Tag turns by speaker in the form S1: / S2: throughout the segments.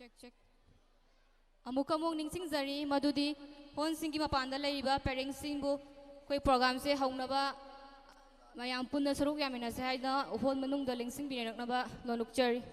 S1: check. Amukamong ningsing zari madudi hon singi mapanda laiba parents singbu koi program se haunaba mayam punna saruk yamina se haida hon manung da lingsing binaknaba lonukchari.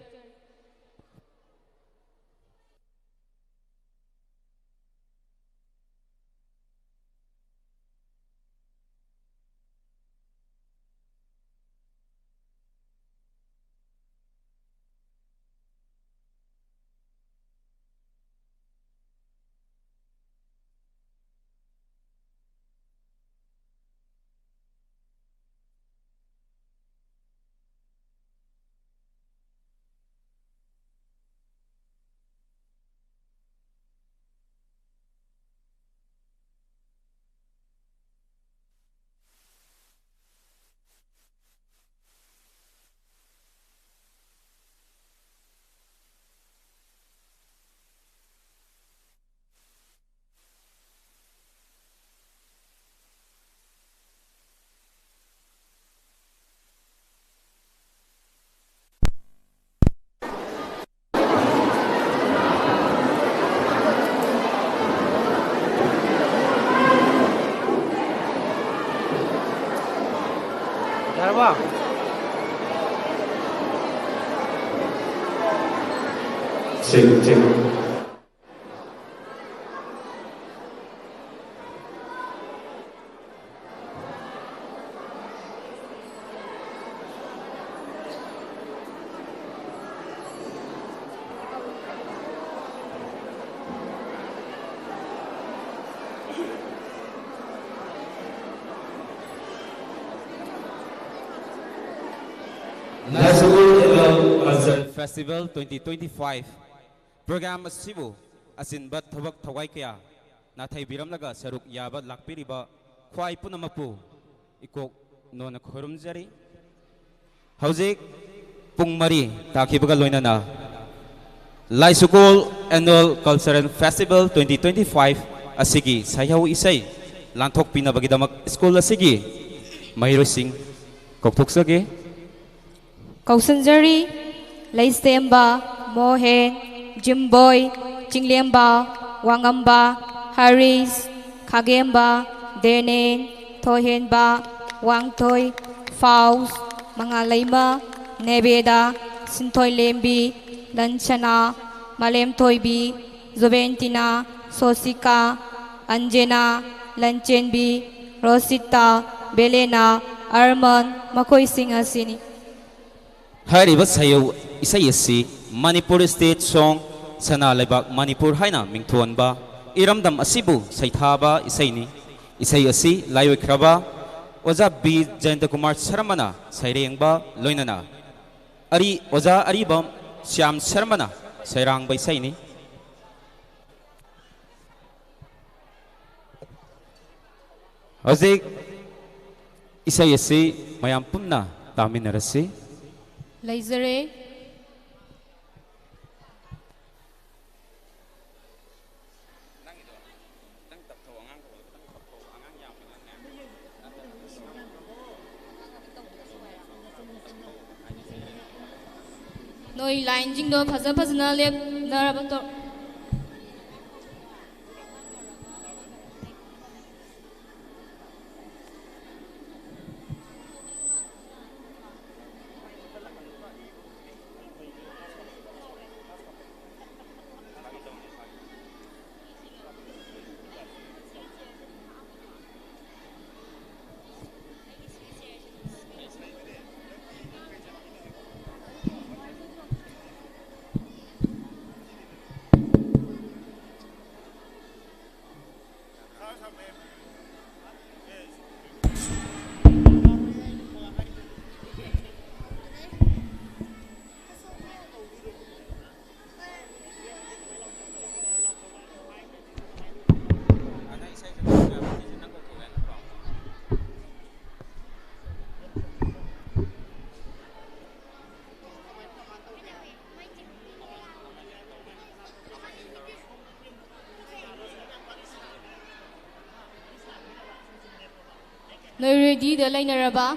S2: Check.
S3: Laisukol Festival 2025 program asibu asinbat thawak thawai kaya nathai biramlaga saruk yaba lakpiriba khwai punamapu ikok nona khurumjari hojik pung mari takhibaga loinana Laisukol Annual Cultural Festival 2025 asigi sayhaw isai lanthok pinabagidamak school asigi mahirosing koktoksage
S1: Kausanjari, Laisemba, Mohen, Jimboy, Jingliamba, Wangamba, Haris, Kagemba, Denen, Tohenba, Wangtoy, Faust, Mangalayma, Nebeda, Sintoy Lembi, Lanchana, Malem Toybi, Zoventina, Sosika, Anjena, Lanchenbi, Rosita, Belena, Arman, Makoy Singhasini.
S3: Hariba sayo isayasi Manipur State Song Sana Laibak Manipur Haina Mingtuanba Iramdam Asibu Saithaba Isaini Isayasi Layukraba Oza B Jayanta Kumar Saramana Sairengba Loinana Ari Oza Aribam Syam Saramana Sairang by Saini Ozik Isayasi Mayampumna Taminarasi
S1: Laisere, Noi line jingdo phazana lep narabato. Noi ready the line araba.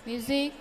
S1: Music.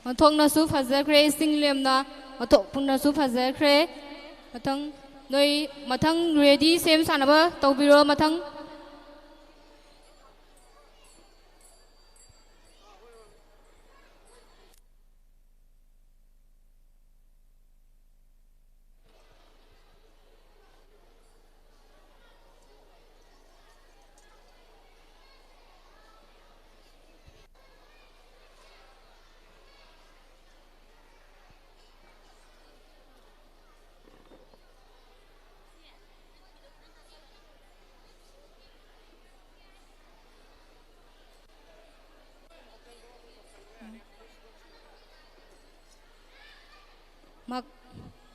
S1: Mathoknasu phazakre singlemna mathok punnasu phazakre mathang noi mathang ready sem sanaba tawbiro mathang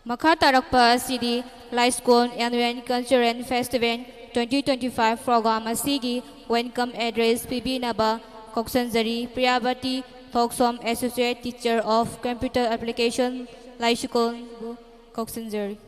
S1: Makha tarakpa asidi Laisukol Annual Cultural Festival 2025 program asigi welcome address pibinaba Koksanjari Priyabati KhutSem Associate Teacher of Computer Application Laisukol Koksanjari.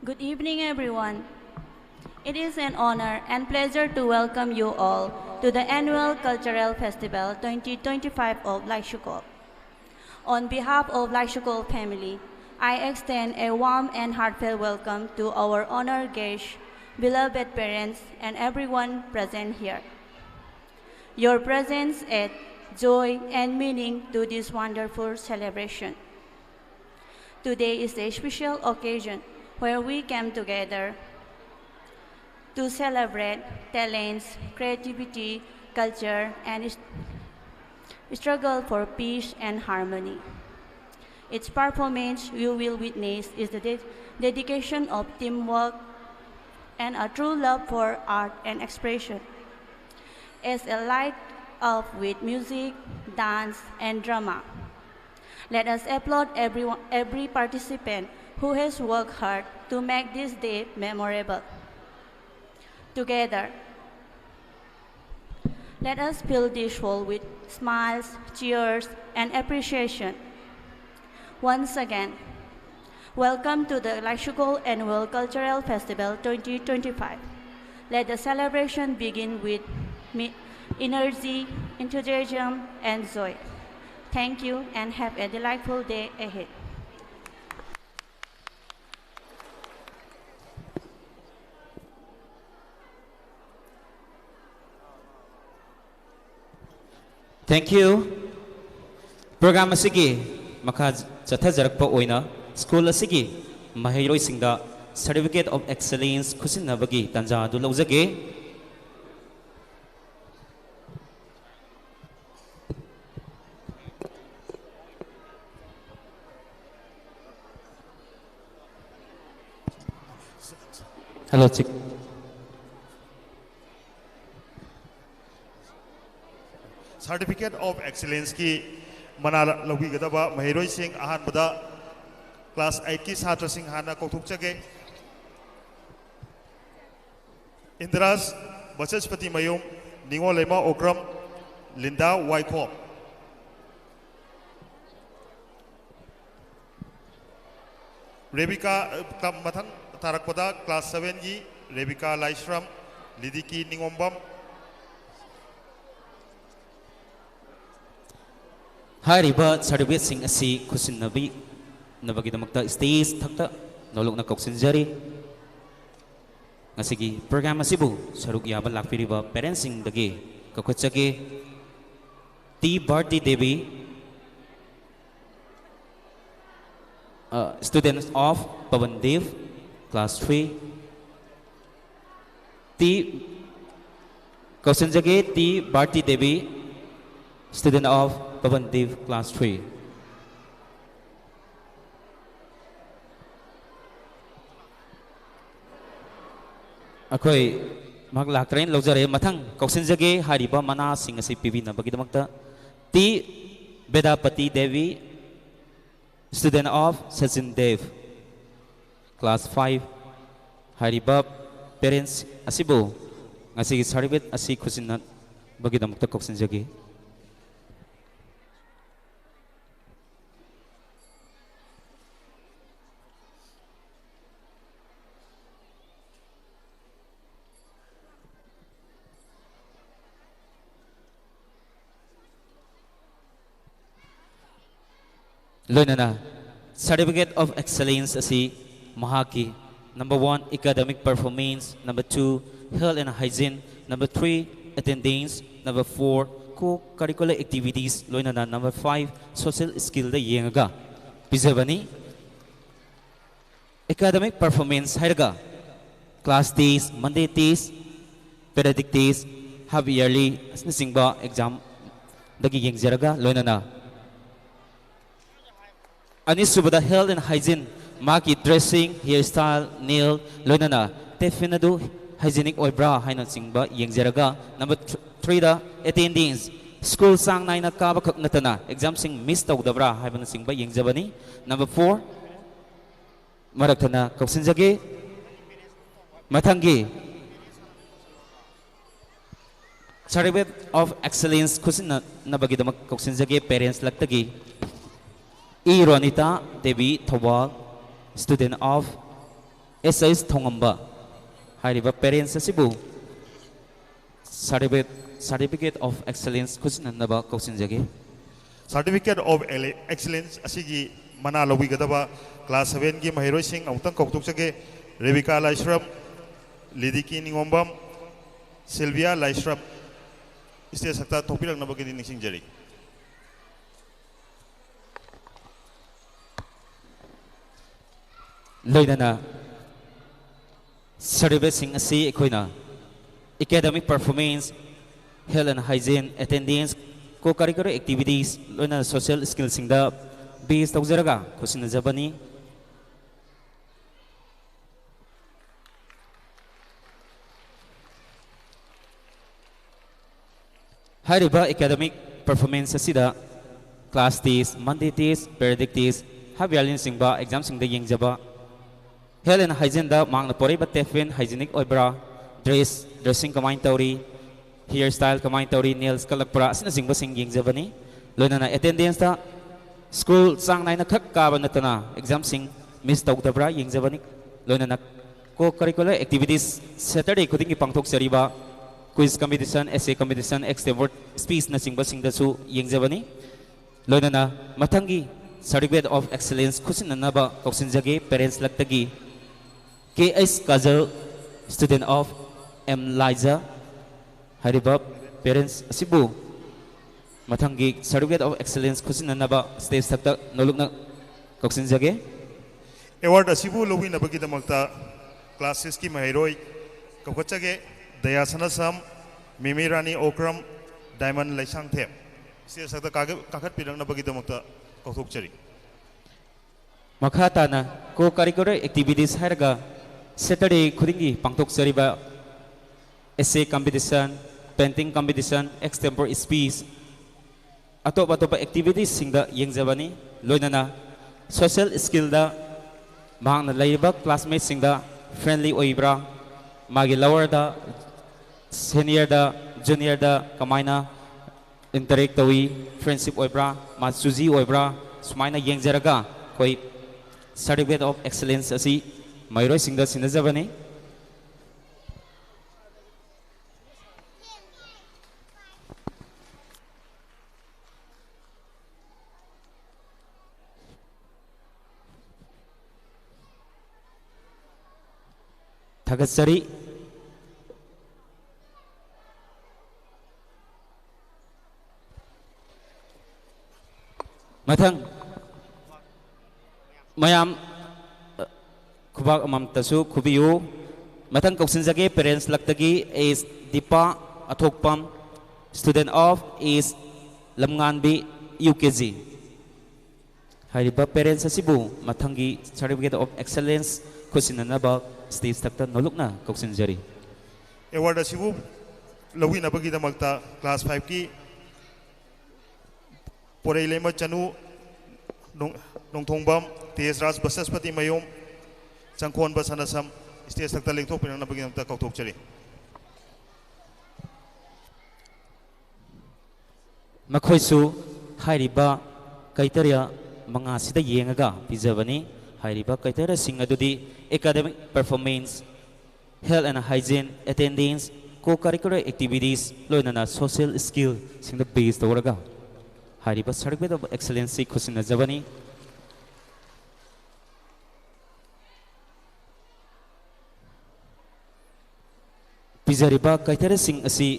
S4: Good evening, everyone. It is an honor and pleasure to welcome you all to the annual Cultural Festival 2025 of Laisukol. On behalf of Laisukol family, I extend a warm and heartfelt welcome to our honored guests, beloved parents, and everyone present here. Your presence adds joy and meaning to this wonderful celebration. Today is a special occasion where we came together to celebrate talents, creativity, culture, and struggle for peace and harmony. Its performance you will witness is the dedication of teamwork and a true love for art and expression. As a light up with music, dance, and drama, let us applaud every participant who has worked hard to make this day memorable. Together, let us fill this hall with smiles, cheers, and appreciation. Once again, welcome to the Laisukol Annual Cultural Festival 2025. Let the celebration begin with energy, enthusiasm, and joy. Thank you and have a delightful day ahead.
S3: Thank you. Program asigi makha chathajarakpa oina school asigi mahairoi singda Certificate of Excellence khusinabagi tanja adu laujage. Hello, Chick.
S5: Certificate of Excellence ki mana lawi gadaba mahiroi sing ahan bada class 8 ki chhatra sing hana kauthuk chage Indras Bachaspati Mayum Ningo Lema Okram Linda Waikop Rebecca Mathang Tarakpada class 7 gi Rebecca Laisram Lidiki Ningombam
S3: Hariba certificate sing asi khusin nabi nabagi damakta stage thakta nolok na koksinjari ngasigi program asibu saruk yaba lakpiriba parents sing dagi kakhotchage T Bharti Devi students of Pavandev class 3 T Koksinjage T Bharti Devi student of Pavandev class 3 ꯑꯩꯈꯣꯏ ꯃꯍꯥꯛ ꯂꯥꯛꯇ꯭ꯔꯦꯅ ꯂꯧꯖꯔꯦ ꯃꯊꯪ ꯀꯧꯁꯤꯟꯖꯒꯦ ꯍꯥꯏꯔꯤꯕ ꯃꯅꯥꯁꯤꯡ ꯑꯁꯤ ꯄꯤꯕꯤꯅꯕꯒꯤꯗꯃꯛꯇ T Bedapati Devi student of Sachin Dev class 5 hariba parents asibu ngasigi saribet asi khusinna bagidamukta koksinjagi loinana Certificate of Excellence asi mahaki number 1 academic performance number 2 health and hygiene number 3 attendance number 4 co-curricular activities loinana number 5 social skill da yengaga pizabani academic performance hairaga class test monday test periodic test half yearly singba exam dagi yengjaraga loinana Anisubada health and hygiene, maki dressing, hairstyle, nail, loinana, tefinadu, hygienic oil bra, haina singba, yengjaraga. Number 3 da attendance, school sang naina kaba kaknatana, exam sing miss tau da bra, haibana singba, yengjabani. Number 4, maraktana, koksinjage, matangi. Certificate of Excellence, kusina nabagidamak koksinjage, parents laktagi. E. Ronita Devi Thawal, student of SIS Thongamba. Hariba parents asibu. Certificate of Excellence kusinanaba kausinjage.
S5: Certificate of Excellence asigi mana lawi gadaba class 7 gi mahiroi sing amutang kautukjage Rebecca Laisram, Lidiki Ningombam, Sylvia Laisram. Iste sakta topilang nabagini ningsingjari.
S3: Loinana certificate sing asi ekoina academic performance health and hygiene attendance co-curricular activities loinana social skills sing da base tawjaraga kusina jabani hariba academic performance asida class test monday test periodic test habyalin singba exam sing da yengjaba health and hygiene da mangna pori ba tefin hygienic oibra dressing kamai tauri hairstyle kamai tauri nails kalakpra asina singba sing yengjabani loinana attendance da school sang naina khak ka ba natana exam sing miss tawdabra yengjabani loinana co curricular activities saturday khudingi pangthok seriba quiz competition essay competition extrovert speech na singba sing da su yengjabani loinana mathangi certificate of excellence khusinanaba koksinjage parents laktagi KS Kajal, student of M. Liza, Haribab, parents Asibu, Matangi, certificate of excellence, Kusinanaba, stage sector, Nolukna, Koksinjage.
S5: Award Asibu Lowi Nabagida Malta, classes ki Mahiroi, Kakochage, Dayasana Sam, Mimirani Okram, Diamond Laisang Them. Stage sector Kakat Pirang Nabagida Malta, Kokokchari.
S3: Makhatana, co-curricular activities Harga. Saturday khudingi pangtok sariba essay competition painting competition extempore speech atop activities singda yengjabani loinana social skill da mahangna laiba classmates singda friendly oibra magi lower da senior da junior da kamaina interact tawi friendship oibra ma suji oibra sumaina yengjaraga koi certificate of excellence asi Mairoi singda sinajabani Thagatsari Mathang Mayam Kubak amam tasu kubiyu matang koksinjage parents laktagi is Dipa Athokpam student of is Lamnganbi UKG hariba parents asibu mathangi certificate of excellence kusinanaba stage takta nolukna koksinjari
S5: award asibu lawin abagi damakta class 5 ki porei lema chanu nongthongbam tesraj basaspati mayom changkhon basanasam stage takta lengthok pinang nabagi damta kauthok chari
S3: Makoisu hairiba kaitaria manga sida yengaga pizabani hairiba kaitaria sing adudi academic performance, health and hygiene, attendance, co-curricular activities, loinana social skill sing the base tawraga hairiba certificate of excellency khusina jabani pizariba kaitaria sing asi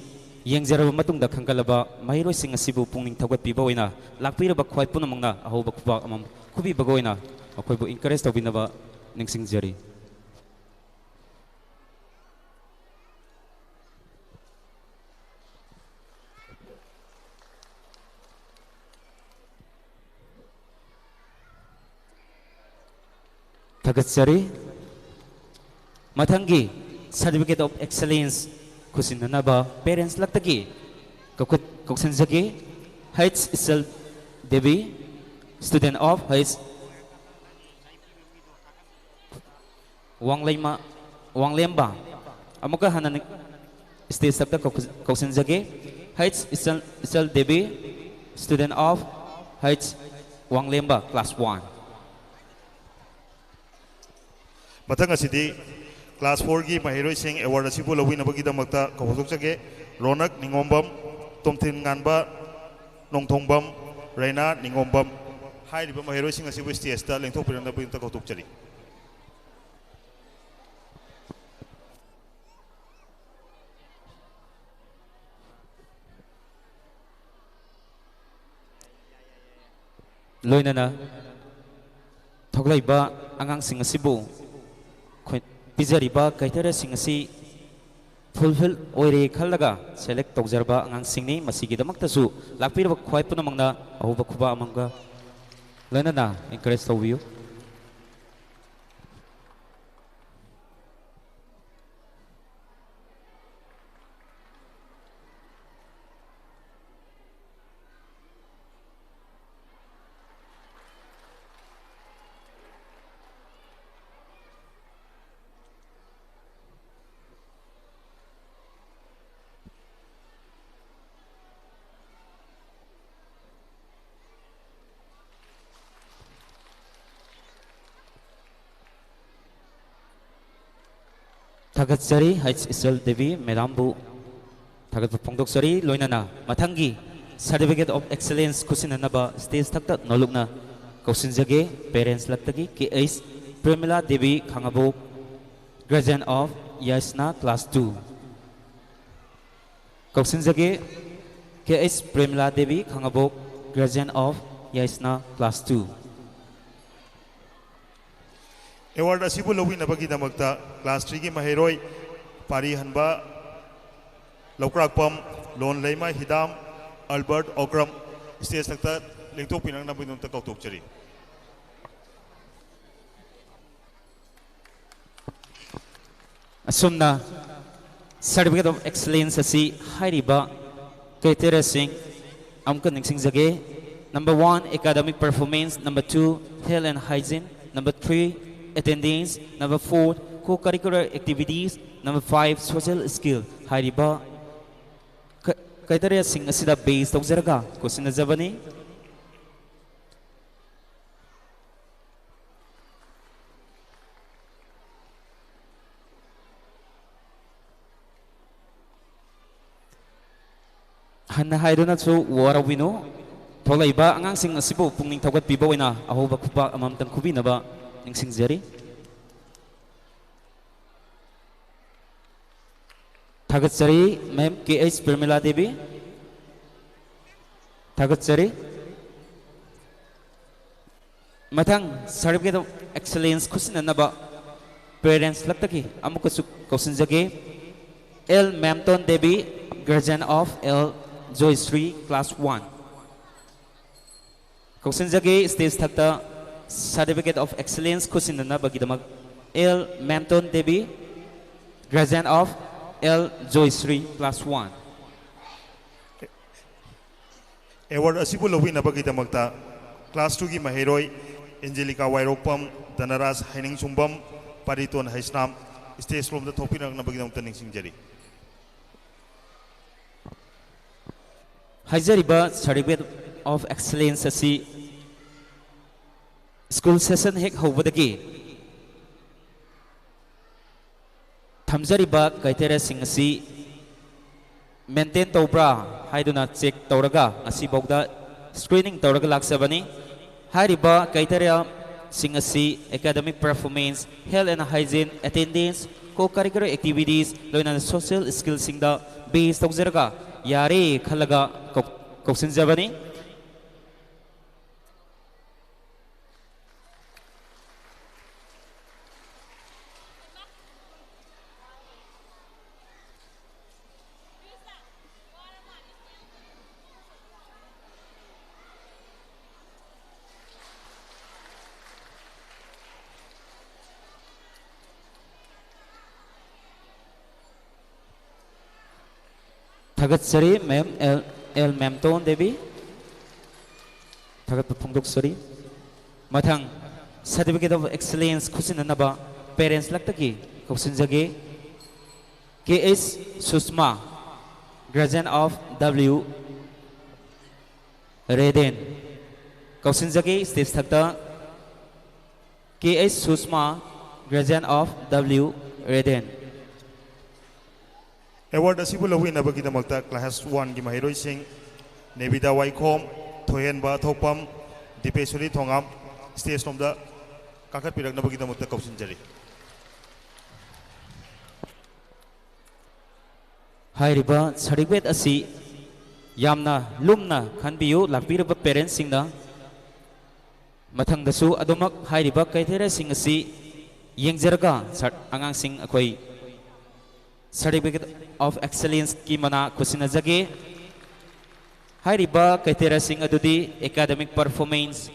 S3: Yangzara matungda khangkalaba mahiroi sing asibu pungning thawat piba oina lakpiraba khwai punamangna ahoba khuba amam khubi bagoina akoibu encourage tawbinaba ningsingjari thagatsari mathangi certificate of excellence Kusinanaba parents laktagi Koksanjagi Heights Isel Devi student of Heights Wanglemba Amuka Hanan state sabta Koksanjagi Heights Isel Devi student of Heights Wanglemba class 1
S5: Matanga City Class 4 की महिरों Singh award asibu lawin abagi damakta kauthok chage Ronak Ningombam Tomthin Nganba Nongthongbam Raina Ningombam hai riba Mahiron Singh asibu stage ta lengthok pinang nabagi damta kauthok chari
S3: Loinana Thoglaiba angang sing asibu Pizariba kaitara sing asi fulfill oire khalaga select tawjarba angang singni masigi damaktasu lakpirba khwai punamangna ahuba khuba amanga lanana encourage tawbiu Thagatsari Heights Isel Devi Merambu Thagat Pongdoksari Loinana Matangi Certificate of Excellence Kusinanaba Stage Takta Nolukna Kausinjage Parents Laktagi K.H. Premila Devi Khangabo Graduate of Yasna Class 2 Kausinjage K.H. Premila Devi Khangabo Graduate of Yasna Class 2
S5: award asibu lawin abagi damakta class 3 ki mahiroi pari hanba lokrakpam lon leima hidam Albert Okram stage takta lengthok pinang nabagi damta kauthok chari
S3: Asumna Certificate of Excellence asi hairiba criteria sing amka ningsingjage number 1 academic performance number 2 health and hygiene number 3 attendance number 4 co-curricular activities number 5 social skill hairiba criteria sing asida base tawjaraga question jabani Hanna haiduna chu warawino tholaiba angang sing asibu pungning thogat piba oina ahoba khuba amamtang khubinaba ningsingjari Thagatsari Ma'am K.H. Permila Devi Thagatsari Mathang Certificate of Excellence Kusinanaba Parents Laktaki Amukasu Kausinjage L. Mamton Devi Guardian of L. Joystree Class 1 Kausinjage Stage Thakta Certificate of Excellence Kusinana Bagidamak L. Mamton Devi Guardian of L. Joysri, Class 1.
S5: Award asibu lawinabagi damakta Class 2 gi mahiroi Angelica Wairokpam Danaras Haining Chumbam Pariton Haisnam stage from the thopinang nabagi damakta ningsingjari.
S3: Haizariba Certificate of Excellence asi school session hek hobadagi thamjariba criteria sing asi maintain tobra haiduna check toraga asi bogda screening toraga laksabani hariba criteria sing asi academic performance health and hygiene attendance co-curricular activities loina social skills sing da base tawjaraga yare khalaga koksinjabani Thagatsari ma'am L ma'am ton devi thagat phungduk sari mathang certificate of excellence khusinanaba parents laktaki koksinjage KS Susma graduate of W Reden koksinjage stage thakta KS Susma graduate of W Reden.
S5: Award asibu lawinabagi damakta Class 1 gi mahiroi sing Nebida Waikhom Thoyenba Thopam Dipesuri Thongam stage from the kakat piraknabagi damakta kausinjari.
S3: Hairiba certificate asi yamna lumna khanbiyu lakbiraba parents singna mathangdasu adumak hairiba criteria sing asi yengjarga angang sing akoi certificate of excellence ki mana khusinajage hairiba criteria sing adudi academic performance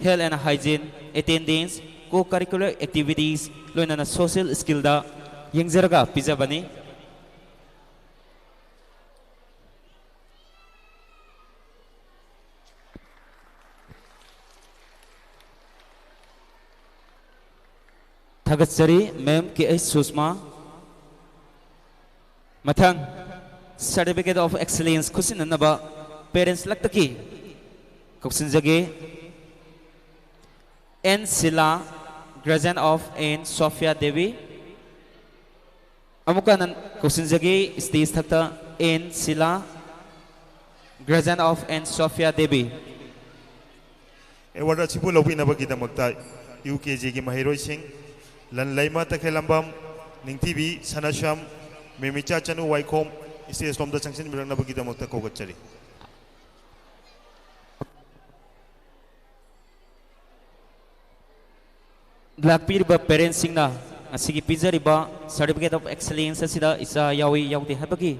S3: health and hygiene attendance co-curricular activities loina social skill da yengjarga pijabani. Thagatsari ma'am KS Susma mathang certificate of excellence khusinanaba parents laktaki koksinjage N Sila graduate of N Sophia Devi amukanan koksinjage stage thakta N Sila graduate of N Sophia Devi.
S5: Award asibu lawinabagi damakta UKG gi mahiroi sing Lan Laima Takhelambam Ningtibi Sanasham Mimicha Chanu Waikhom stage from the sanction biraknabagi damakta kogatchari.
S3: Lakpirba parents singna asigi pizariba certificate of excellence asida isa yawi yawti habagi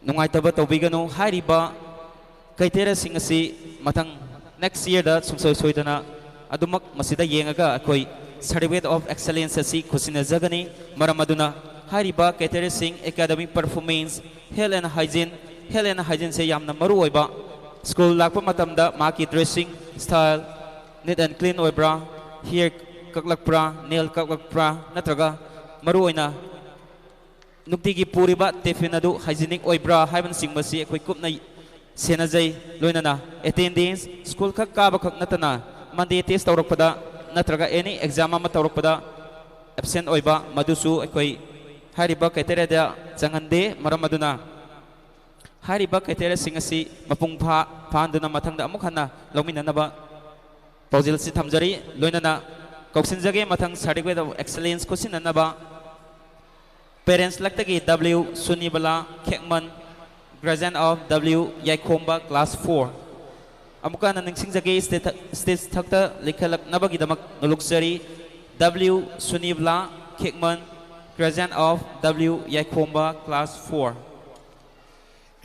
S3: nungaitaba tawbiganu hairiba criteria sing asi mathang next year da sumsoi soidana adumak masida yengaga akoi certificate of excellence asi khusinajagani maramaduna hariba criteria sing academic performance health and hygiene se yamna maru oiba school lakpa matamda maki dressing style neat and clean oibra hair kaklakpra nail kaklakpra natraga maru oina nuktigi puriba tefinadu hygienic oibra haiban singmasi ekoi kupna senajai loinana attendance school khak kaba khak natana monday test tawrakpada natraga any exam ama tawrakpada absent oiba madusu ekoi hariba criteria da changande maramaduna hariba criteria singasi mapung phanduna mathangda amuk hana lawminanaba paujil si thamjari loinana koksinjage mathang certificate of excellence khusinanaba parents laktagi W Sunibala Khekman graduate of W Yaikhomba class 4 amukana ningsingjage stage thakta likhalak nabagi damak nuluksari W Sunibala Khekman graduate of W Yaikhomba class 4.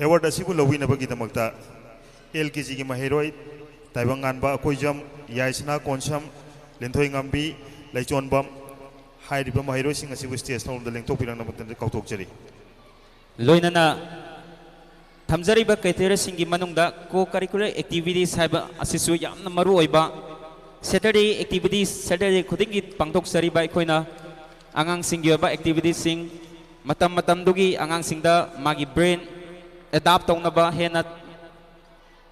S5: Award asibu lawinabagi damakta LKG gi mahiroi Taibanganba Akoijam Yaisna Konsam Lenthoi Ngambi Laichonbam hairiba mahiroi sing asibu stage from the lengthok pirang namatanda kautokchari.
S3: loinana thamjariba criteria singi manungda co curricular activities haiba asisu yamna maru oiba Saturday activities Saturday khudingi pangthok sariba ikhoina angang singi oiba activities sing matam matam dugi angang singda magi brain adapt tawnaba hena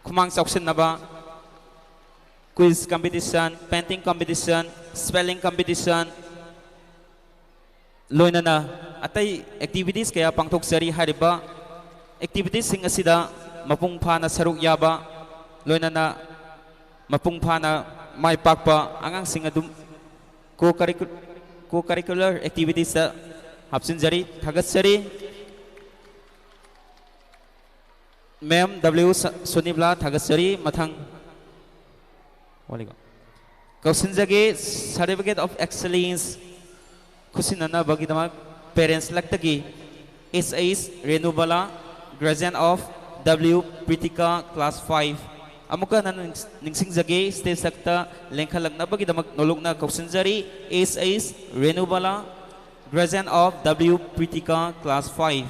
S3: khumang chauksinaba quiz competition painting competition spelling competition loinana atai activities kaya pangthok sari hariba activities sing asida mapung phana saruk yaba loinana mapung phana mai pakpa angang sing adum co curricular activities da hapsin jari thagat sari ma'am w sunibla thagat sari mathang waliga kausin jage certificate of excellence khusinana bagidama parents laktagi SAs Renubala graduate of W Pritika class 5 amuka nan ningsing jage stage sakta lengkha lagna bagidamak nologna kausin jari SAs Renubala graduate of W Pritika class 5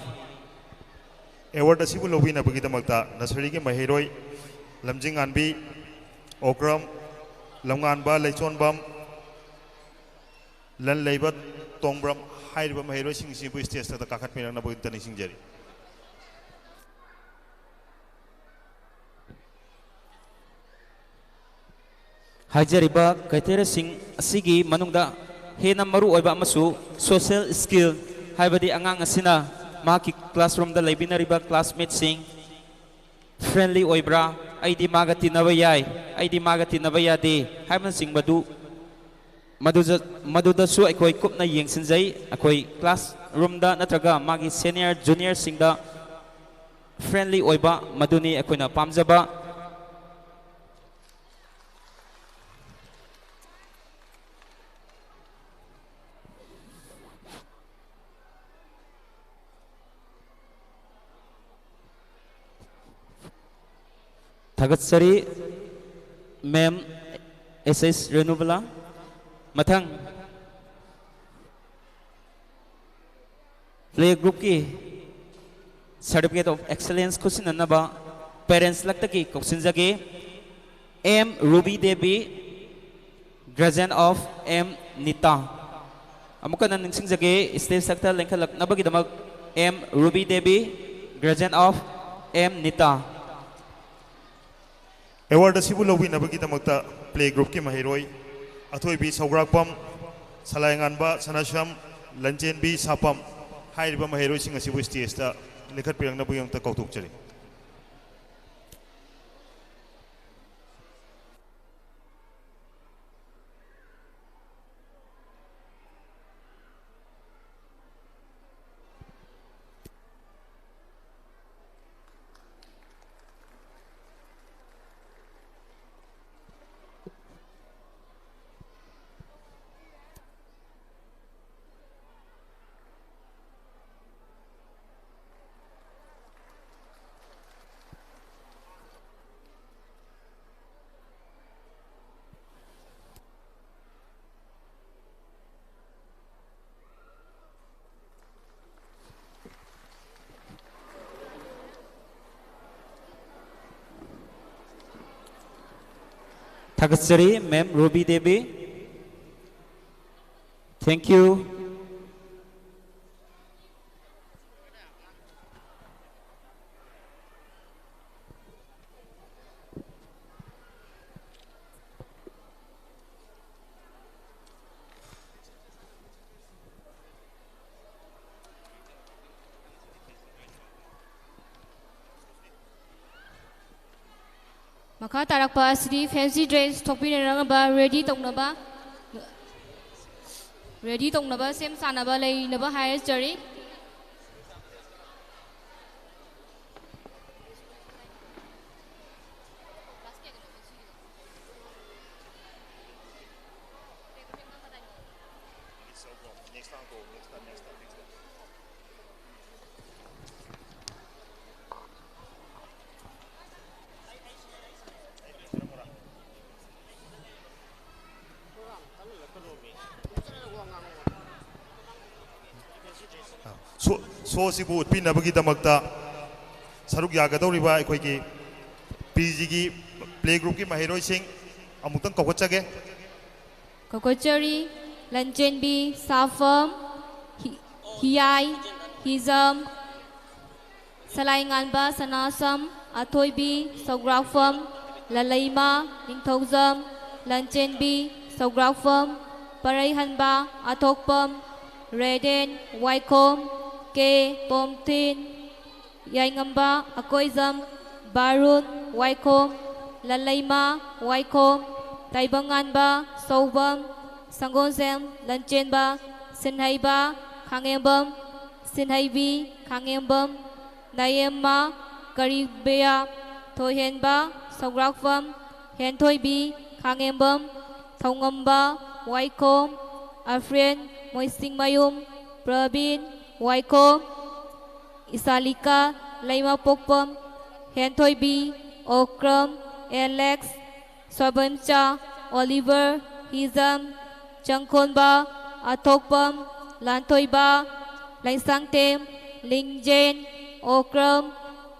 S5: award asibu lobina bagidamakta nasari ge mahiroi lamjing anbi okram lamnganba leichonbam lan leibat tongbram hairiba mahiroi singsibu stage ta kakhat mirangna bagidani singjari
S3: hajariba criteria sing asigi manungda hena maru oiba amasu social skill haibadi angang asina maki classroom da leibinariba classmate sing friendly oibra aidi magati nabaya aidi magati nabaya de haiman sing maduda su akoi kupna yengsinjai akoi classroom da natraga magi senior junior sing da friendly oiba maduni akoina pamjaba Thagatsari ma'am SS Renubala mathang play group ki certificate of excellence khusinanaba parents laktaki koksinjage M Ruby Devi graduate of M Nita amuka nan ningsingjage stage sakta lengkhalak nabagidamak M Ruby Devi graduate of M Nita
S5: award asibu lobina bagidamakta play group ki mahiroi athoibi saugrakpam salayanganba sanasham lanjenbi sapam hairiba mahiroi sing asibu stage ta lekhat pirangna buyangta kautuk chari
S3: Thagatsari ma'am Ruby Devi thank you
S1: Makha tarakpa asidi fancy dress thokpinarangaba ready tongnaba sem sanaba leinaba higher jari
S5: शो सिबु उत्पीनबगीदमक्ता सरुक यागदौरिबा अखोइगी PG की play group की महिरोइसिंग अमुक्तंग कौगतचगे
S1: Kokotchari, Lanchenbi, Safam, Hiyai, Hizam, Salainganba, Sanasam, Atoibi, Sografam, Lalaima, Ningthozam, Lanchenbi, Sografam, Paraihanba, Atokpam, Reden, Waikom, Ke, Tomtin, Yaingamba, Akoizam, Barun, Waikom, Lalaima, Waikom, Taibanganba, Sobam, Sangonsem, Lanchenba, Sinhaiba, Kangembam, Sinhaibi, Kangembam, Nayemma, Karibea, Tohenba, Sograkfam, Hentoibi, Kangembam, Tongamba, Waikom, Afren, Moising Mayum, Prabin, Waikom, Isalika, Laima Pokpam, Hentoibi, Okram, Alex, Sobamcha, Oliver, Hizam, Changkonba, Atokpam, Lantoiba, Laisangtem, Lingjen, Okram,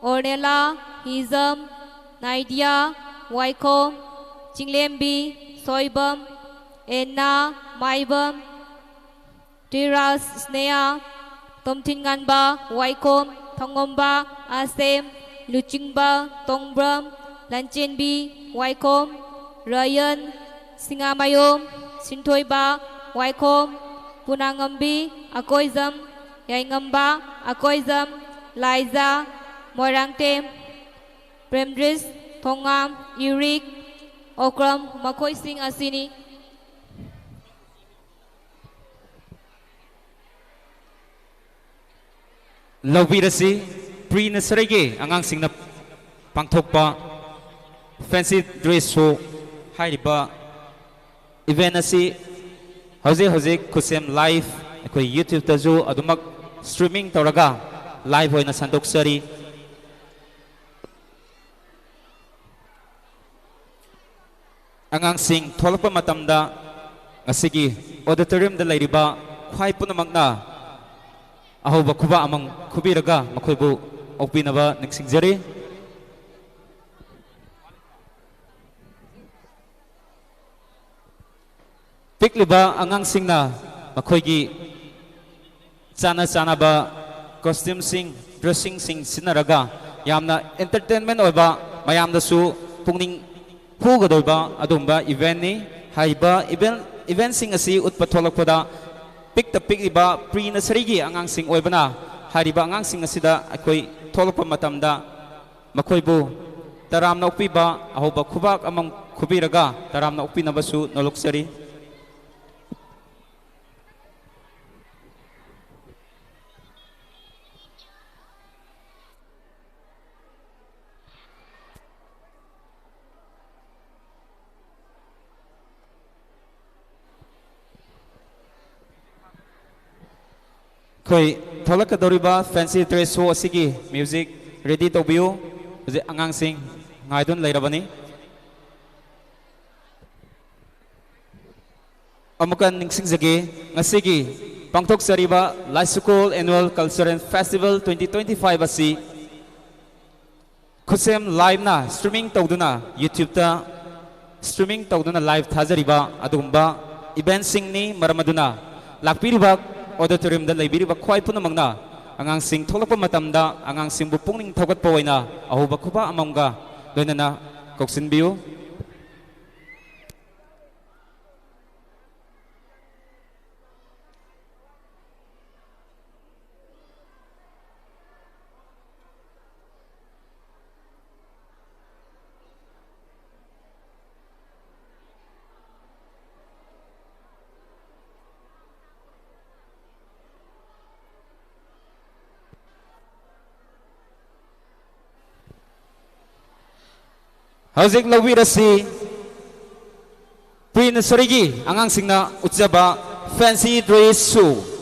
S1: Ornella, Hizam, Naidia, Waikom, Chinglembi, Soibam, Enna, Maibam, Tiras, Snea, Tomtinganba, Waikom, Tongomba, Asem, Luchingba, Tongbram, Lanchenbi, Waikom, Ryan, Singamayom, Sintoiba, Waikom, Punangambi, Akoizam, Yaingamba, Akoizam, Liza, Morangtem, Premdris, Tongam, Irik, Okram, Makoising Asini.
S3: Lawirasi pre-nursery angang singna pangthokpa fancy dress show hairiba event asi hoje KhutSem live akoi YouTube ta jo adumak streaming toraga live hoina sandoksari angang sing tholpa matamda asigi auditorium da lairiba khwai punamakna ahoba kuba amang khubiraga makhoibu okpinaba ningsingjari pikliba angang singna makhoigi chana ba costume sing dressing sing sinaraga yamna entertainment oiba mayamda su pungning pugadoiba adumba event ni haiba event sing asi utpatholakpada pick the pick iba pre nursery gi angang sing oibana hariba angang sing asida akoi tholpa matamda makhoibu taramna upiba ahoba khubak amang khubiraga taramna upinabasu noloksari koi tholak kadoriba fancy dress show asigi music ready to view je angang sing ngaidun leirabani amukan ningsing jage ngasigi pangthok sariba Laisukol annual cultural festival 2025 asi KhutSem live na streaming tawduna YouTube ta streaming tawduna live thajariba adumba event sing ni maramaduna lakpiriba auditorium da laibiriba khwai punamangna angang sing tholakpa matamda angang singbu pungning thogatpa oina ahoba khuba amamga loinana koksinbiu Hauzik lawirasi pre-nursery gi angang singna utjaba fancy dress show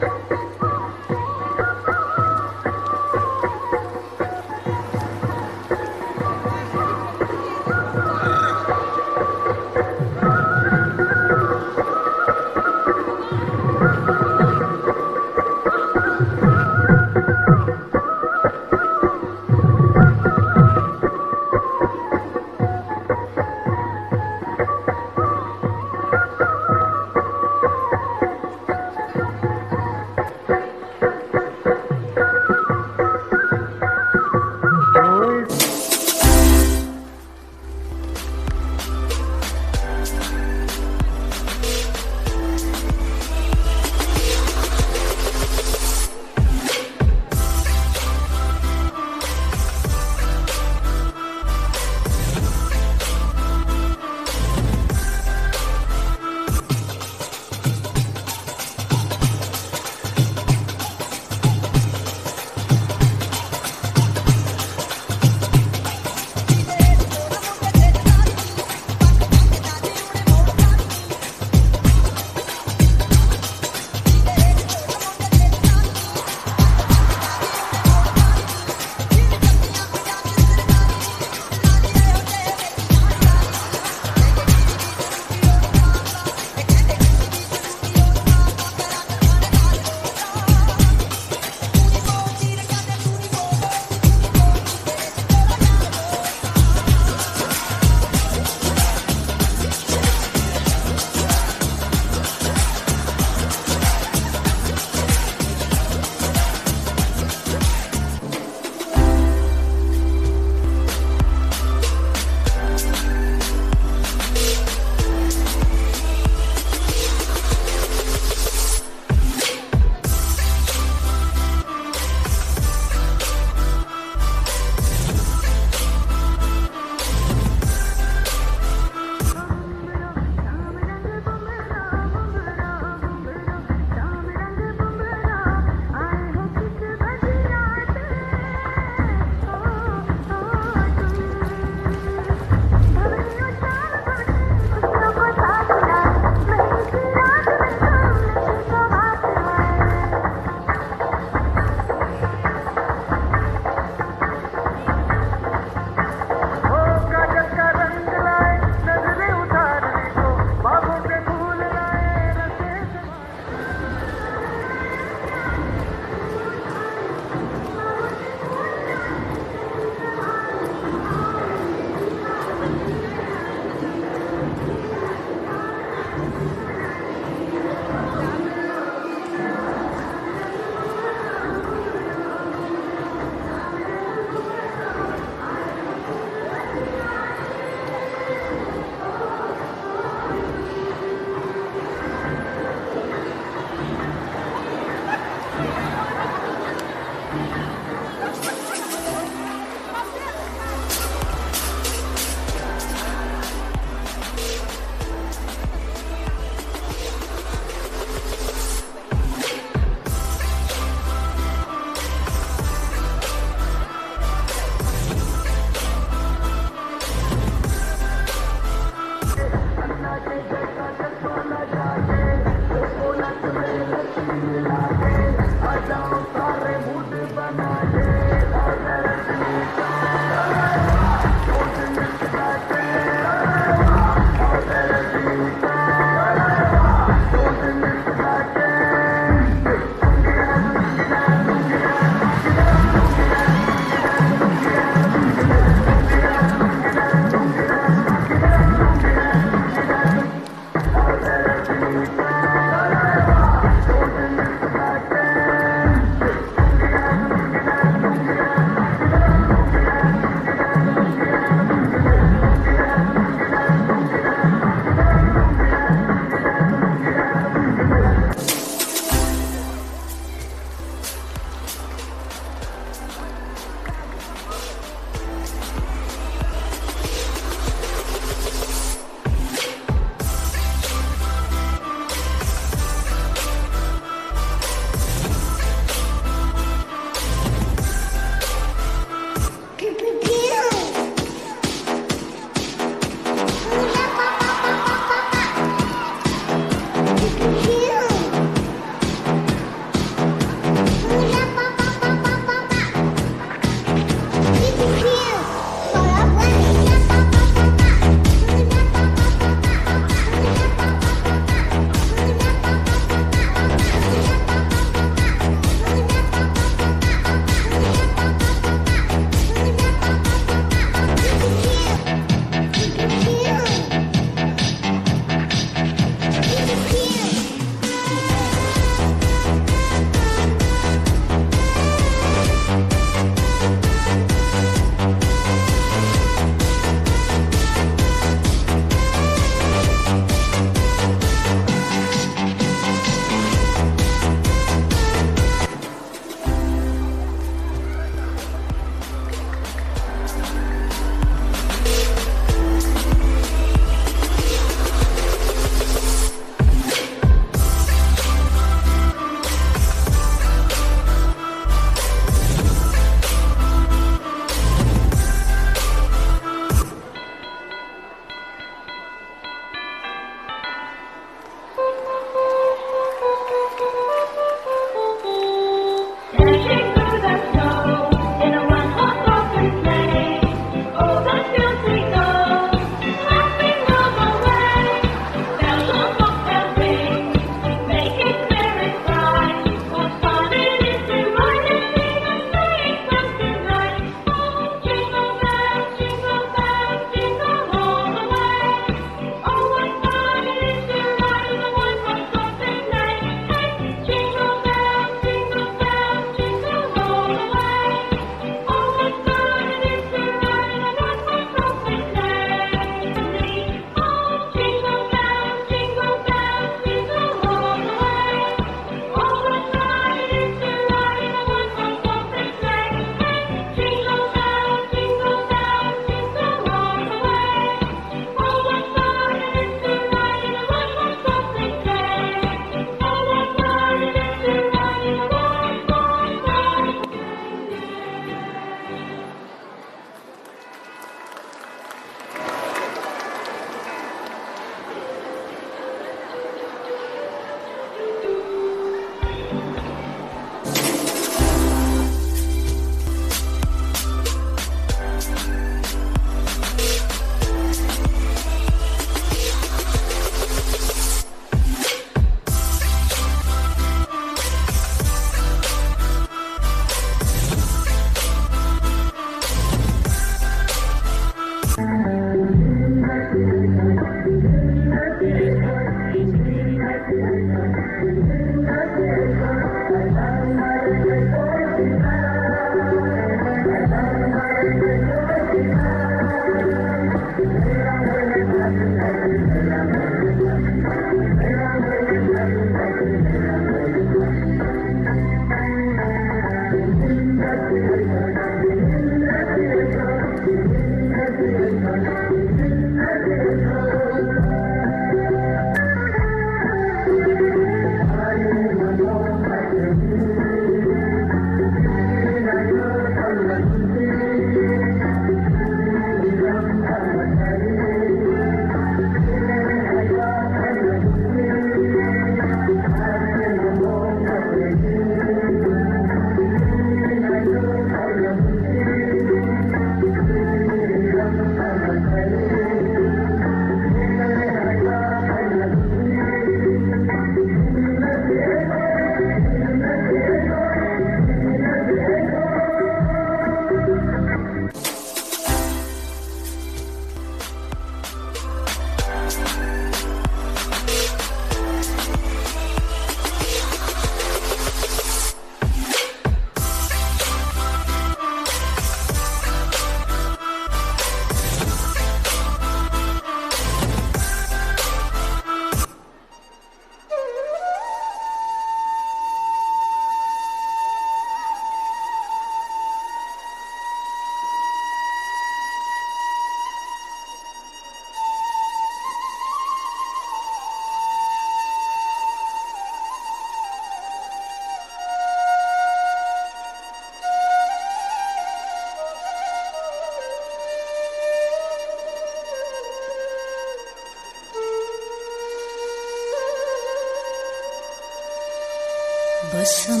S6: वसंतगी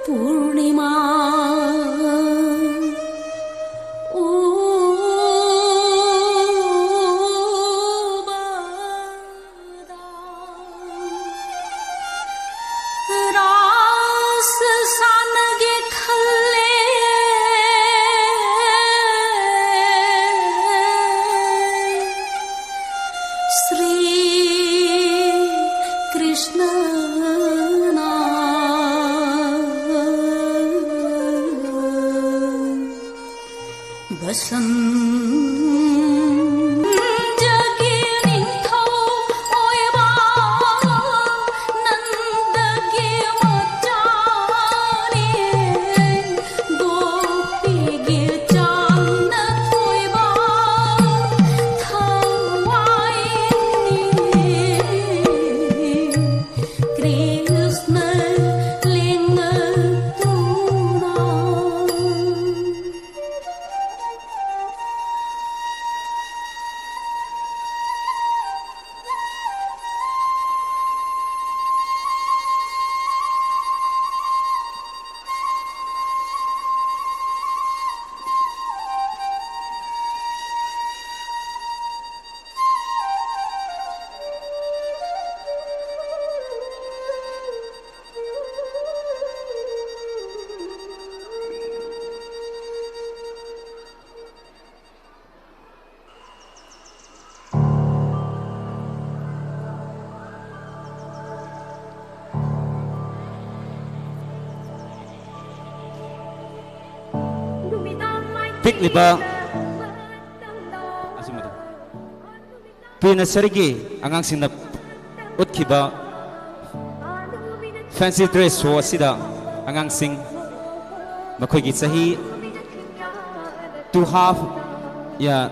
S6: पूर्णिमा रास सानगे खल्ले श्री कृष्ण बसंत जगी निंथौ ओयबा नंदगी मचाने गोपीगी चांद थोयबा थवाईनी कृष्ण लिंग तूना
S3: Pikliba Pina Sergi Angang Sinap Utkiba Fancy dress show sida Angang Sing Makogi Sahi 2.5 ya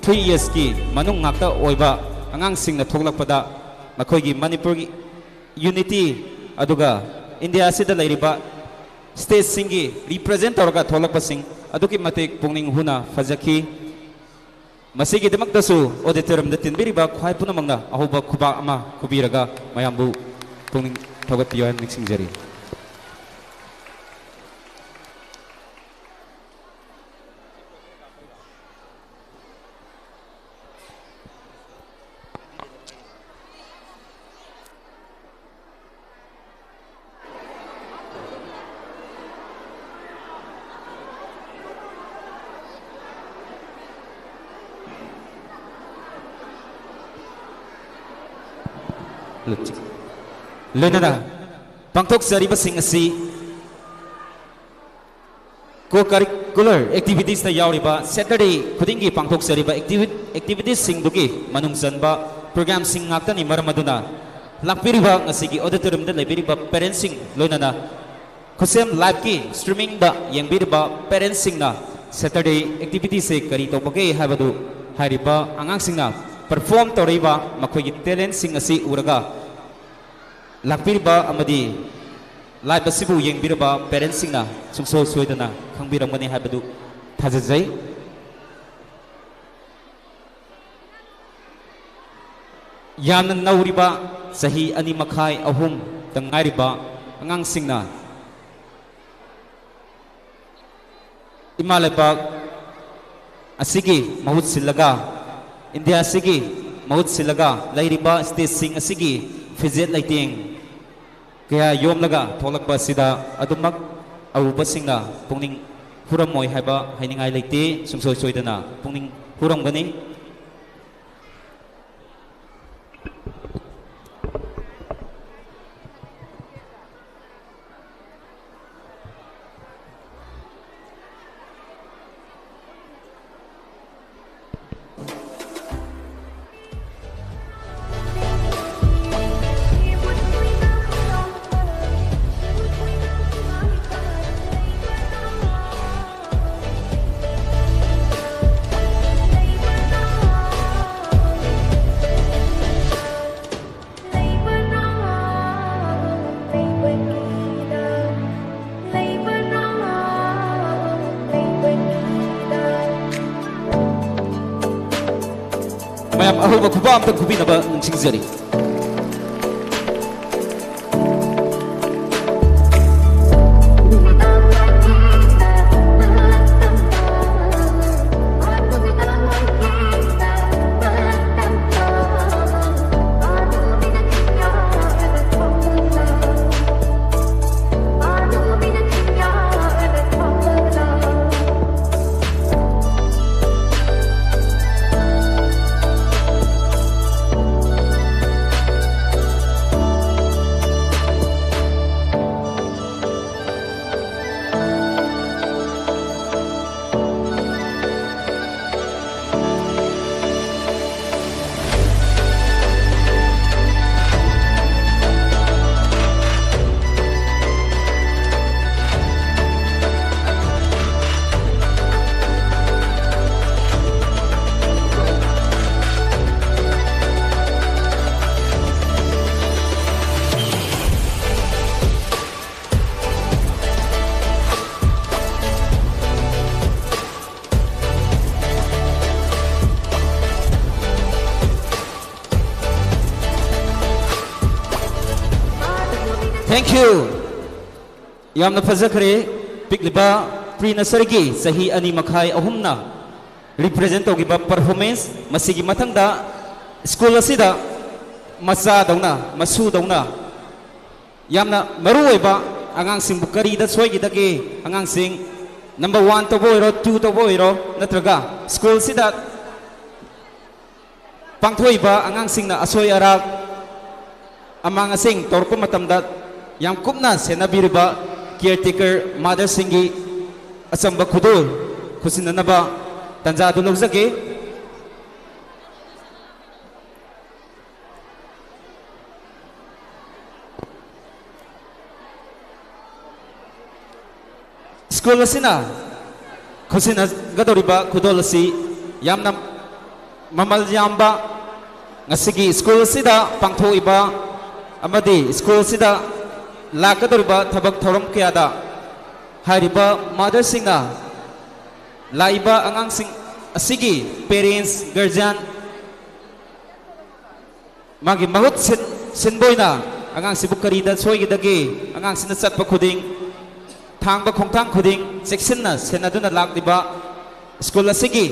S3: 3 years ki Manung Ngakta Oiba Angang Sing na Thoglak Pada Makogi Manipur Unity Aduga India Sida Lairiba State Singi represent Toraga Tholak Pasing Aduki matik pungning huna fazaki masigi demak dasu auditorium da tinbiriba khwai punamangna ahoba khuba ama khubiraga mayambu pungning thogat piyan mixing jari Lenana Pangtok Sariba Singasi Co-curricular activities na yauriba Saturday Kudingi Pangtok Sariba activities singduki Manung Sanba program sing ngakta ni Maramaduna Lakpiriba ngasigi auditorium da labiriba parentsing Lenana KhutSem live ki streaming da yangbiriba parentsing na Saturday activities se kari tobage habadu hariba angang singna perform toriba makogi talent sing asi uraga lakpiriba amadi live asibu yengbiriba parents singna sungso soidana khangbiramani habadu thajajai yamna nauriba sahi ani makhai ahum tangairiba angang singna imalaipak asigi mahut silaga India Sigi, Maut Silaga, Lairiba State Sing Asigi, Fizet Lighting, Kaya Yom Laga, Tolak Basida, Adumak, Aruba Singa, Pungning Huramoy Haba, Haining I Late, Sumso Soidana, Pungning Huram Gani. Mayam ahuba kubam tak kubi naba nching zari. Thank you. Yamna fazakre pikliba pre-nursery sahi ani makhai ahumna represent togiba performance masigi mathangda school asida masa dauna masu dauna yamna maru oiba angang sing bukari da soi gidage angang sing number 1 to boiro 2 to boiro natraga school sida pangthoiba angang sing na asoi arak amang asing torko matamda yang kupna senabiriba caretaker mother singi asamba khudul khusinanaba tanja du logzage school asina khusina gadoriba khudol asi yamna mamal yamba ngasigi school asida pangthoiba amadi school sida lakadoriba thabak thoram kayada hariba mother singna laiba angang sing asigi parents guardian magi mahut sinboina angang sibukari da soigidage angang sina satpa khuding thangba khongthang khuding sectionna senaduna lakdiba school asigi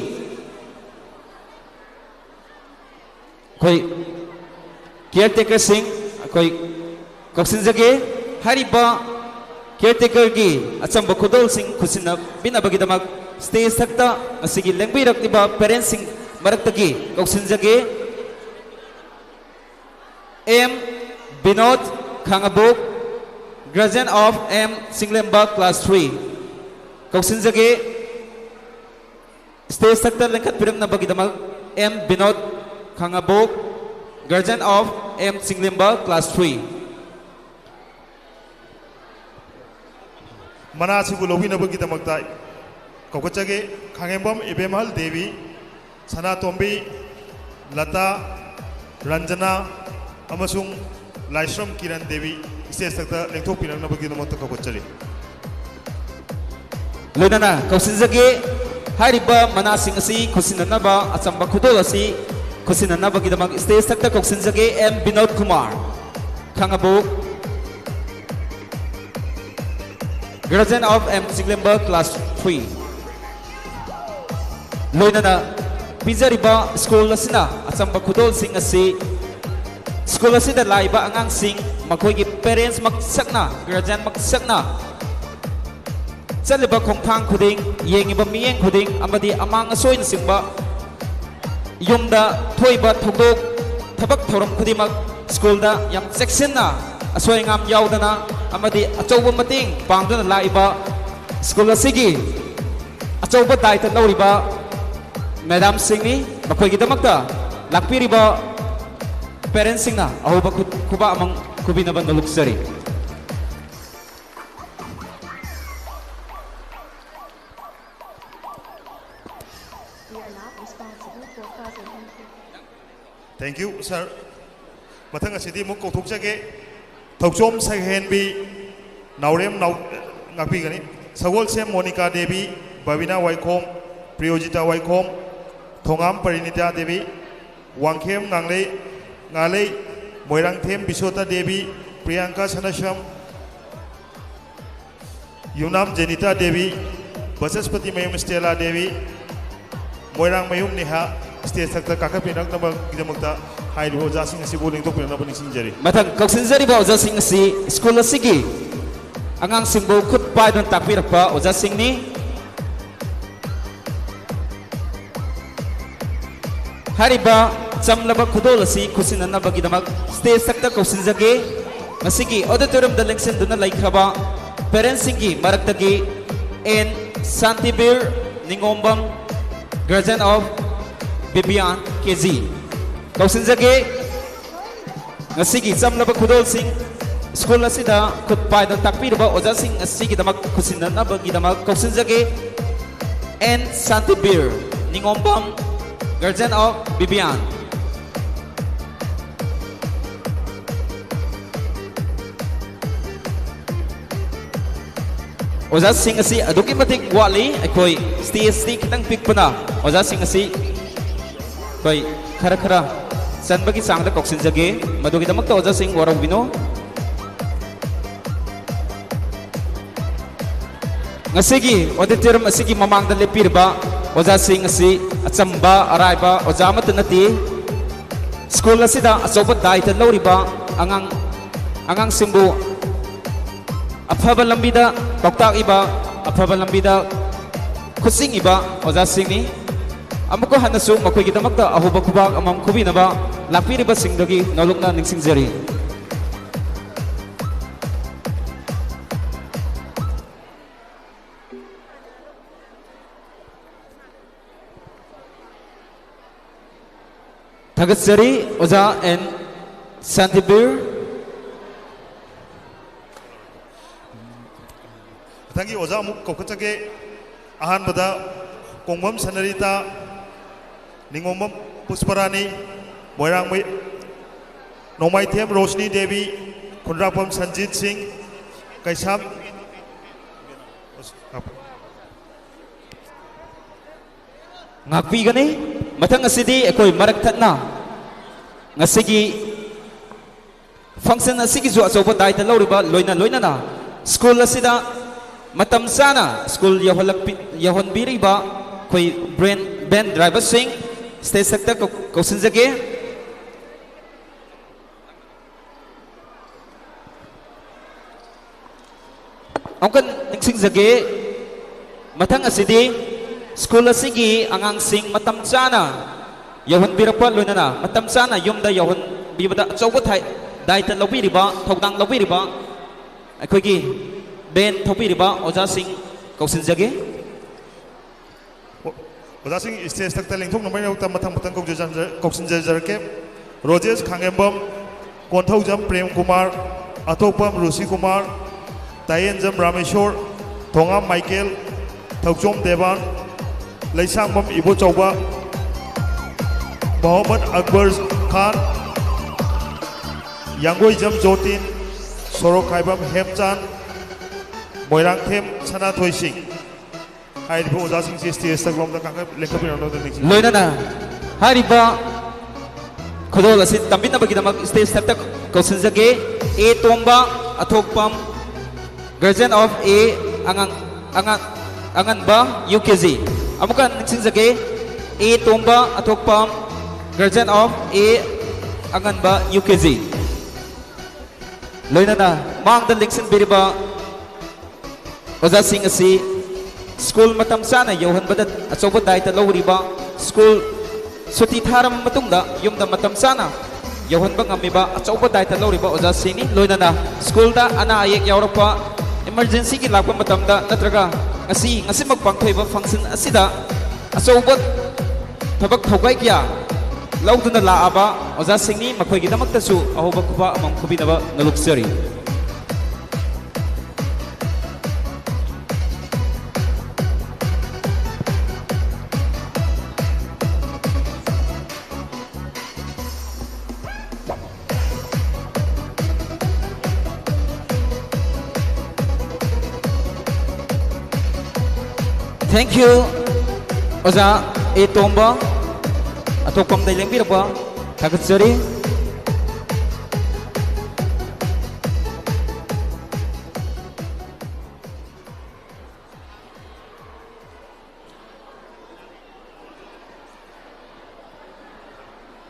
S3: koi caretaker sing koi koksin jage hariba caretaker gi achamba khudol sing khusina binabagi damak stage thakta asigi lengbi raktiba parents sing maraktagi koksin jage M Binod Khangabuk graduate of M Singlemba class 3 koksin jage stage thakta lengkat piram na bagi damak M Binod Khangabuk graduate of M Singlemba class 3
S5: Manasibu Lovina Bugitamaktai Kokachage Kangembam Ibemal Devi Sana Tombi Lata Ranjana Amasung Laisram Kiran Devi Sesata Lengto Pinang Nabaginamoto Kokachari
S3: Lunana Kausinzage Hariba Manasing Asi Kusinanaba Asamba Kudolasi Kusinanaba Gidamak State Sakta Koksinzage M Binod Kumar Kangabuk graduate of M Singlemba class 3 loinana pizariba school asina asamba khudol sing asi school asida laiba angang sing makoi gi parents maksakna graduate maksakna chaliba khongthang khuding yengiba miyeng khuding amadi amang asoin singba yumda thoiba thogok thabak thoram khudimak school da yam section na asoi ngam yaudana amadi achouba mating pangduna laiba school asigi achouba daita lauriba madam singni makoi gidamakta lakpiriba parents singna ahoba kuba amang kubinaban luksari
S5: Thank you sir Mathang asidi muk kothuk jage Thokchom Saghenbi Naurem Ngakpi gani Sagol Sem Monica Devi Babina Waikom Priyojita Waikom Thongam Parinita Devi Wangkhem Ngangle Ngale Moirang Them Bisota Devi Priyanka Sanasham Yunam Jenita Devi Basaspati Mayum Stella Devi Moirang Mayum Neha State Sakta Kakapinak Nama Gidamakta Hai Roja Singh Asi Boling Tok Nama Ning Singjari
S3: Matang Koksinjari ba Oja Singh Asi school asigi angang singbo khut pai don takpirak pa Oja Singh ni hariba chamlaba khudol asi khusinana bagidamak stage sakta koksinjage masigi auditorium da lengsen duna laikhraba parents singi maraktagi N Santibir Ningombam graduate of Bibian KZ Kausinjage ngasigi chamlaba khudol sing school asida khutpai da takpirba Oja Singh asigi damak khusinana bagidamak kausinjage N Santibir Ningombam graduate of Bibian Oja Singh asi aduki matik wali akoi stage kitang pikpana Oja Singh asi koi khara sanbagi sangda koksinjage madugi damakta Oja Singh warau bino ngasigi auditorium asigi mamangda lepirba oja sing asi achamba araiba oja amat nati school asida achoba daita loriba angang simbu afaba lambida toktak iba afaba lambida khusing iba oja singni amuko hanasu makoi gidamakta ahuba kubak amam khubinaba lakpiriba singdagi nolukna ningsingjari Thagatsari Oza and Santibir.
S5: Thank you, Oza Muk Kokotake Ahan Bada Kongmam Sanarita Ningomam Pusparani Moirang Nomai Them Rosni Devi Kundrapam Sanjit Singh Kaisam
S3: Ngakpi gani matang asidi ekoi marak thatna ngasigi function asigi zo achoba daita loriba loina na school asida matam sana school yahon biriba koi band driver sing stage sector kausin jage angkan ningsing jage matang asidi school asigi angang sing matam chana yahon birapa loinana matam chana yumda yahon bibada chauba thai daita lobiriba thodang lobiriba akoigi ben thopiriba oja sing kausin jage
S5: oja sing stage tak taleng thok nomai ta mathang mathang kausin jarke rojes khangembam konthau jam prem kumar atopam rusi kumar tayen jam rameshwar thongam michael thokjom devan Laisangmam Ibu Chauba Muhammad Akbar Khan Yangoi Jam Jotin Sorok Kaibam Hemchan Moirang Them Sana Thoi Singh Haribo Oja Singh State Instagram da kanga lekapin ano da nixi
S3: loinana hariba khodol asi tambina bagidamak stage step kausin jage a tomba athokpam guardian of a angan ba UKZ amukan ningsing jage a tomba athokpam guardian of a angan ba UKZ loinana mangda lingsin biriba oja sing asi school matam sana yohan badat achoba daita loriba school suti tharam matungda yumda matam sana yohan ba ngamiba achoba daita loriba oja singni loinana school da ana ayek yaurapa emergency ki lakpa matamda natraga ngasi magpangthoiba function asida achoba thabak thogai kya lauduna laaba oja singni makhoigi damaktasu ahoba kuba amam khubinaba naluksari Thank you, Oza A Tomba, Atopam Dailing Birba, Takatsuri.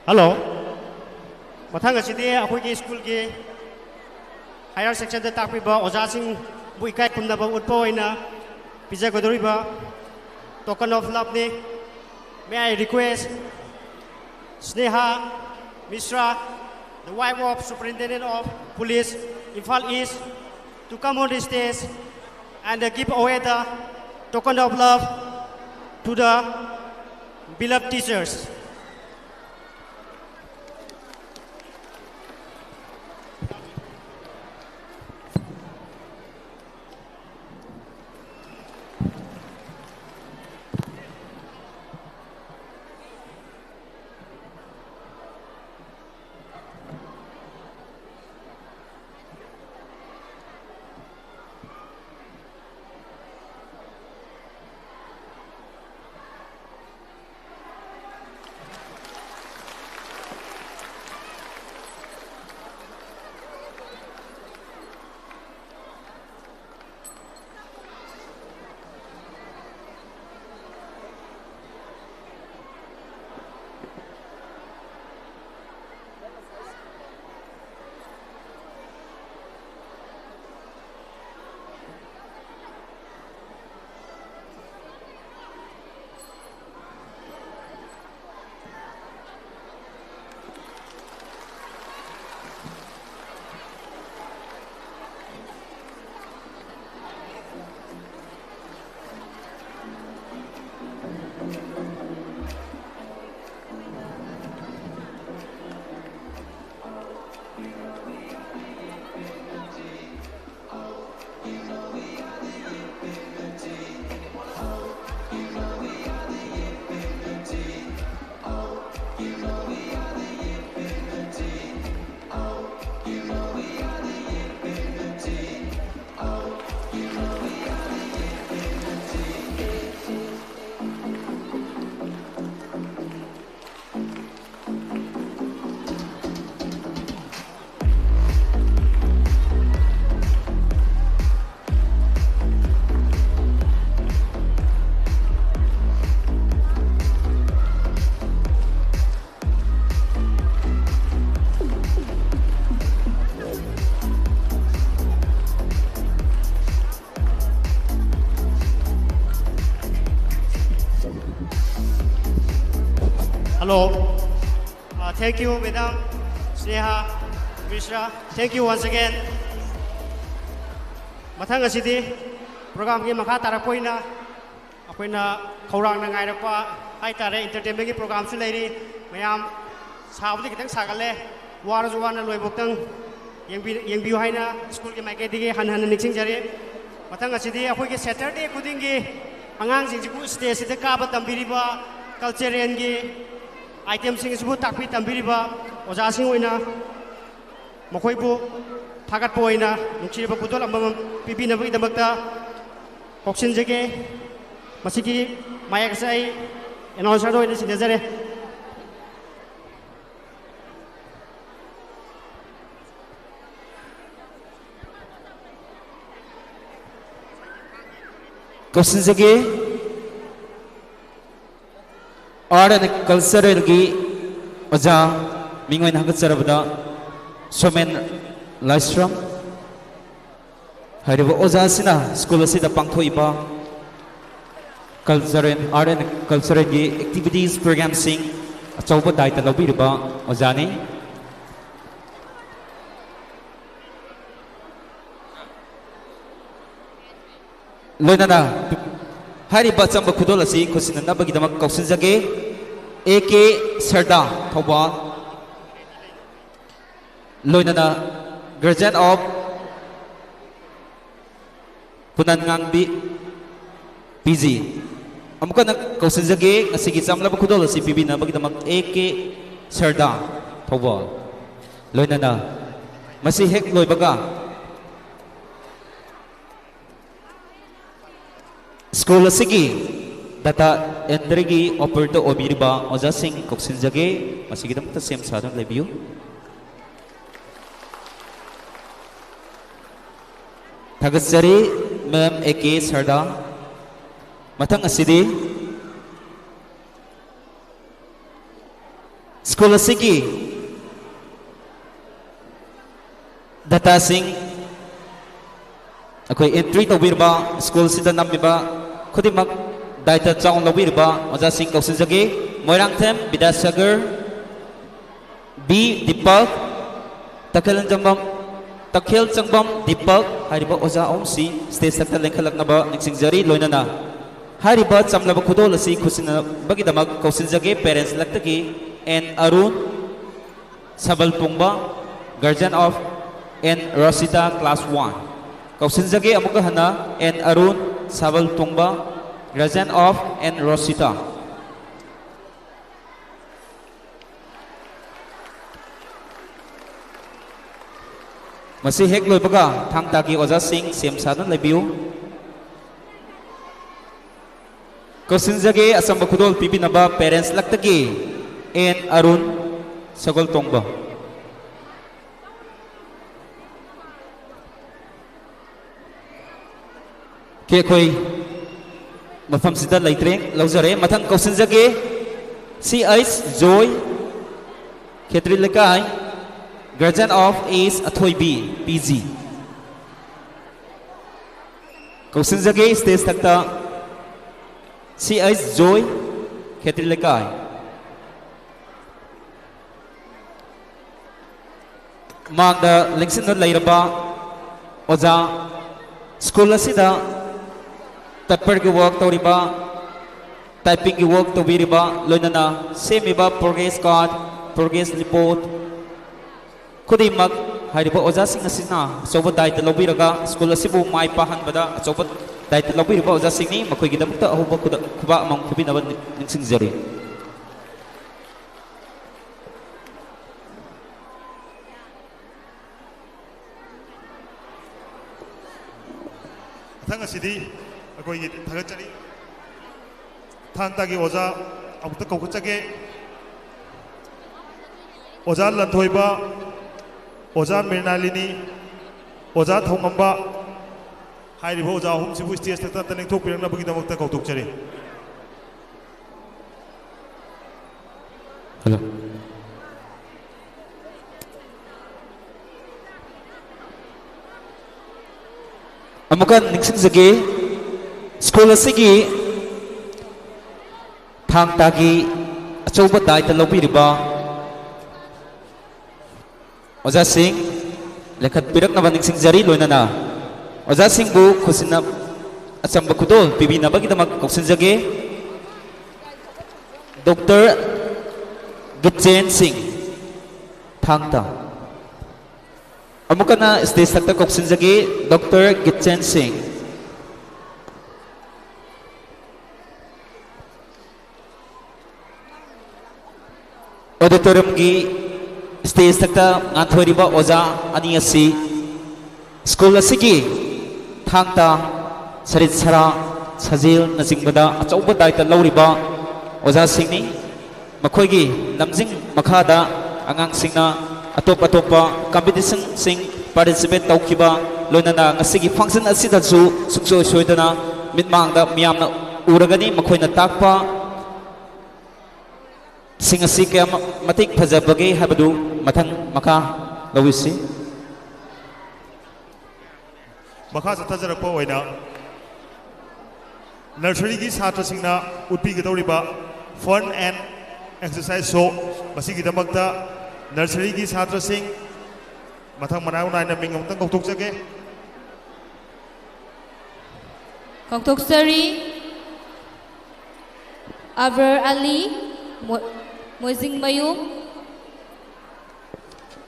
S7: Hello. Mathang asidi akhoi school ki higher section da takpiba oja sing buikai kumnaba utpa oina pizza godoriba token of love ni may I request Sneha Mishra, the wife of Superintendent of Police Imphal East, to come on the stage and give away the token of love to the beloved teachers. Hello. Thank you, Madam Sneha Mishra. Thank you once again. Mathang asidi program ki makha tarapoina akoina khorang na ngai rakpa ai tare entertainment ki program su leiri mayam sabdi kitang sagale waraju wana loi boktang yengbiu haina school ki maike digi han han nixing jare mathang asidi akoi ki Saturday kuding ki angang jing jiku stage sida ka ba tambiriba cultural gi item sing subu takpi tambiriba oja sing oina mokoibu thagat poina nuchiriba pudol ambam pipina bagi damakta koksin jage masiki mayak sai announcer do ini sinajare
S3: koksin jage art and cultural gi oja mingoi nagat sarabada somen Laisram haribo oja sina school asida pangthoiba cultural art and cultural gi activities program sing achauba daita lobiriba ojani loinana hariba chamba khudol asi khusina bagi damak kausin jage AK Sarda thoba loinana guardian of Punangangbi PG amuka na kausin jage ngasigi chamlaba khudol asi pibina bagi damak AK Sarda thoba loinana masi hek loibaga school asigi data entry gi operator obiriba oja sing koksin jage masigi dam ta sem sadam lebiu thagasari ma'am AK Sarda mathang asidi school asigi data sing akoi entry tawirba school sida namiba खुदिमक दायित्व chown लबिरबा ओजा सिंह कौसिन जगे Moirangthem Vidyasagar B दीपक तखेल चंगबम दीपक हारिबा ओजा ओमसी stage तक लेखलकनबा निसिंगजरी लोइनना हारिबा चमलबा खुदोल असि खुसिना बगिदमक कौसिन जगे parents लक्तगी एन अरुण सबलपुंगबा guardian of N Rosita class 1 कौसिन जगे अमुक हना N Arun Sabal Tungba, guardian of and Rosita. Masih hek loy baga thang taki oja sing sem sadan lebiu. Kausin jage asam bakudol pipi naba parents laktaki and Arun Sagol Tungba. Kaya ko'y mafam sida laitreng lauzare mathang kausin jage si Ice Joy Khetri Lekai guardian of Ace Athoy B PG kausin jage stage takta si Ice Joy Khetri Lekai magda lengsin no lairaba oja school asida तत्पर के work तौरीबा typing ki work to biriba loinana semiba progress card progress report kudi mag hariba oja sing asina soba dai te lobiraga school asibu mai pahan bada soba dai te lobiriba oja sing ni makoi gi dabukta ahuba kuba amang kubi na ningsing jari
S5: thang asidi akoi gi thagat chari thang ta gi oja amukta kokchage oja lanthoiba oja mirnalini oja thongamba hairibo oja hum sibu stage ta taning thok pirang na bagi damakta kautuk chari
S3: hello amukan ningsing jage school asigi thang tagi achouba dai ta lobiriba oja sing lekhat pirak na baning sing jari loinana oja sing bu khusina achamba kudol pibi na bagi damak koksin jage Dr. Gitchen Singh thangta amukana stage takta koksin jage Dr. Gitchen Singh auditorium gi stage takta nganthoriba oja ani asi school asigi thangta sarit sara sajil na jingbada achauba daita lauriba oja singni makhoigi lamjing makhada angang singna atop atopa competition sing participate taukiba loinana ngasigi function asida su sukso soidana mitmangda miyamna uragani makhoina takpa sing asi kaya matik phajabage habadu mathang makha lawisi
S5: makha sathajarakpa oina nursery gi satra singna utpi gi doriba fun and exercise show masigi damakta nursery gi satra sing mathang manau naina mingam tang kautuk jage
S1: Koktoksari Aver Ali Moizing Mayum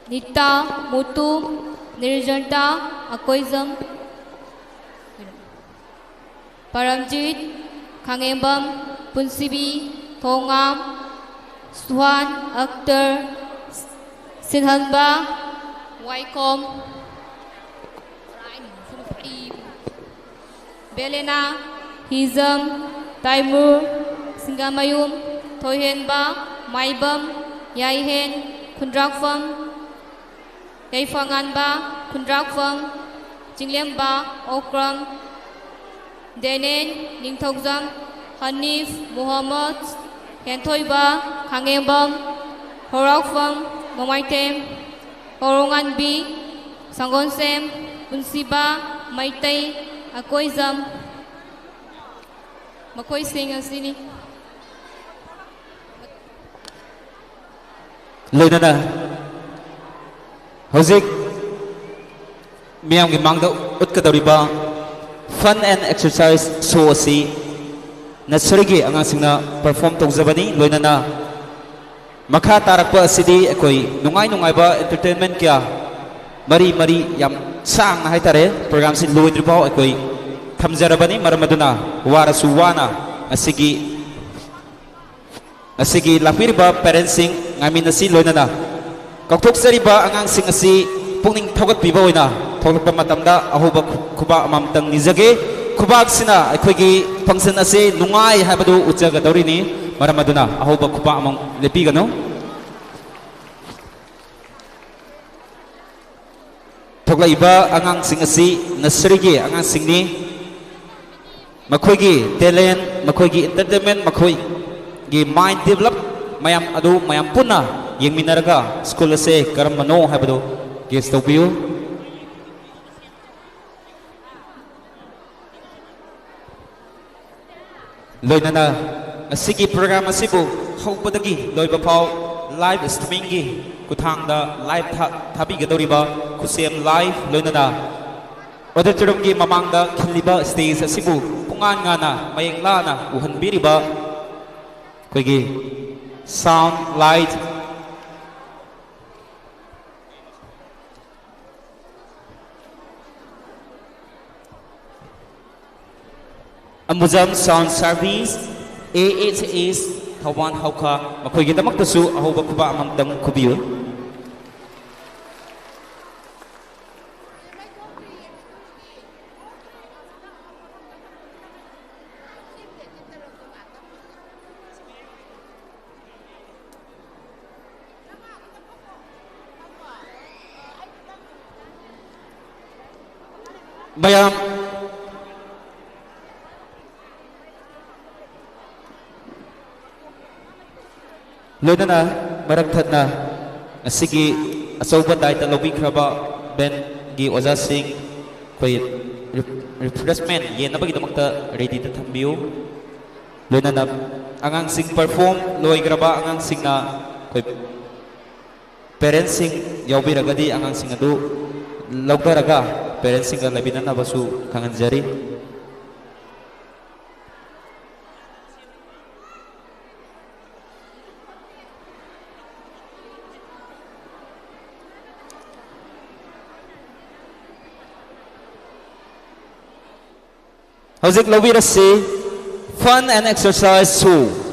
S1: Nita Mutu Nirjanta Akoizam Paramjit Kangembam Punsibi Thongam Swan Akhtar Sinhanba Waikom Belena Hizam Taimur Singamayum Thoihenba Maibam Yaihen Kundrakfam Yaifanganba Kundrakfam Jinglemba Okram Denen Ningthokjam Hanif Muhammad Henthoiba Kangembam Horakfam Nomaitem Horonganbi Sangonsem Punsiba Maitai Akoizam Makoi sing asini
S3: loinana hojik miyam gi mangda utkadoriba fun and exercise show asi nursery gi angasingna perform tawjabani loinana makha tarakpa asidi ekoi nungai ba entertainment kya mari yam sang na haitare program sin loidribao ekoi thamjarabani maramaduna warasu wana asigi lapiriba parents sing ngamin asi loinana kakthokjariba angang sing asi pungning thogat piba oina thokpa matamda ahuba khuba amamtang nijage khubak sina ekhoigi function ase nungai habadu uchaga dorini maramaduna ahuba khuba amam lepigano thoklaiba angang sing asi nursery gi angang sing ni makhoigi talent makhoigi entertainment makhoi gi mind develop mayam adu mayam punna yengminaraga school ase karamano habadu guess tawbiu loinana asigi program asibu haupadagi loiba phau live streaming gi kuthangda live thabi gadoriba KhutSem live loinana auditorium gi mamangda khiliba stage asibu pungan ngana mayeng lana uhanbiriba ꯑꯩꯈꯣꯏꯒꯤ sound light Amuzam Sound Service AHS Thawan Hauka ꯃꯈꯣꯏꯒꯤꯗꯃꯛꯇꯁꯨ ꯑꯍꯧꯕ ꯈꯨꯕꯥꯛ ꯑꯃꯇꯪ ꯈꯨꯕꯤꯌꯨ Bayam Loidana Marakthadna Asigi Asoba Daita Lobikraba Ben Gi Ozasing Koi refreshment Yenabagidamata ready to Tambiu Loidana Angang Sing perform Loigraba Angang Singna Koi Parents Sing Yaubiragadi Angang Singadu Laukaraga Parents Sing Labinana Basu Kanganjari Howzik Lawirasi Fun and Exercise 2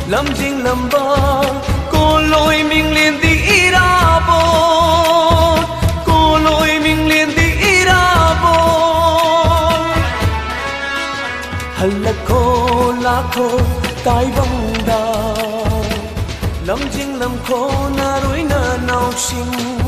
S8: Lamjing lamba ko loi ming lien di irabo ko loi ming lien di irabo halako lakho tai bangda lamjing lam ko na roi na nau sing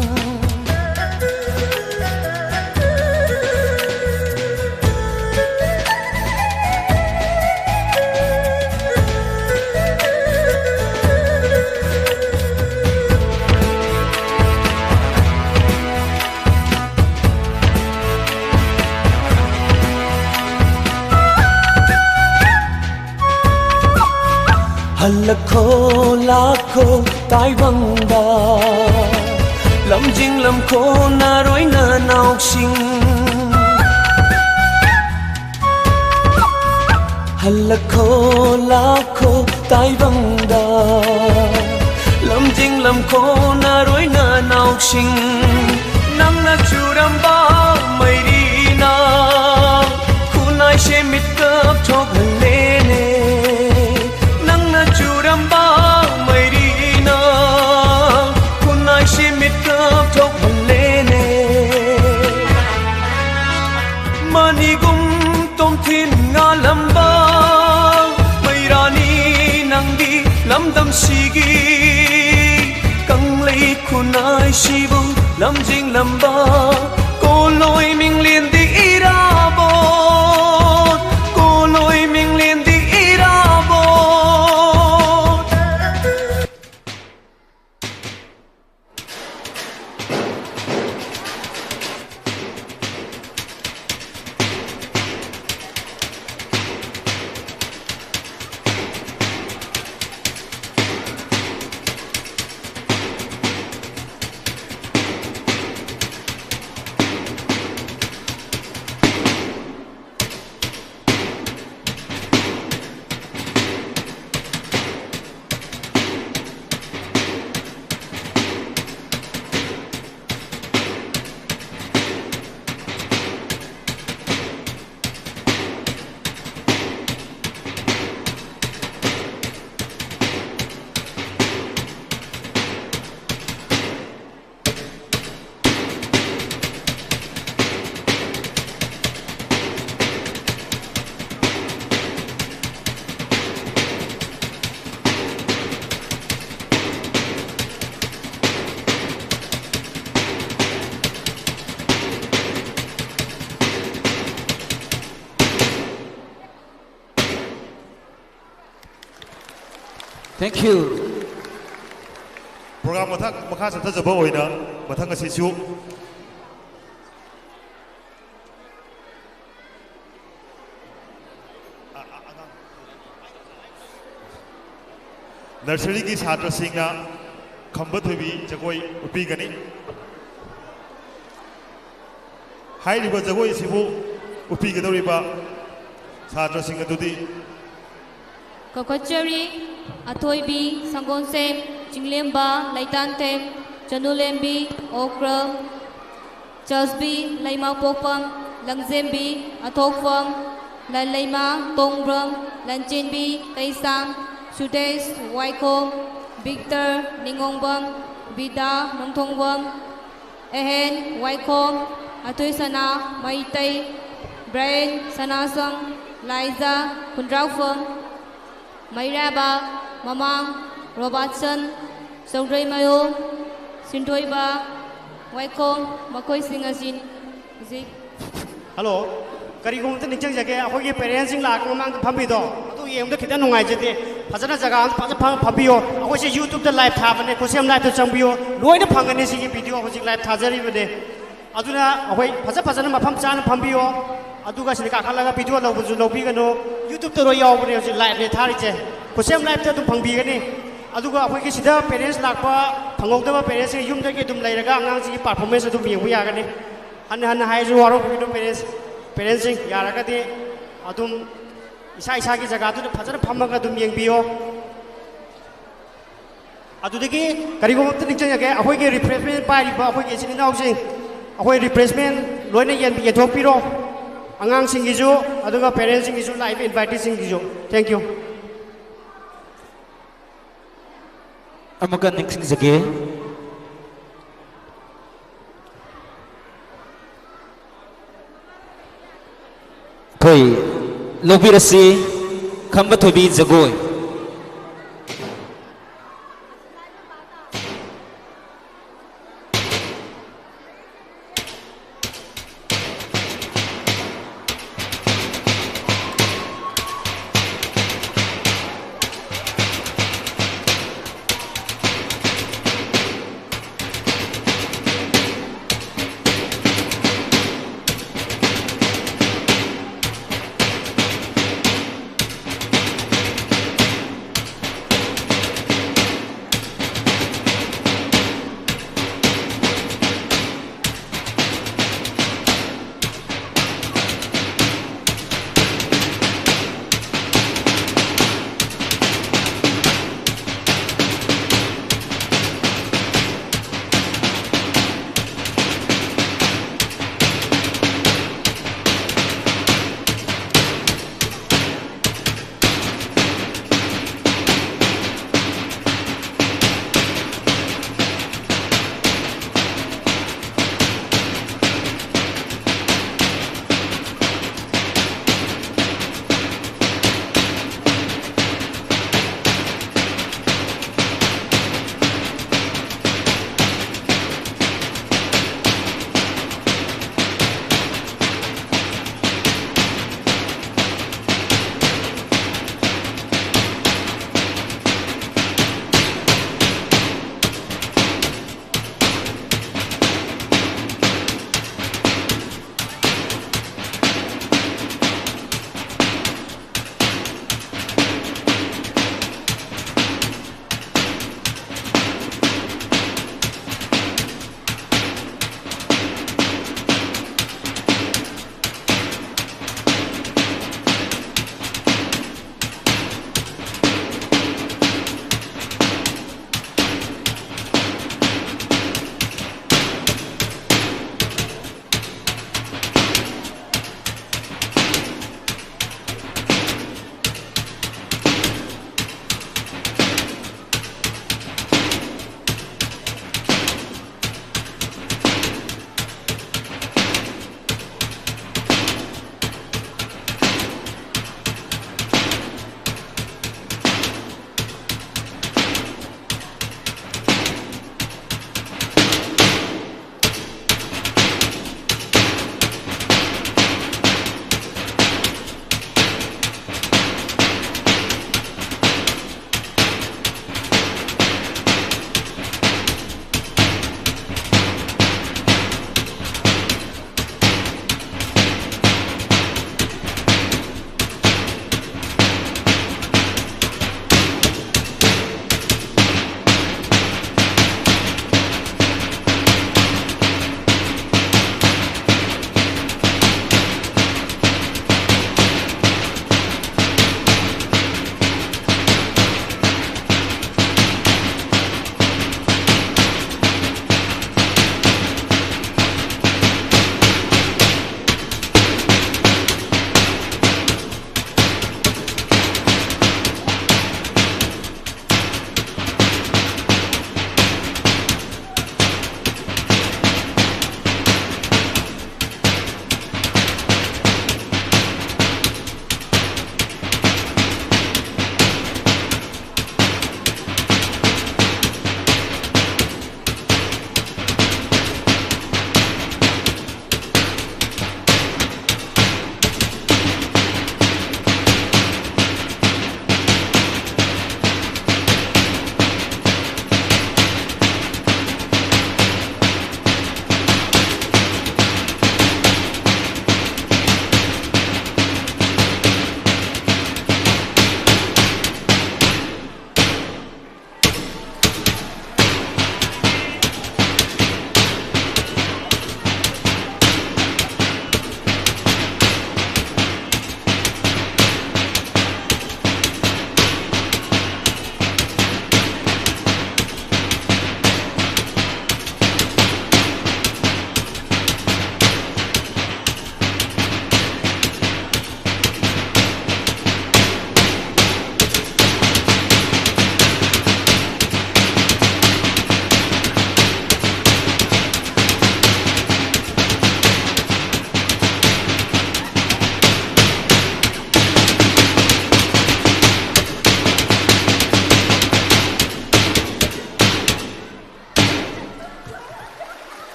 S8: Halakho lakho tai bangda lamjing lam ko na roi na nau sing Halakho lakho tai bangda lamjing lam ko na roi na nau sing nang na churamba mairi na kunai she mit kap thok lene Churamba Mairina Kunai Shimit Kap Tok Halene Manigum Tom Thin Nga Lamba Mairani Nangdi Lamdam Sigi Kanglei Kunai Shibu Lamjing Lamba Koloi Ming Lien Di Irabot Koloi Ming Lien Di
S3: Thank you.
S5: program makha chhathajaba oina mathang asisu nursery ki chhatra singna khamba thubi jagoi upi gani hairiba jagoi sibu upi gadoriba chhatra sing adudi
S1: Kakachari, Atoibi, Sangonsem, Chinglemba, Laitanthem, Chanulembi, Okram, Chasbi, Laima Popam, Langzembi, Atokfam, Lalaima, Tongbram, Lanchenbi, Taisang, Sudes, Waiko, Victor, Ningongbam, Vida, Nongtongbam, Ehen, Waikom, Atoisana, Maitai, Brian, Sanasang, Liza, Kundraufam, Mairaba, Mamang, Robertson, Saudray Mayo, Sintoiba, Waikom, Makoi Singasin, Zik.
S7: Hello, Karigum the Nichang Jaka, Hogi parents in Lak among the Pampido, to Yam the Kitano Jete, Pazana Zagan, Pampio, I was a YouTube the live tab and a KhutSem live to Chambio, Lloyd Panganisi video was live Tazari with the Aduna, away, Pazapazana Pamsan, Pampio, Aduga Sikakala video of Zubigano, YouTube to Royal live the Tarite, KhutSem live to Pambigani, Aduga, Wakisida, parents Lakpa, Pangoda parents, Yum take to Laga, performance to be we are going to high war of parents, parenting, Yarakati, Adum, Isaki Zagatu, Pazar Pamagadum Yangbio. Adudiki, Karigo Nichanga, a Hoki replacement by Bapu is in housing, a Hoki replacement, Lona Yan Yatopiro, Angang Singizo, Aduga parents in Gizu live invited Singizo. Thank you.
S3: Amagan next is again. Koi Lobirasi Kamba to be Zagoy.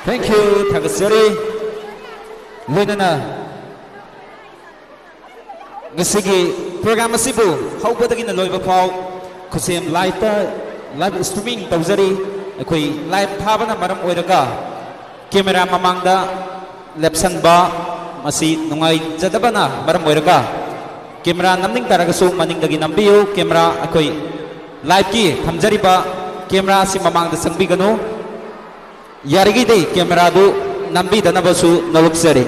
S3: Thank you, Tagasari. Lunana. Ngasigi program asibu haubadagi na loiba pau KhutSem live streaming tawzari akoi live thabana maram oiraga camera mamangda lepsan ba masi nungai jadabana maram oiraga camera namning taragasu maningdagi nambiyu camera akoi live ki thamjari ba camera si mamangda sangbiganu yarigi dei camera du nambi danabasu noluksari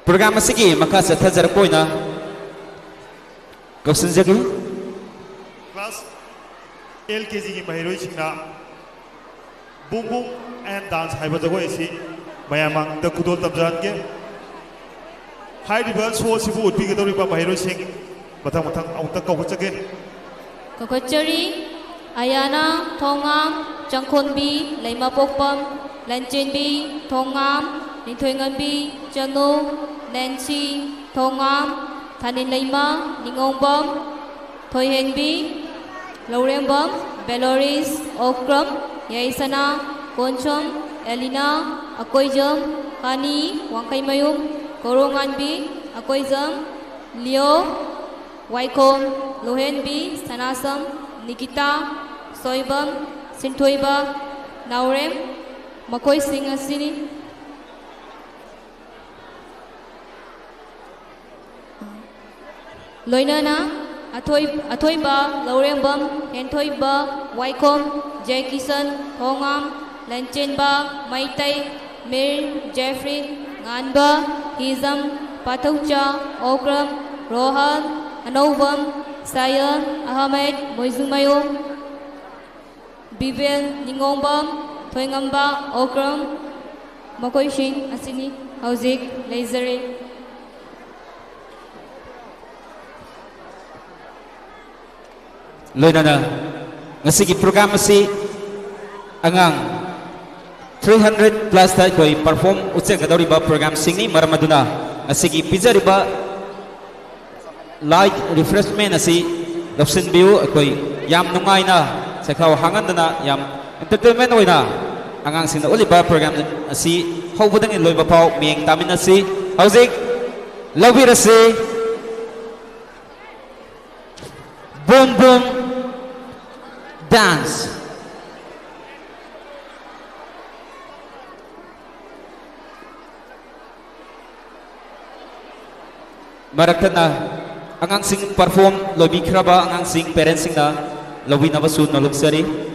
S3: program asigi makasa thajar poina kausan jagi
S5: class LKG ki mahiroi singna boom boom and dance haiba jago esi mayamang da kudol tabjan ke high river so sibu utpi ke dori ba mahiroi sing mathang mathang auta kau chage
S1: Kakachari, Ayana, Thongam, Changkhonbi, Laima Pokpam, Lanchenbi, Thongam, Ninthoinganbi, Chanu, Nancy, Thongam, Thanin Laima, Ningongbam, Thoihenbi, Laurembam, Beloris, Okram, Yaisana, Koncham, Elina, Akoijam, Kani, Wangkaimayum, Koronganbi, Akoijam, Leo, Waikom, Lohenbi, Sanasam, Nikita, Soibam, Sintoiba, Naurem, Makoi Singh Asini, Loinana, Atoiba, Laurembam, Hentoiba, Waikom, Jai Kisan, Thongam, Lanchenba, Maitai, Mir, Jeffrey, Nganba, Hizam, Pataucha, Okram, Rohan, Anovam, Sayan, Ahmed, Moizumayom, Bivel, Ningombam, Thoingamba, Okram, Makoishin, Asini, Hauzik, Lazare.
S3: Loinana ngasigi program asi angang 300 plus ta koi perform utse gadori ba program singni maramaduna ngasigi pizari ba light refreshment asi dopsin biu koi yam nungai na sakhaw hangandana yam entertainment oina angang singna uliba program asi hobudang in loiba pau mieng tamin asi hauzik lawirasi boom boom dance marakana angang sing perform lobi kraba angang sing parents sing na lobi na basu noluksari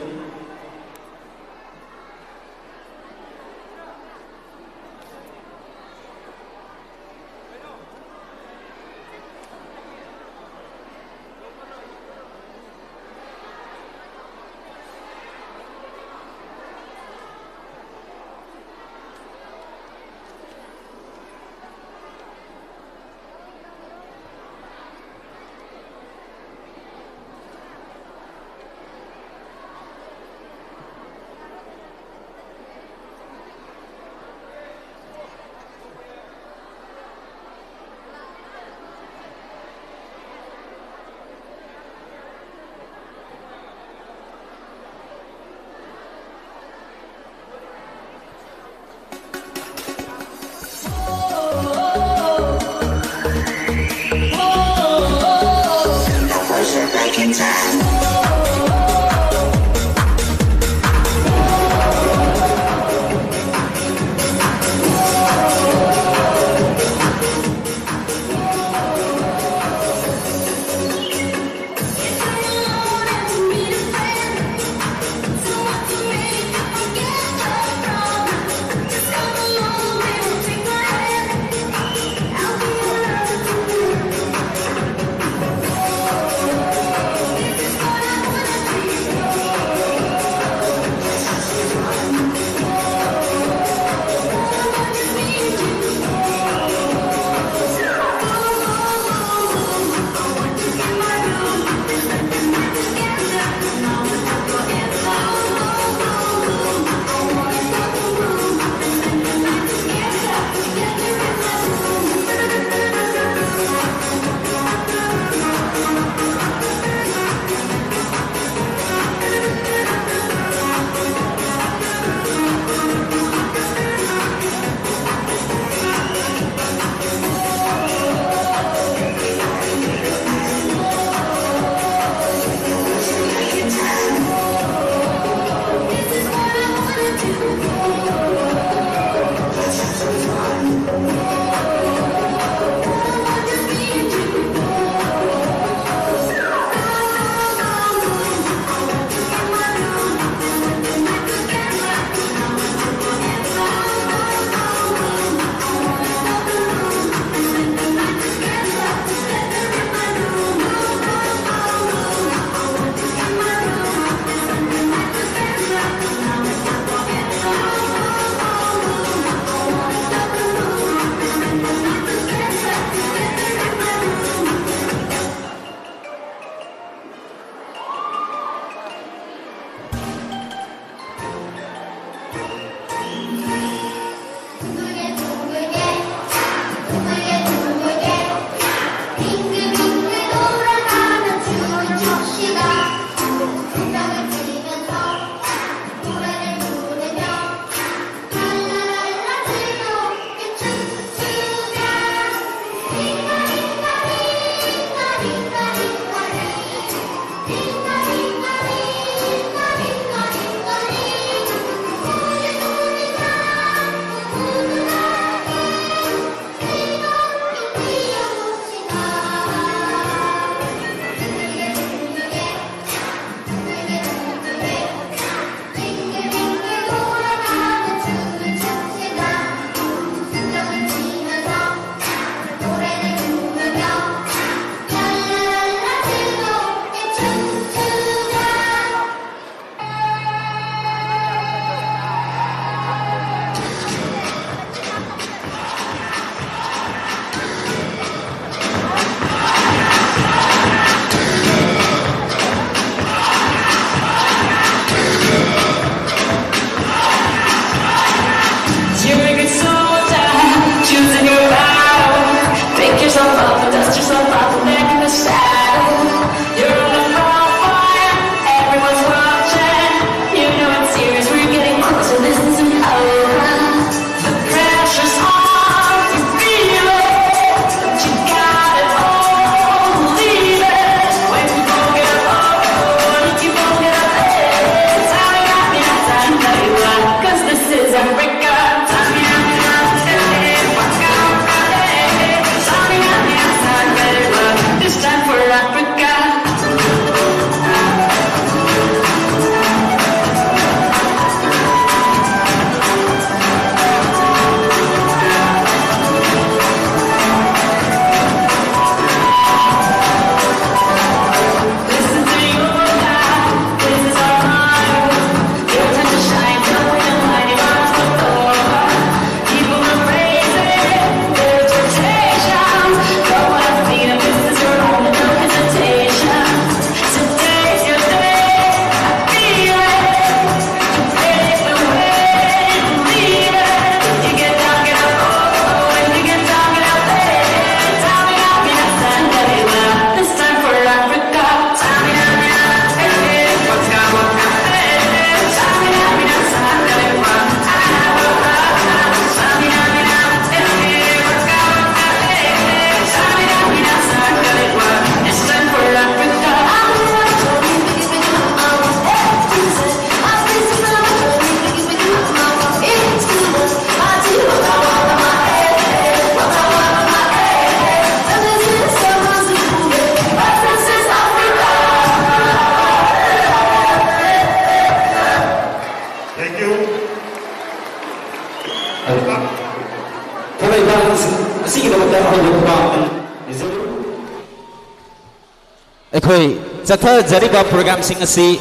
S3: ꯑꯩꯈꯣꯏ ꯆꯠꯊꯖꯔꯤꯕ ꯄ꯭ꯔꯣꯒ꯭ꯔꯥꯝꯁꯤꯡ ꯑꯁꯤ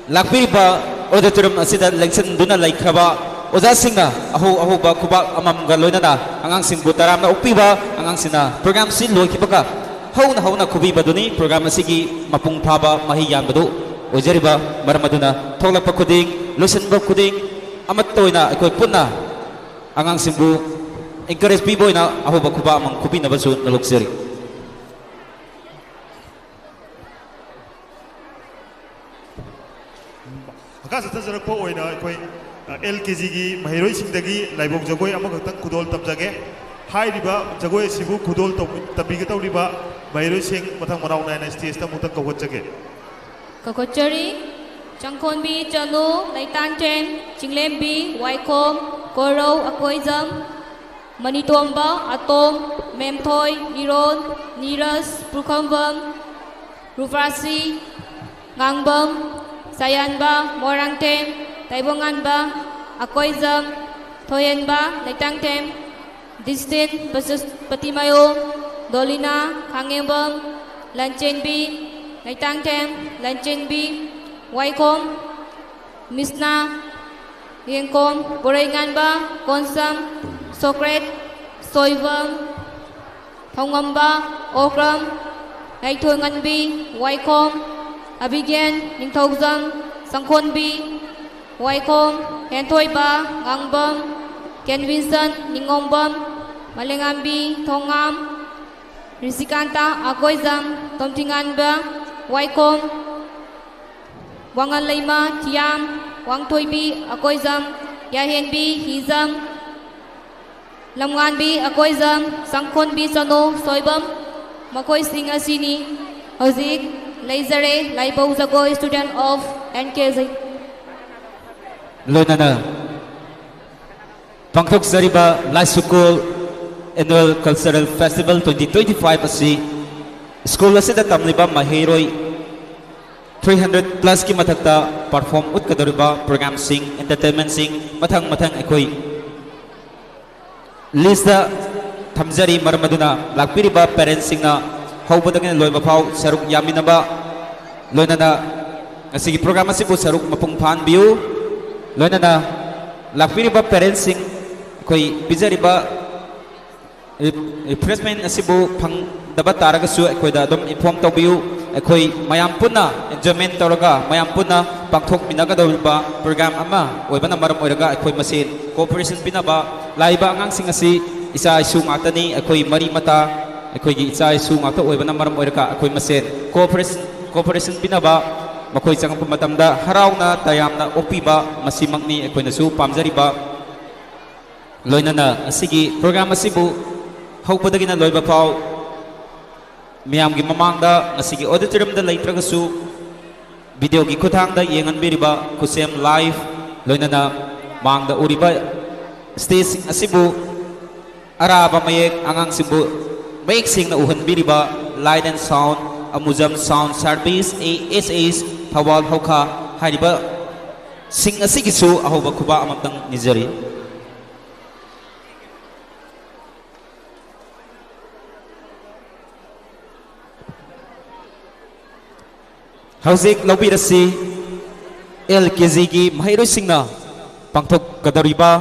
S3: ꯂꯥꯛꯄꯤꯔꯤꯕ auditorium ꯑꯁꯤꯗ ꯂꯦꯡꯁꯤꯟꯗꯨꯅ ꯂꯩꯈ꯭ꯔꯕ ꯑꯣꯖꯥꯁꯤꯡꯅ ꯑꯍꯧ ꯑꯍꯧꯕ ꯈꯨꯕꯥꯛ ꯑꯃꯝꯒ ꯂꯣꯏꯅꯅ ꯑꯉꯥꯡꯁꯤꯡꯕꯨ ꯇꯔꯥꯝꯅ ꯑꯣꯛꯄꯤꯕ ꯑꯉꯥꯡꯁꯤꯡꯅ ꯄ꯭ꯔꯣꯒ꯭ꯔꯥꯝꯁꯤ ꯂꯣꯏꯈꯤꯕꯒ ꯍꯧꯅ ꯍꯧꯅ ꯈꯨꯕꯤꯕꯗꯨꯅꯤ ꯄ꯭ꯔꯣꯒ꯭ꯔꯥꯝ ꯑꯁꯤꯒꯤ ꯃꯄꯨꯡ ꯐꯥꯕ ꯃꯍꯩ ꯌꯥꯟꯕꯗꯨ ꯑꯣꯏꯖꯔꯤꯕ ꯃꯔꯝ ꯑꯗꯨꯅ ꯊꯣꯛꯂꯛꯄ ꯈꯨꯗꯤꯡ ꯂꯣꯏꯁꯤꯟꯕ ꯈꯨꯗꯤꯡ ꯑꯃꯠꯇ ꯑꯣꯏꯅ ꯑꯩꯈꯣꯏ ꯄꯨꯟꯅ ꯑꯉꯥꯡꯁꯤꯡꯕꯨ encourage ꯄꯤꯕ ꯑꯣꯏꯅ ꯑꯍꯧꯕ ꯈꯨꯕꯥꯛ ꯑꯃꯝ ꯈꯨꯕꯤꯅꯕꯁꯨ ꯅꯂꯣꯛꯆꯔꯤ
S5: ꯃꯈꯥ ꯆꯠꯊꯖꯔꯛꯄ ꯑꯣꯏꯅ ꯑꯩꯈꯣꯏ LKGꯒꯤ ꯃꯍꯩꯔꯣꯏꯁꯤꯡꯗꯒꯤ ꯂꯥꯏꯕꯧ ꯖꯒꯣꯏ ꯑꯃꯈꯛꯇꯪ ꯈꯨꯗꯣꯜ ꯇꯝꯖꯒꯦ ꯍꯥꯏꯔꯤꯕ ꯖꯒꯣꯏ ꯑꯁꯤꯕꯨ ꯈꯨꯗꯣꯜ ꯇꯝꯕꯤꯒꯗꯧꯔꯤꯕ ꯃꯍꯩꯔꯣꯏꯁꯤꯡ ꯃꯊꯪ ꯃꯅꯥꯎ ꯅꯥꯏꯅ ꯁ꯭ꯇꯦꯖꯇ ꯑꯃꯨꯛꯇ ꯀꯧꯈꯠꯆꯒꯦ
S1: ꯀꯧꯈꯠꯆꯔꯤ ꯆꯪꯈꯣꯟꯕꯤ ꯆꯅꯨ ꯂꯩꯇꯥꯟꯊꯦꯝ ꯆꯤꯡꯂꯦꯝꯕꯤ ꯋꯥꯏꯈꯣꯝ ꯀꯣꯔꯧ ꯑꯀꯣꯏꯖꯝ ꯃꯅꯤꯇꯣꯝꯕ ꯑꯇꯣꯝ ꯃꯦꯝꯊꯣꯏ ꯏꯔꯣꯟ ꯅꯤꯔꯖ ꯄꯨꯈꯝꯕꯝ ꯔꯨꯐ꯭ꯔꯥꯁꯤ ꯉꯥꯡꯕꯝ ꯁꯥꯌꯥꯟꯕ ꯃꯣꯏꯔꯥꯡꯊꯦꯝ ꯇꯥꯏꯕꯣꯉꯥꯟꯕ ꯑꯀꯣꯏꯖꯝ ꯊꯣꯌꯦꯟꯕ ꯂꯩꯇꯥꯡꯊꯦꯝ ꯗꯤꯁꯇꯤꯟ ꯄꯇꯤꯃꯌꯣꯝ ꯗꯣꯂꯤꯅꯥ ꯈꯥꯡꯉꯦꯝꯕꯝ ꯂꯟꯆꯦꯟꯕꯤ ꯂꯩꯇꯥꯡꯊꯦꯝ ꯂꯟꯆꯦꯟꯕꯤ ꯋꯥꯏꯈꯣꯝ ꯃꯤꯁꯅꯥ ꯌꯦꯡꯈꯣꯝ ꯕꯣꯔꯩꯉꯥꯟꯕ ꯀꯣꯟꯁꯝ ꯁꯣꯀ꯭ꯔꯦꯠ ꯁꯣꯏꯕꯝ ꯊꯧꯉꯝꯕ ꯑꯣꯀ꯭ꯔꯝ ꯂꯩꯊꯣꯏꯉꯟꯕꯤ ꯋꯥꯏꯈꯣꯝ ꯑꯕꯤꯒꯦꯟ ꯅꯤꯡꯊꯧꯖꯝ ꯁꯪꯈꯣꯟꯕꯤ ꯋꯥꯏꯈꯣꯝ ꯍꯦꯟꯊꯣꯏꯕ ꯉꯥꯡꯕꯝ ꯀꯦꯟꯕꯤꯟꯁꯟ ꯅꯤꯉꯣꯝꯕꯝ ꯃꯂꯦꯉꯥꯝꯕꯤ ꯊꯣꯉꯥꯝ ꯔꯤꯁꯤꯀꯥꯟꯇꯥ ꯑꯀꯣꯏꯖꯝ ꯇꯣꯝꯊꯤꯉꯥꯟꯕ ꯋꯥꯏꯈꯣꯝ ꯋꯥꯉꯜꯂꯩꯃ ꯊꯤꯌꯥꯝ ꯋꯥꯡꯊꯣꯏꯕꯤ ꯑꯀꯣꯏꯖꯝ ꯌꯥꯍꯦꯟꯕꯤ ꯍꯤꯖꯝ ꯂꯝꯉꯥꯟꯕꯤ ꯑꯀꯣꯏꯖꯝ ꯁꯪꯈꯣꯟꯕꯤ ꯆꯅꯨ ꯁꯣꯏꯕꯝ ꯃꯈꯣꯏꯁꯤꯡ ꯑꯁꯤꯅꯤ ꯍꯧꯖꯤꯛ ꯂꯩꯖꯔꯦ ꯂꯥꯏꯕꯧ ꯖꯒꯣꯏ ꯁ꯭ꯇꯨꯗꯦꯟꯠ ꯑꯣꯐ NKJ
S3: ꯂꯣꯏꯅꯅ ꯄꯥꯡꯊꯣꯛꯆꯔꯤꯕ Laisukol Annual Cultural Festival 2025 ꯑꯁꯤ ꯁ꯭ꯀꯨꯜ ꯑꯁꯤꯗ ꯇꯝꯂꯤꯕ ꯃꯍꯩꯔꯣꯏ 300 plus ki mathakta perform utkadoriba program sing entertainment sing mathang akhoi list da thamjari marmaduna lakpiriba parents singna hawbadagin loiba phau saruk yaminaba loinana asigi program asibu saruk mapung phan biu loinana lakpiriba parents sing akhoi bijariba refreshment asibu phang daba taragasu akhoi da dom inform tawbiu akhoi mayam punna enjoyment tawraga mayam punna pangthok minagadoriba program ama oibana maram oiraga akhoi masin cooperation pinaba laiba angang sing asi isa isu ngatani akhoi mari mata akhoi gi isa isu ngata oibana maram oiraga akhoi masin cooperation pinaba makhoi changpa matamda harauna tayamna opiba masimangni akhoi nasu pamjariba loinana asigi program asibu hawpadagina loiba phau miyam gi mamangda asigi auditorium da leitragasu video gi khuthangda yenganbiriba KhutSem live loinana mangda uriba stage asibu araba mayek angang sibu mayek singna uhanbiriba light and sound amuzam sound service ASAs thawal hokha hariba sing asigi su ahoba khuba amamtang nizari Hauzik laubirasi LKG gi mahairoi singna pangthok kadariba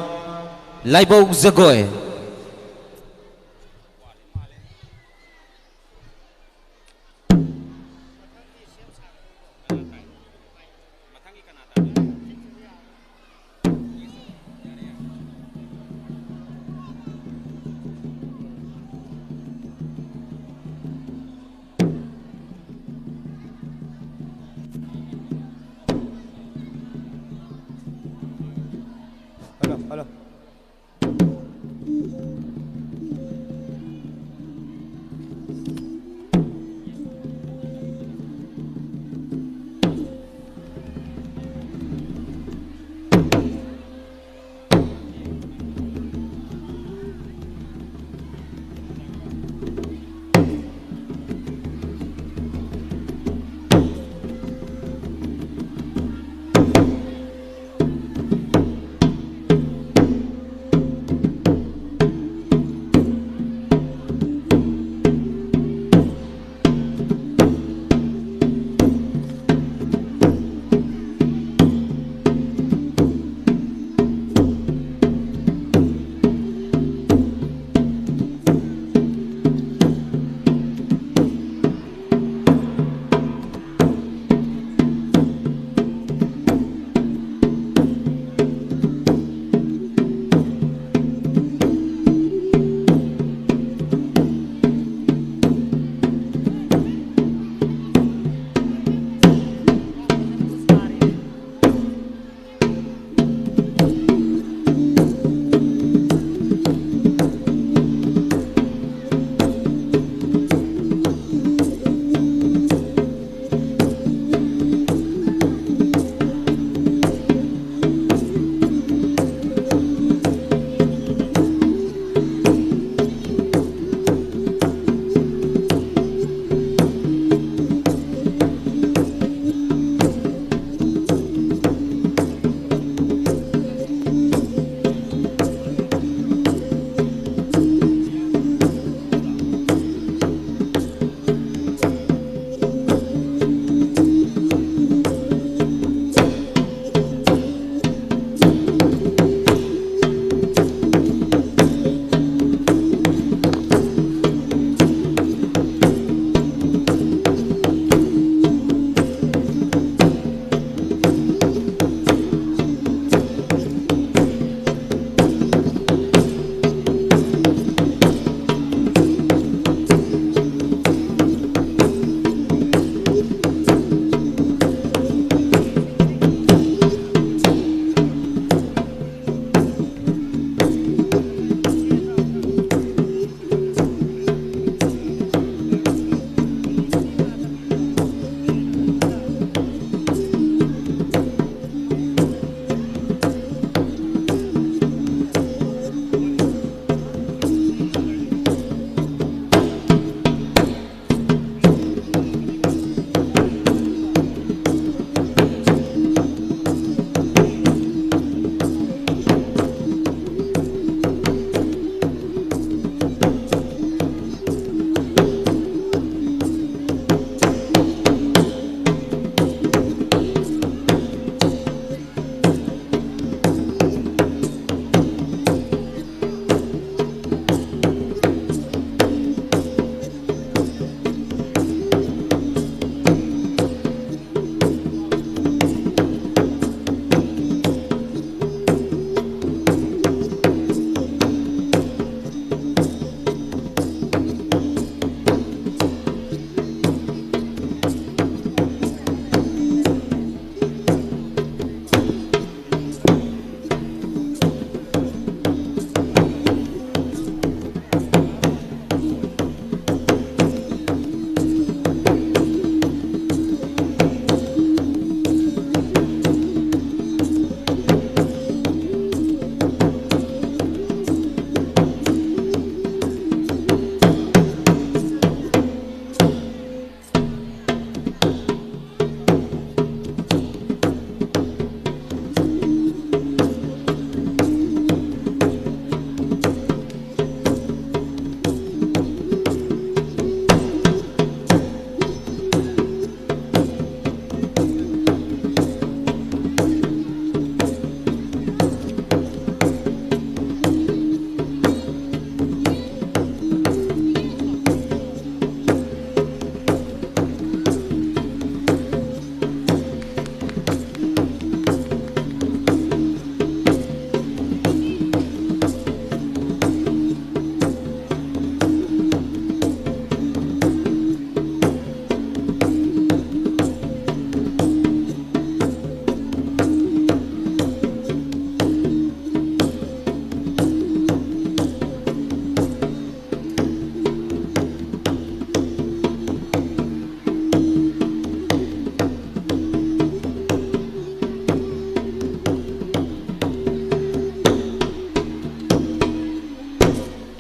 S3: laibau jagoi
S9: Halo.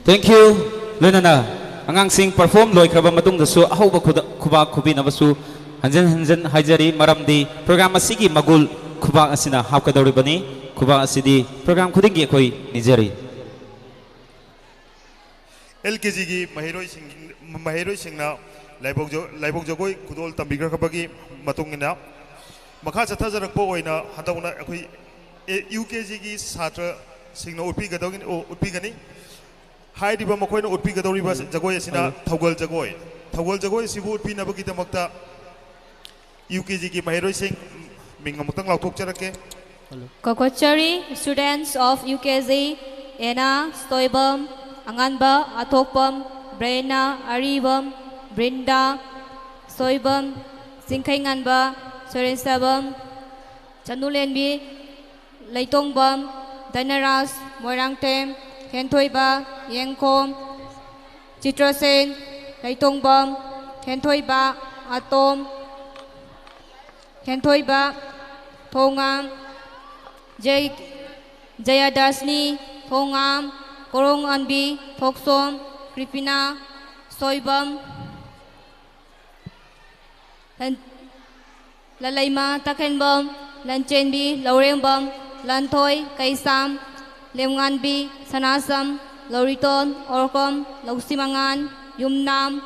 S3: Thank you loinana angangsing perform loikraba matungdasu ahoba khuba khubinabasu hanjan haijari maramdi program asigi magul khuba asina hapkadoribani khuba asidi program khudingi khoi nijari
S5: LKG gi mahiroi singna laibok jagoi khudol tambigra khabagi matungina makha chathajarakpo oina hadawna akhoi UKG gi satra singna utpigani hairiba makoina utpigadoriba jagoi asina thawgal jagoi sibu utpinabagi damakta UKG gi mahiroi sing mingamutang lauthokjarake
S1: Kokochari students of UKZ Ena Stoibam Anganba Atokpam Brena Aribam Brinda Soibam Singkhainganba Sorensabam Chanulenbi Leitongbam Danaras Moirangtem Kentoiba Yengkom Chitrasen Leitongbam Kentoiba Atom Kentoiba Thongam Jayadasni Thongam Korong Anbi Thoksom Kripina Soibam Lalaima Takenbam Lanchenbi Laurengbam Lanthoi Kaisam Lemnganbi Sanasam Lauriton Orkom Lausimangan Yumnam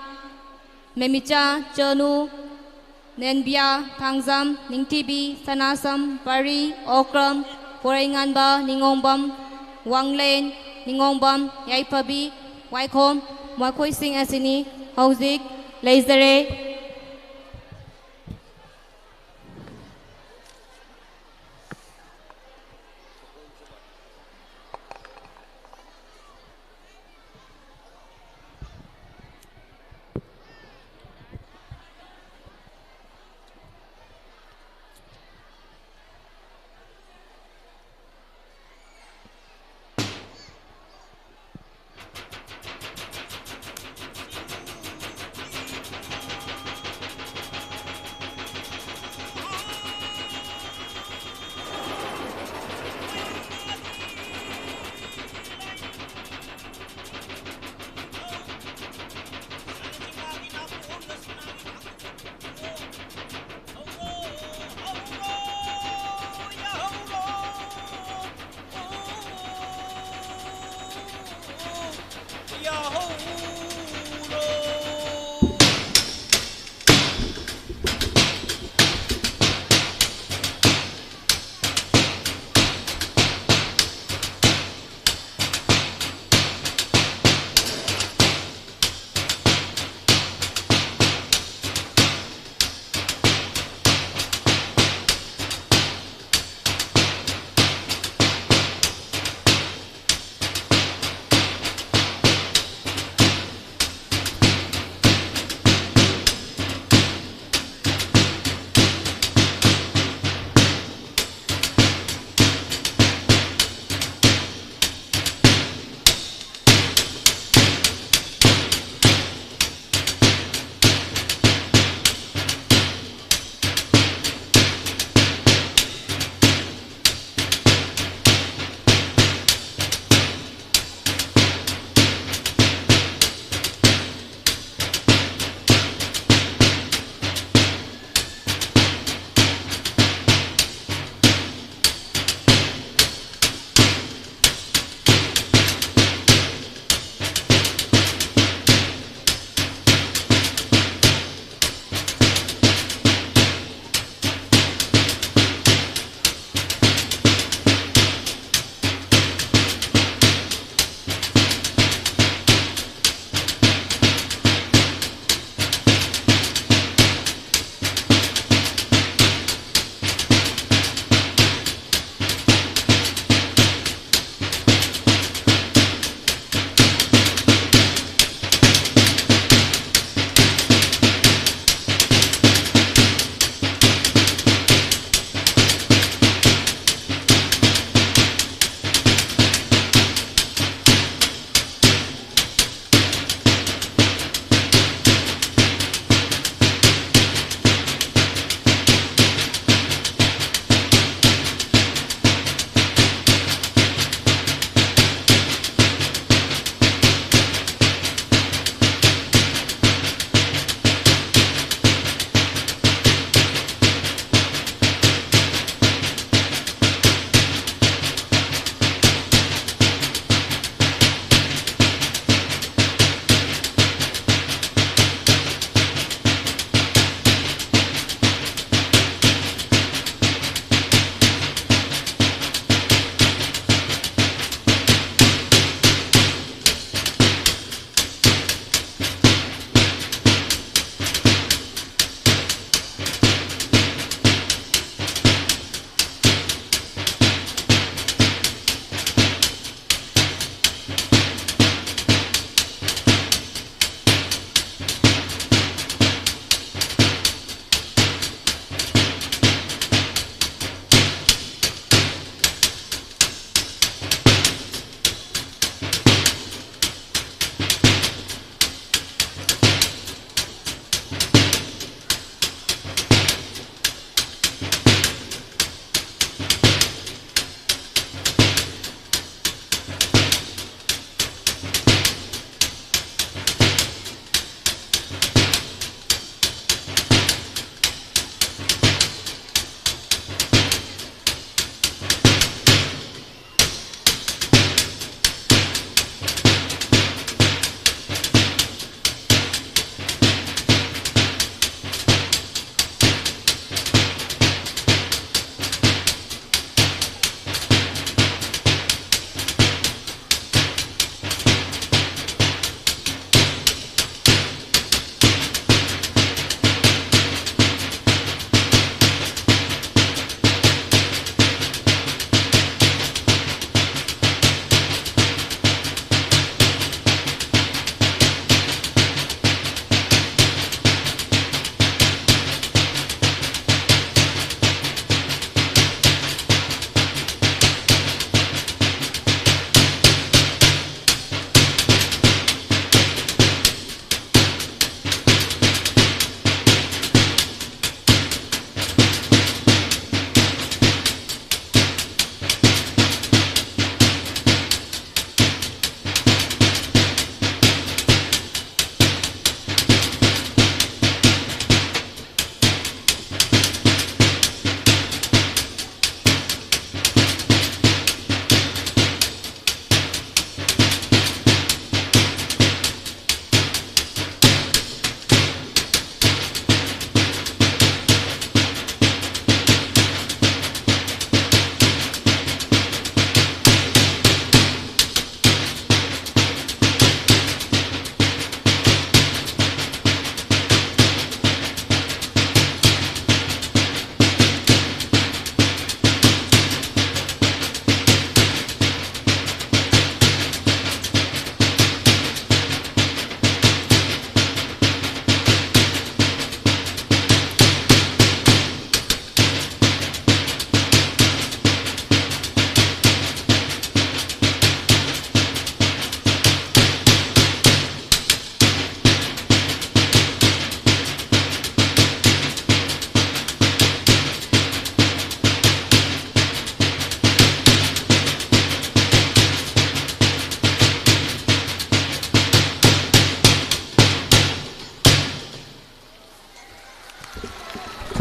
S1: Memicha Chanu Nenbia Tangzam Ningtibi Sanasam Pari Okram Korainganba Ningongbam Wanglen Ningongbam Yaipabi Waikom Makoi Sing Asini Hauzik Leizere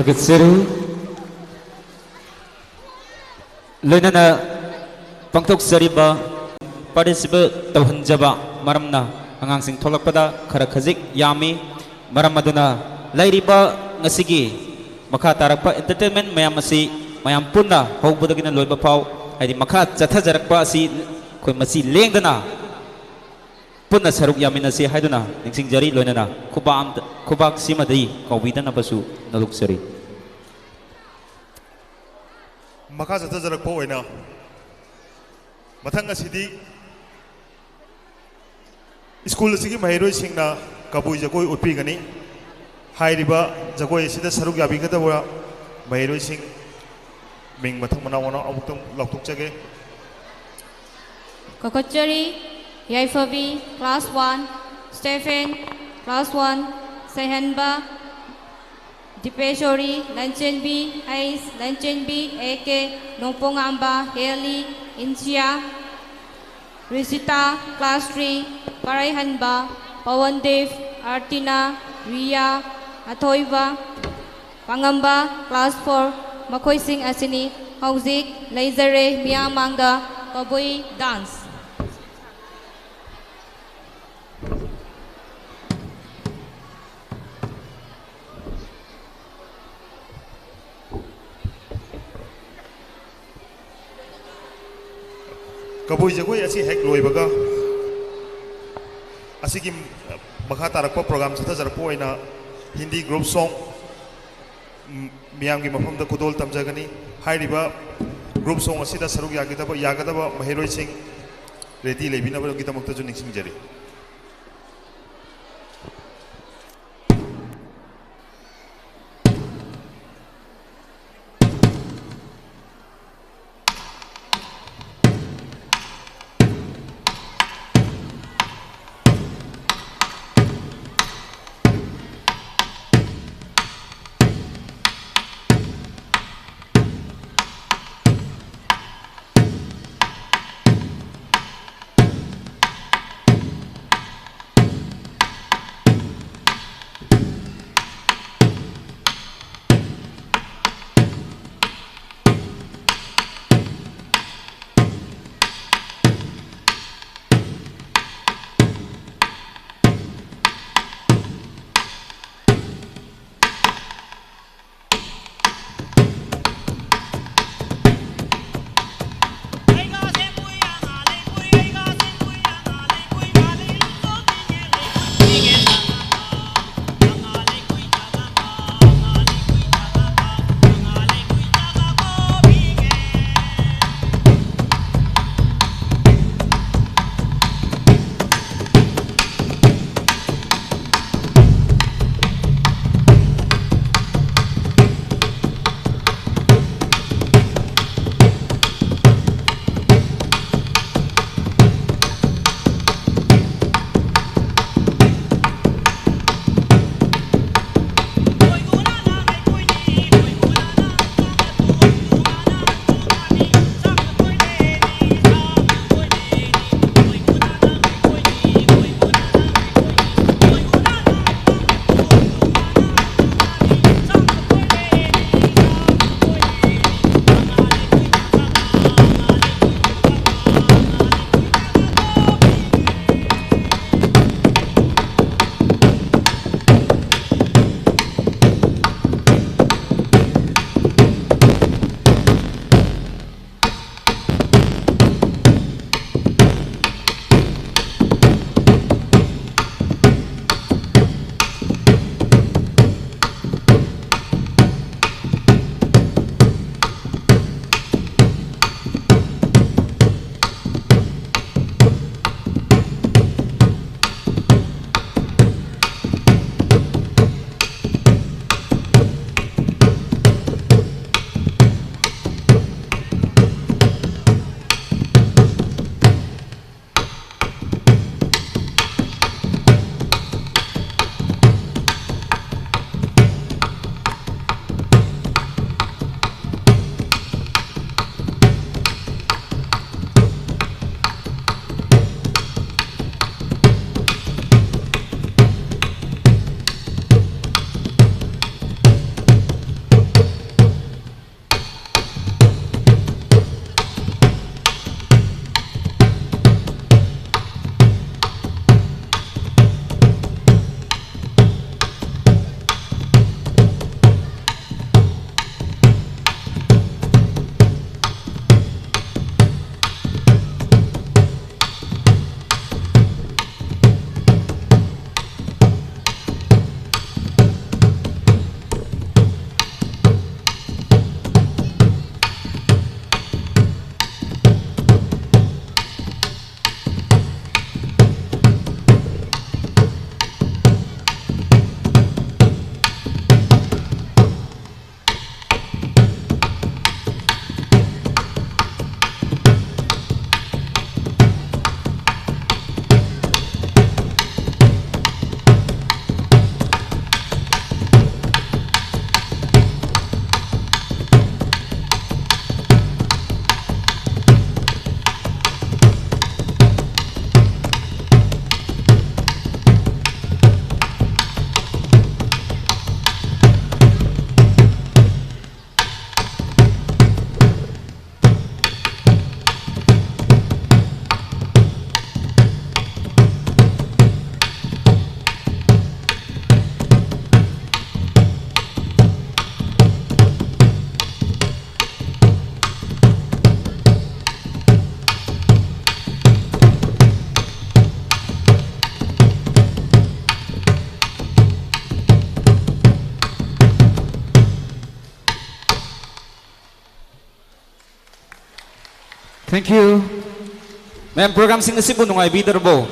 S3: ꯊꯥꯒꯠꯆꯔꯤ ꯂꯣꯏꯅꯅ ꯄꯥꯡꯊꯣꯛꯆꯔꯤꯕ participate ꯇꯧꯍꯟꯖꯕ ꯃꯔꯝꯅ ꯑꯉꯥꯡꯁꯤꯡ ꯊꯣꯛꯂꯛꯄꯗ ꯈꯔ ꯈꯖꯤꯛ ꯌꯥꯝꯃꯤ ꯃꯔꯝ ꯑꯗꯨꯅ ꯂꯩꯔꯤꯕ ꯉꯁꯤꯒꯤ ꯃꯈꯥ ꯇꯥꯔꯛꯄ ꯑꯦꯟꯇꯔꯇꯦꯟꯃꯦꯟ ꯃꯌꯥꯝ ꯑꯁꯤ ꯃꯌꯥꯝ ꯄꯨꯟꯅ ꯍꯧꯕꯗꯒꯤꯅ ꯂꯣꯏꯕ ꯐꯥꯎ ꯍꯥꯏꯗꯤ ꯃꯈꯥ ꯆꯠꯊꯖꯔꯛꯄ ꯑꯁꯤ ꯑꯩꯈꯣꯏ ꯃꯁꯤ ꯂꯦꯡꯗꯅ ꯄꯨꯟꯅ ꯁꯔꯨꯛ ꯌꯥꯃꯤꯟꯅꯁꯤ ꯍꯥꯏꯗꯨꯅ ꯅꯤꯡꯁꯤꯡꯖꯔꯤ ꯂꯣꯏꯅꯅ ꯈꯨꯕꯥꯛꯁꯤꯃꯗꯤ ꯀꯥꯎꯕꯤꯗꯅꯕꯁꯨ ꯅꯣꯛꯆꯔꯤ
S5: ꯃꯈꯥ ꯆꯠꯊꯖꯔꯛꯄ ꯑꯣꯏꯅ ꯃꯊꯪ ꯑꯁꯤꯗꯤ ꯁ꯭ꯀꯨꯜ ꯑꯁꯤꯒꯤ ꯃꯍꯩꯔꯣꯏꯁꯤꯡꯅ ꯀꯕꯨꯏ ꯖꯒꯣꯏ ꯎꯠꯄꯤꯒꯅꯤ ꯍꯥꯏꯔꯤꯕ ꯖꯒꯣꯏ ꯑꯁꯤꯗ ꯁꯔꯨꯛ ꯌꯥꯕꯤꯒꯗꯕ ꯃꯍꯩꯔꯣꯏꯁꯤꯡ ꯃꯤꯡ ꯃꯊꯪ ꯃꯅꯥꯎ ꯑꯃꯨꯛꯇꯪ ꯂꯥꯎꯊꯣꯛꯆꯒꯦ
S1: ꯀꯣꯀꯠꯆꯔꯤ ꯌꯥꯏꯐꯕꯤ class 1 Stephen class 1 ꯁꯩꯍꯟꯕ ꯗꯤꯄꯦꯁꯣꯔꯤ Lanchenbi H Lanchenbi A ꯅꯣꯡꯄꯣꯡꯉꯥꯝꯕ heli ꯏꯟꯁꯤꯌꯥ ꯔꯤꯁꯤꯇꯥ class 3 ꯄꯔꯩꯍꯟꯕ ꯄꯋꯟꯗꯦꯕ ꯑꯥꯔꯇꯤꯅꯥ Rhea ꯑꯊꯣꯏꯕ ꯄꯥꯉꯝꯕ ꯀ꯭ꯂꯥꯁ 4 ꯃꯈꯣꯏꯁꯤꯡ ꯑꯁꯤꯅꯤ ꯍꯧꯖꯤꯛ ꯂꯩꯖꯔꯦ ꯃꯤꯌꯥꯝ ꯃꯥꯡꯗ ꯀꯕꯨꯏ ꯗꯥꯟꯁ
S5: ꯀꯕꯨꯏ ꯖꯒꯣꯏ ꯑꯁꯤ ꯍꯦꯛ ꯂꯣꯏꯕꯒ ꯑꯁꯤꯒꯤ ꯃꯈꯥ ꯇꯥꯔꯛꯄ ꯄ꯭ꯔꯣꯒ꯭ꯔꯥꯝ ꯆꯠꯊꯖꯔꯛꯄ ꯑꯣꯏꯅ ꯍꯤꯟꯗꯤ ꯒ꯭ꯔꯨꯞ ꯁꯣꯡ ꯃꯤꯌꯥꯝꯒꯤ ꯃꯐꯝꯗ ꯈꯨꯗꯣꯜ ꯇꯝꯖꯒꯅꯤ ꯍꯥꯏꯔꯤꯕ ꯒ꯭ꯔꯨꯞ ꯁꯣꯡ ꯑꯁꯤꯗ ꯁꯔꯨꯛ ꯌꯥꯒꯗꯕ ꯃꯍꯩꯔꯣꯏꯁꯤꯡ ꯔꯦꯗꯤ ꯂꯩꯕꯤꯅꯕꯒꯤꯗꯃꯛꯇꯁꯨ ꯅꯤꯡꯁꯤꯡꯖꯔꯤ
S3: Thank you. Ma'am, program sing nasibu nungai bidarbo.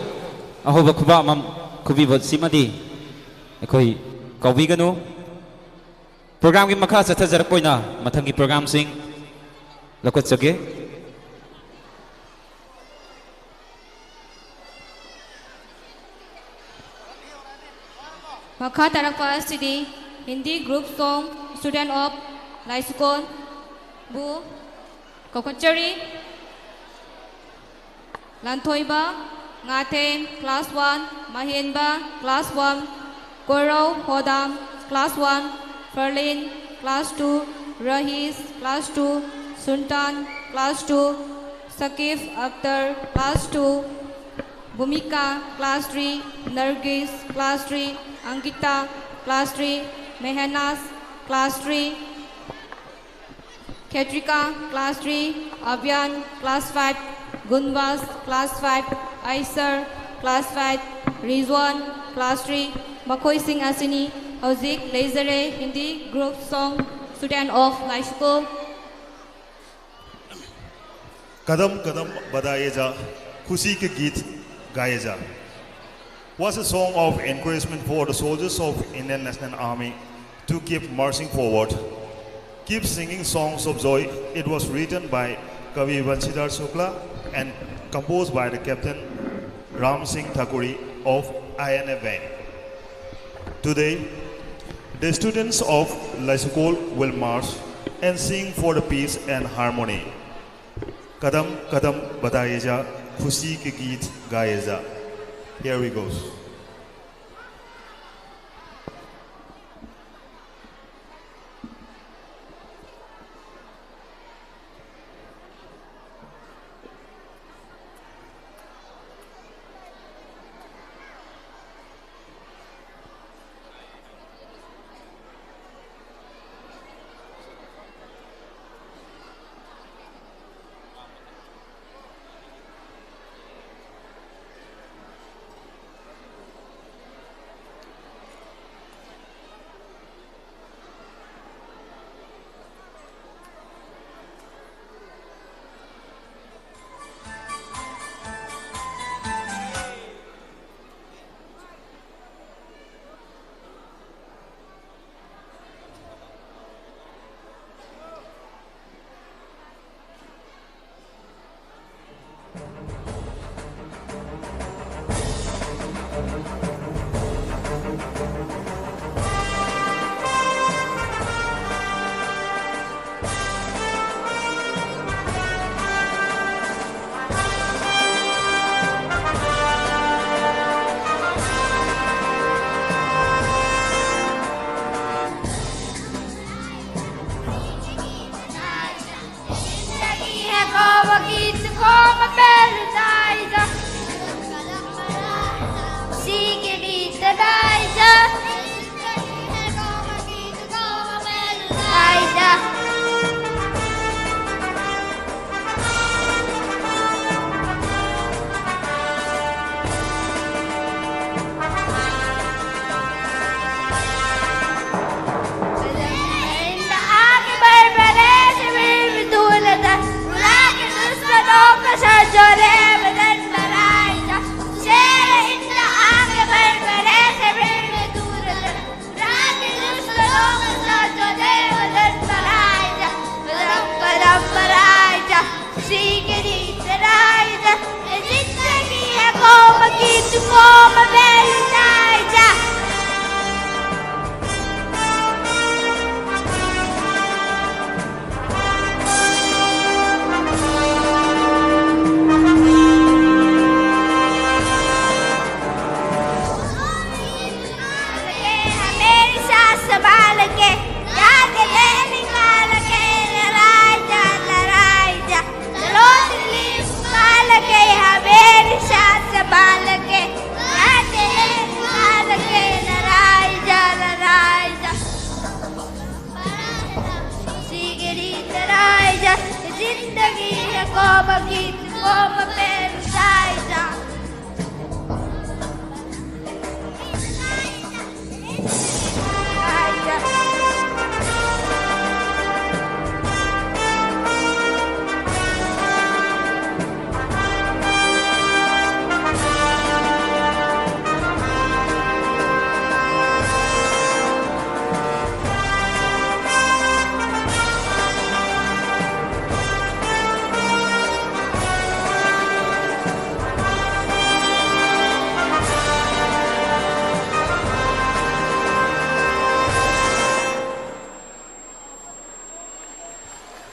S3: Aho ba kuba mam kubi bot simadi. Ekoi kaubi ganu. Program ki makha sa thajar poina mathangi program sing lakot sage.
S1: Makha tarakpa asidi Hindi group song student of Laisukol bu Kokachari Lantoiba Ngaten class 1 Mahenba class 1 Korau Hodam class 1 Ferlin class 2 Rahis class 2 Sultan class 2 Sakif Akhtar class 2 Bhumika class 3 Nargis class 3 Ankita class 3 Mehanas class 3 Ketrika class 3 Abyan class 5 Gunvas class 5 Aisar class 5 Rizwan class 3 Makoy Singh Asini Hauzik Lazare Hindi group song student of Laisukol
S5: Kadam Kadam Badaye Ja Khushi Ke Geet Gaye Ja was a song of encouragement for the soldiers of Indian National Army to keep marching forward, keep singing songs of joy. It was written by Kavi Vanshidhar Shukla and composed by the Captain Ram Singh Thakuri of INA Band. Today, the students of Laisukol will march and sing for the peace and harmony. Kadam Kadam Badaye Ja, Khushi Ke Geet Gaye Ja. Here we go.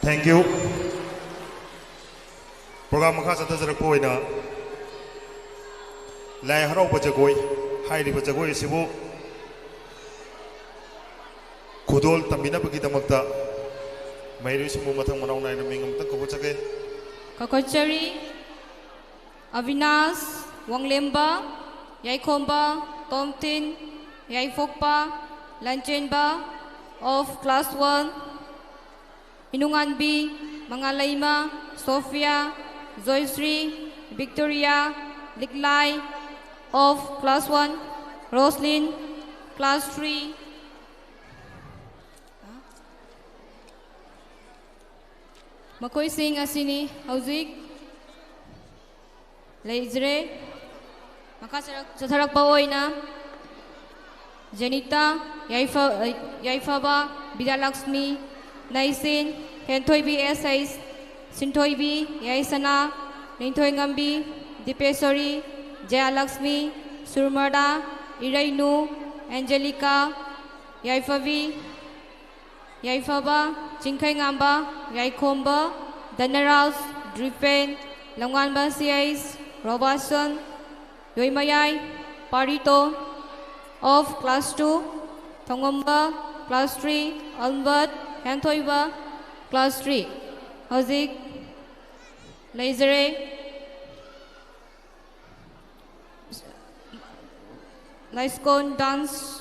S5: Thank you. Program makha sathajarak poina lai harau bajagoi hairi bajagoi sibu khudol tamina bagi damakta mairi simu mathang manau nai na mingam ta ko chake
S1: Kakochari, Avinash, Wanglemba, Yaikomba, Tomtin, Yaifokpa, Lanchenba of Class 1, Inunganbi, Mangalaima, Sophia, Joysri, Victoria, Liklai of Class 1, Roslyn, Class 3, Makoy sing asini hauzik leizre makasarak pa oina Janita Yaifaba Bidalaxmi Naisin Hentoibi S6 Sintoibi Yaisana Nintoingambi Dipesori Jayalaxmi Surmada Irainu Angelica Yaifavi Yaifaba Chingkai Ngamba Yaikomba Danaras Dripen Langanba CIs Robertson Yoimayai Parito of Class 2 Thongomba Class 3 Albert Hantoiba Class 3 Hozik Lazare Laisukol dance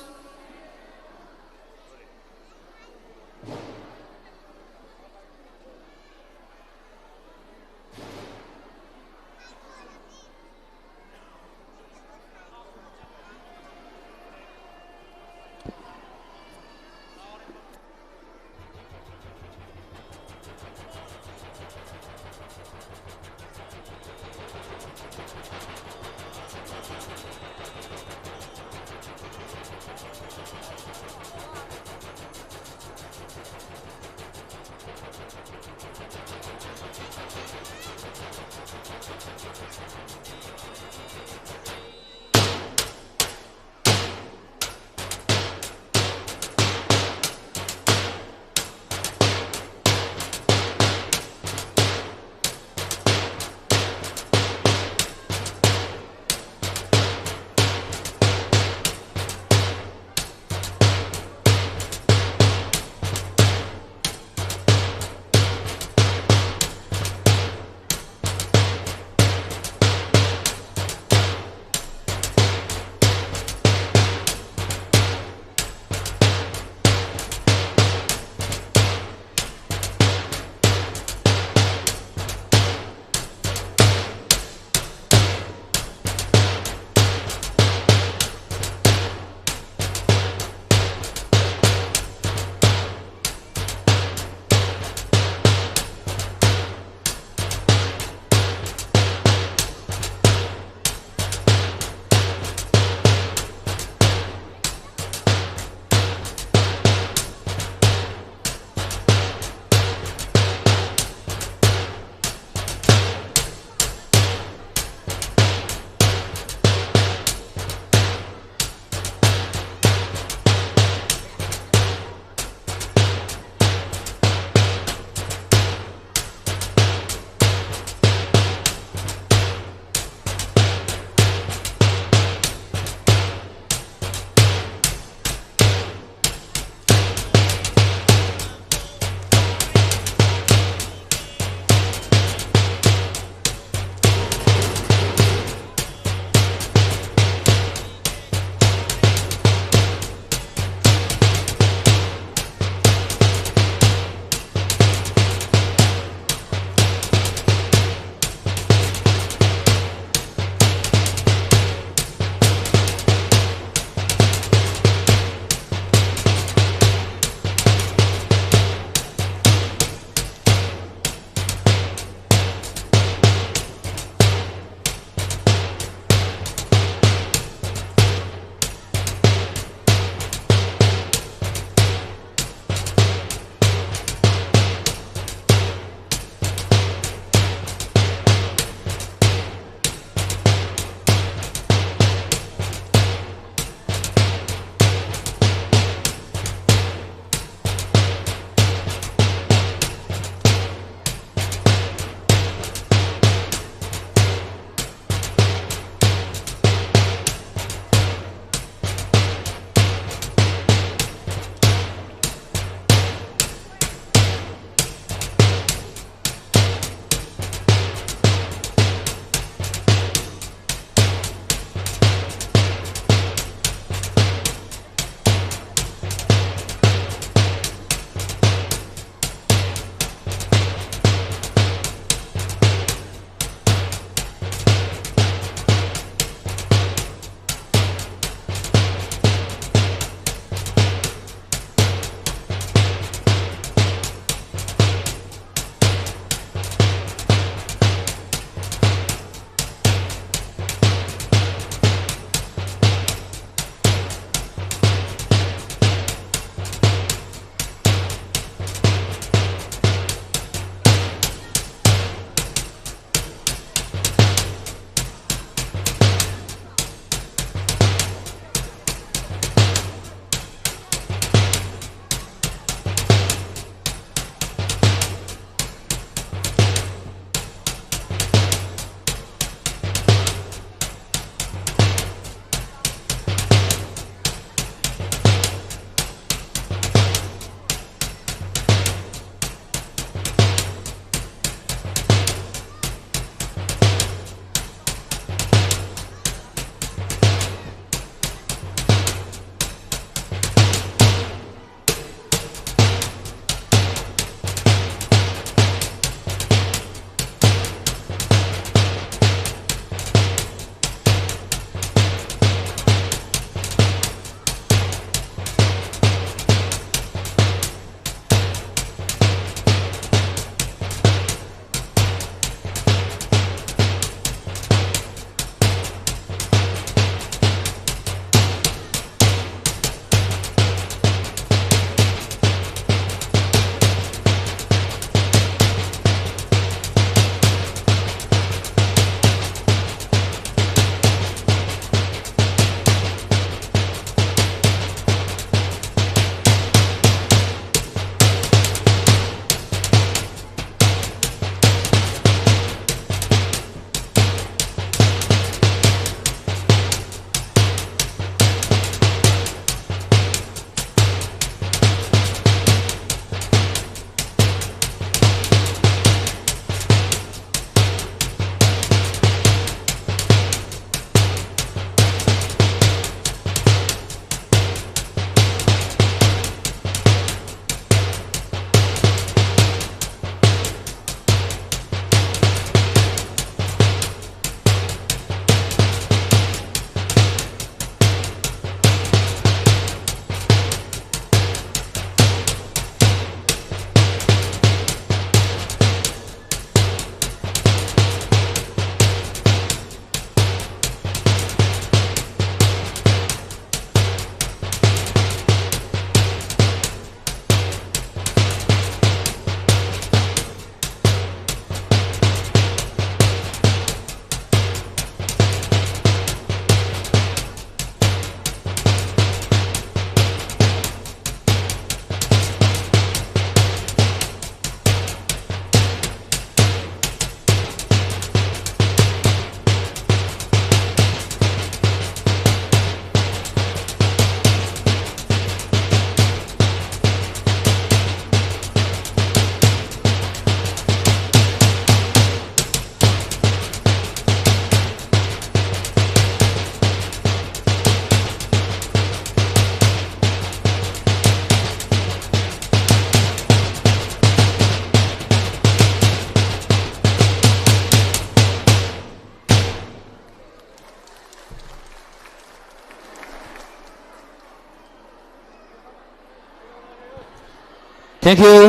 S3: Thank you.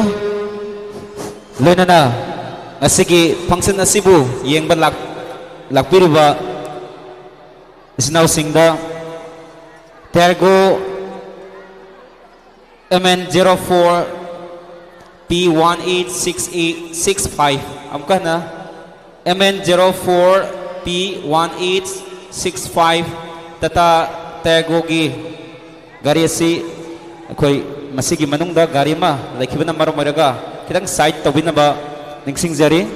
S3: Loinana asigi function asibu yengba lakpiriba isnaw singda Tergo MN04 P186865 amkana MN04 P1865 tata Tergo gi gari asi akoi masigi manungda gari ma laikibana marom maraga kitang side tawinaba ningsingjari.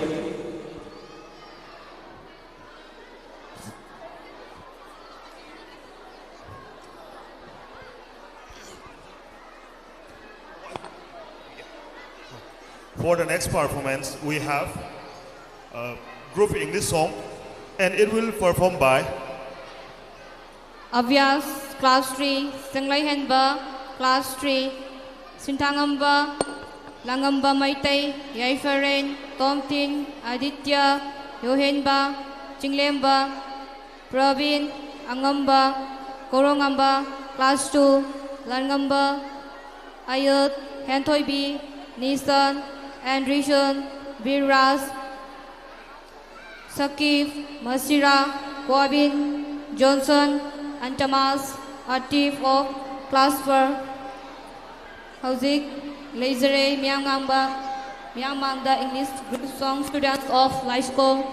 S5: For the next performance, we have a group English song, and it will perform by
S1: Avyas, Class 3, Sanglai Henba, Class 3, Sintangamba, Langamba Maitay, Yaifaren, Tomtin, Aditya, Yohenba, Chinglemba, Pravin, Angamba, Korongamba, Class 2, Langamba, Ayut, Hentoibi, Nisan, Andrishon, Birras, Sakif, Masira, Kwabin, Johnson, and Tamas, Atif of Class 4, Hauzik, Lazare, Myanmar, English group song students of Laisukol.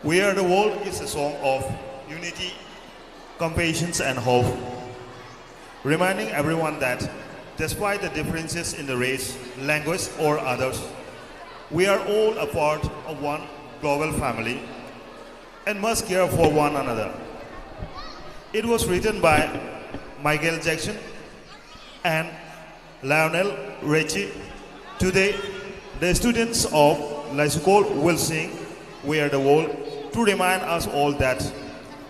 S5: We Are the World is a song of unity, compassion, and hope, reminding everyone that despite the differences in the race, language, or others, we are all a part of one global family and must care for one another. It was written by Michael Jackson and Lionel Richie. Today, the students of Laisukol will sing We Are the World to remind us all that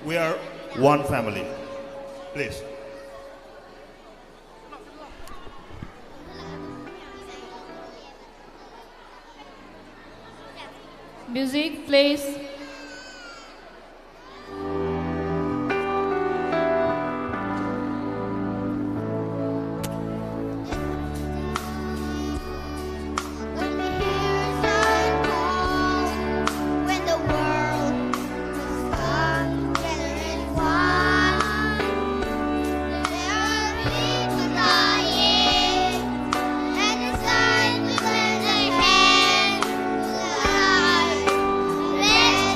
S5: we are one family. Please.
S1: Music, please.
S9: When the world was come together in one, there are people dying, and it's time to lend a hand to the light. Let's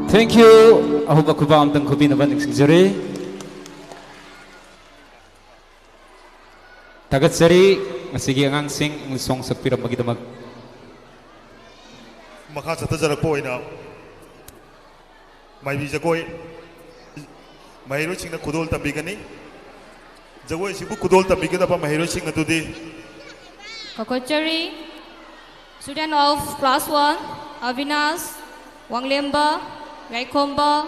S3: Thank you. Ahuba kuba amtang kubi na banig singjari. Tagat sari masigi ang sing ang song sakpiram magidamag.
S5: Makha sa tajarak po ina. May bija ko mahiro sing na kudol tambigani. Jago sibu kudol tambigada pa mahiro sing na tudi.
S1: Kakochari, student of class 1, Avinash, Wanglemba, Yaikomba,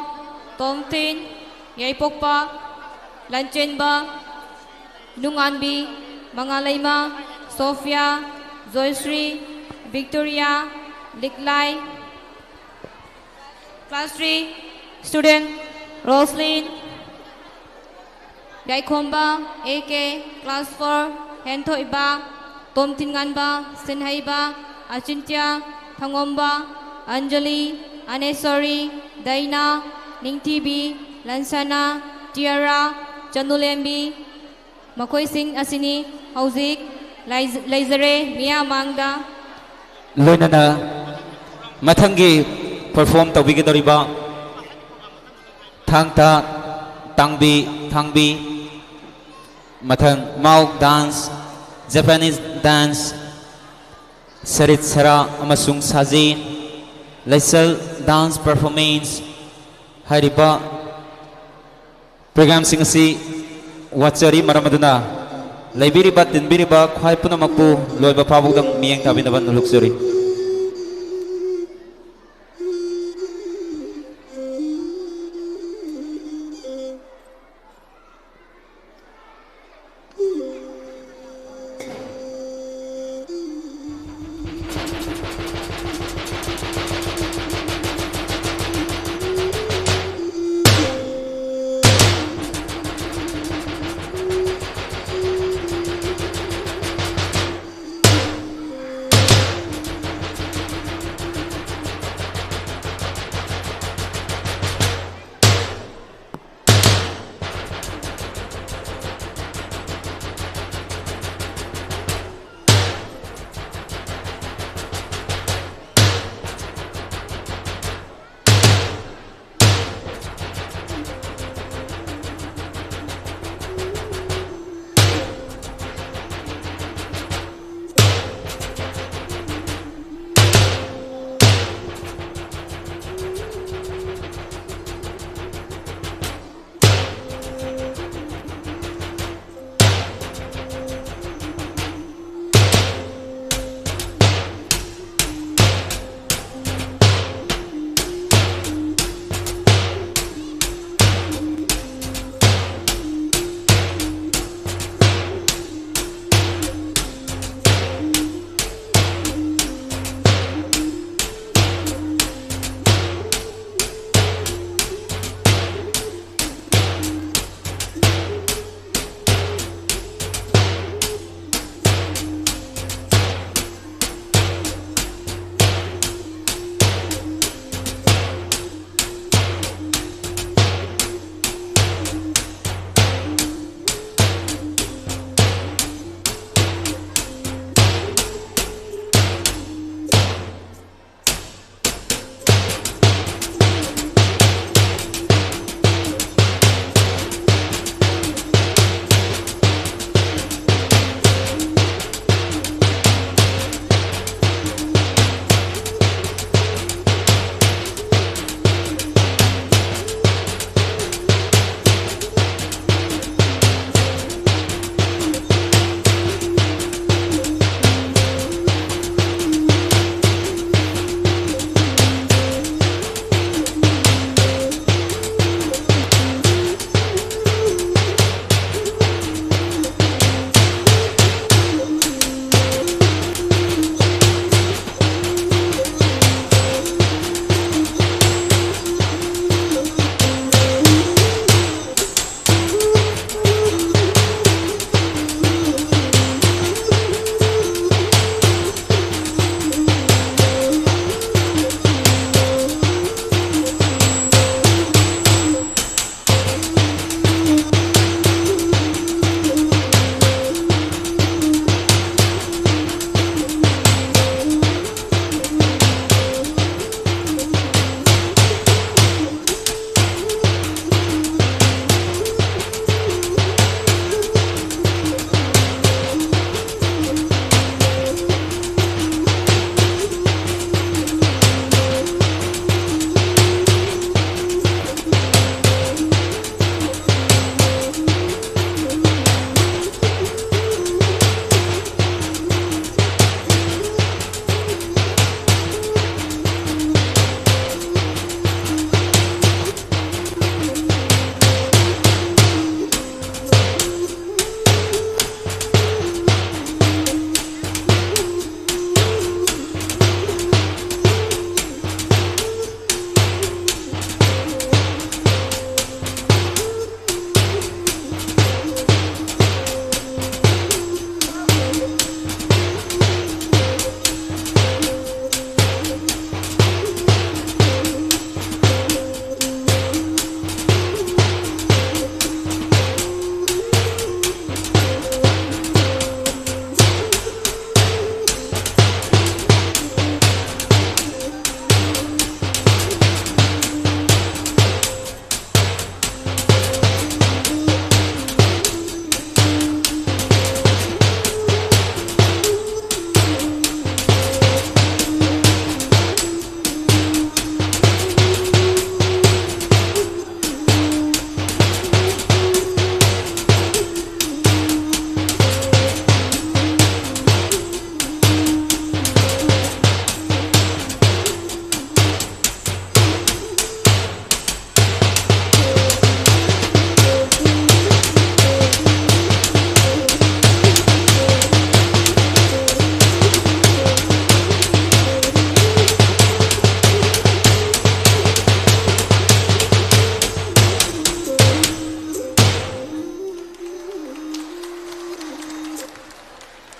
S1: Tomtin, Yaipokpa, Lanchenba, Nunganbi, Mangalayma, Sofia, Joyশ্রী, Victoria, Liklay. Class 3, student Roslyn, Yaikomba, AK, class 4, Hento Iba, Tomtinganba, Sinhaiba, Achintya, Thangomba, Anjali, Anesori, Daina, Ningtibi, Lansana, Tiara, Chandulembi, Makoy Singh Asini, Hauzik, Laizare, Mia Mangda.
S3: Loina na mathangi perform tawbigidoriba thangta thangbi mathang Mauk dance, Japanese dance, Sarit Sara amasung Saji, Laisal dance performance, hariba program sing asi watchari maramaduna laibiriba tinbiriba khwai punamakpu loiba pabugdam miyang tabinaban nuluksuri.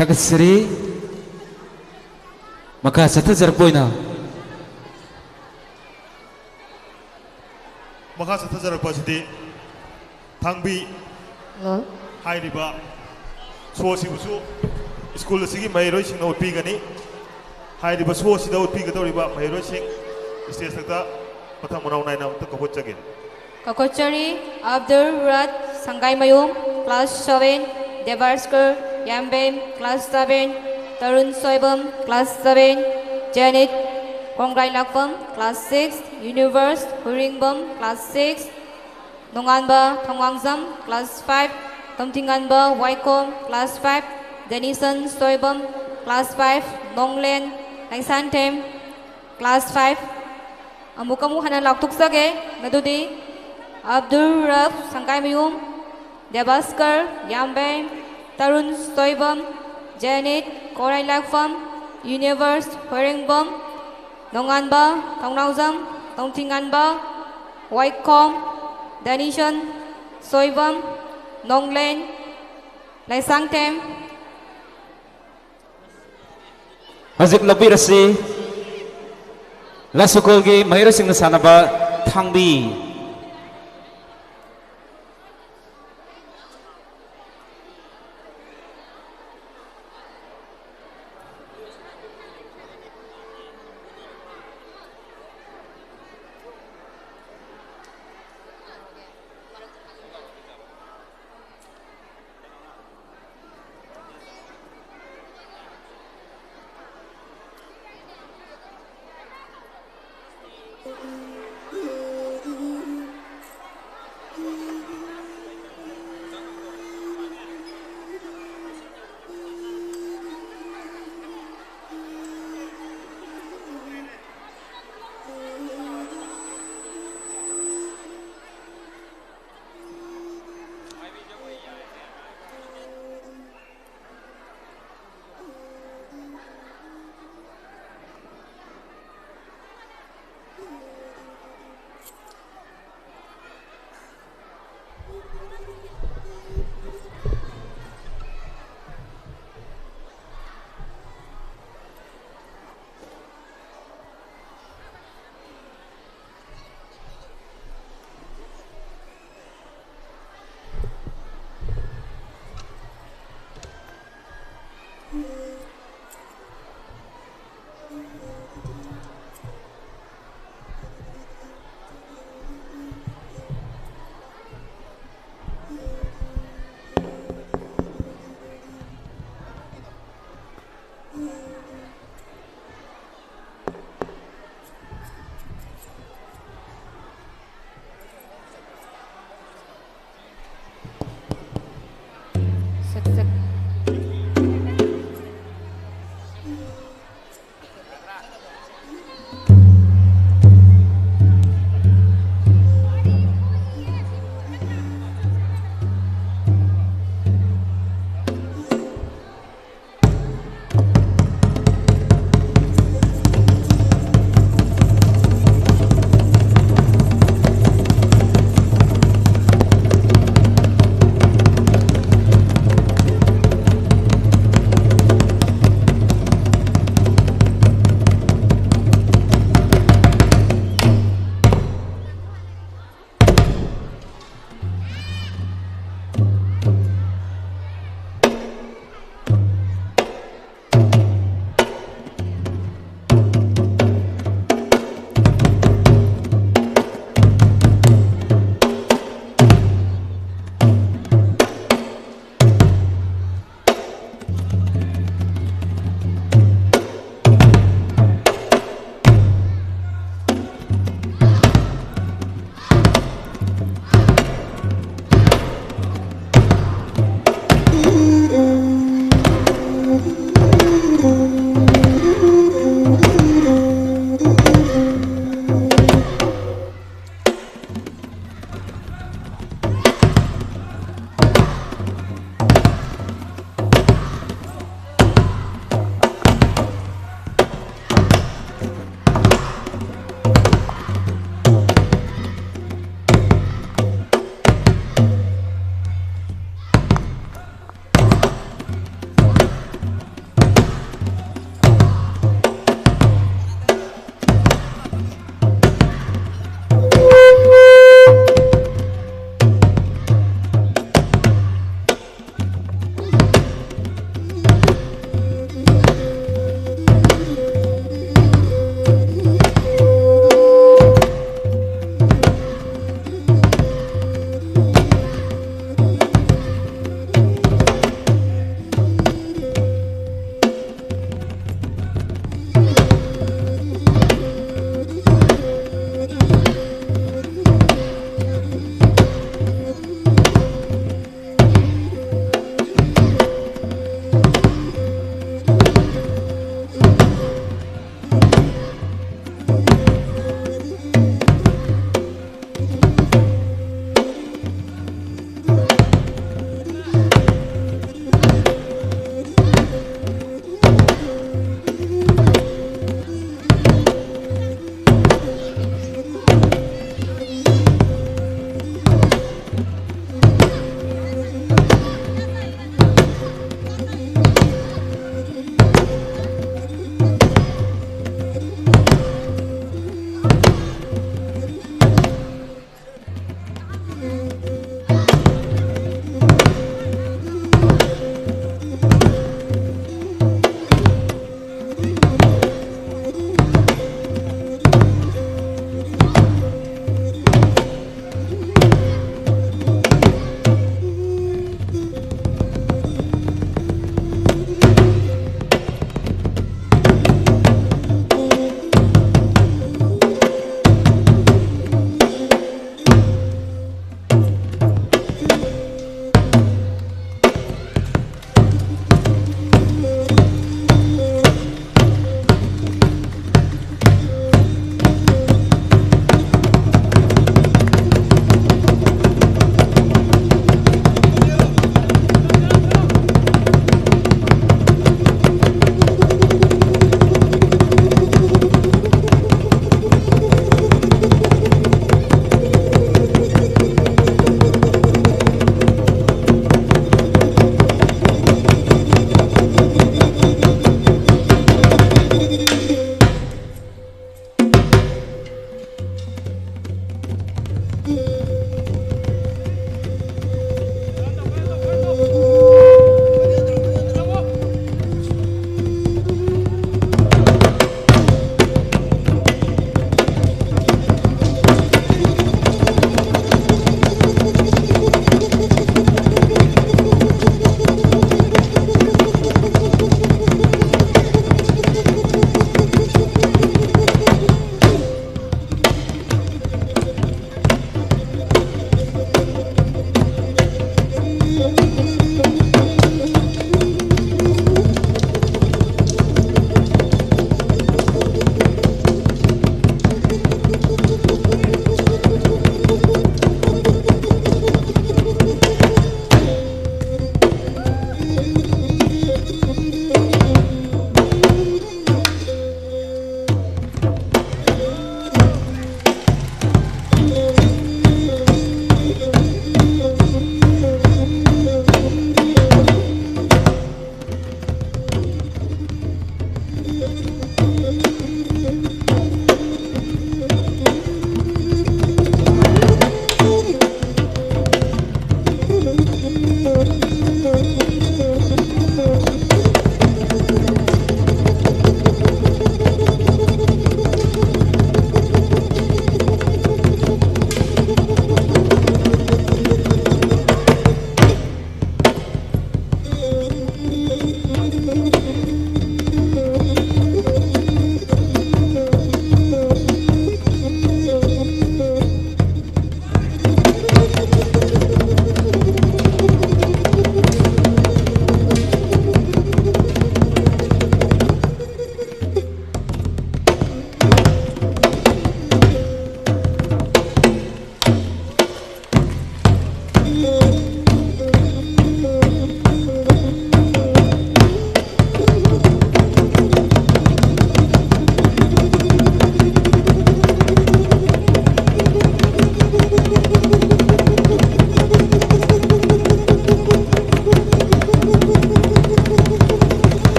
S3: Tagasri maka sathajarpoina
S5: maka sathajarpasidi thangbi hairiba sosibusu school asigi mairoi sing utpi gani hairiba sosida utpi gadoriba mairoi sing stage takta mathang manau naina ta kabochage
S1: Kakochari Abdul Rad Sangai Mayum class 7 Devarskar Yambem class 7 Tarun Soibam class 7 Janet Kongrai Lakpam class 6 Universe Huringbam class 6 Nonganba Thongwangzam class 5 Tomtinganba Waikom class 5 Denison Soibam class 5 Nonglen Langsantem class 5 Amukamu Hanan Laktuk Sage Nadudi Abdul Rab Sangai Mayum Devaskar Yambem Tarun Soibam Janet Korai Lakfam Universe Huringbam Nonganba Thongnauzam Tongtinganba Waikom Danishon Soibam Nonglen Laisangtem
S3: Hazik labirasi Laisukol gi mahirasing na sanaba thangbi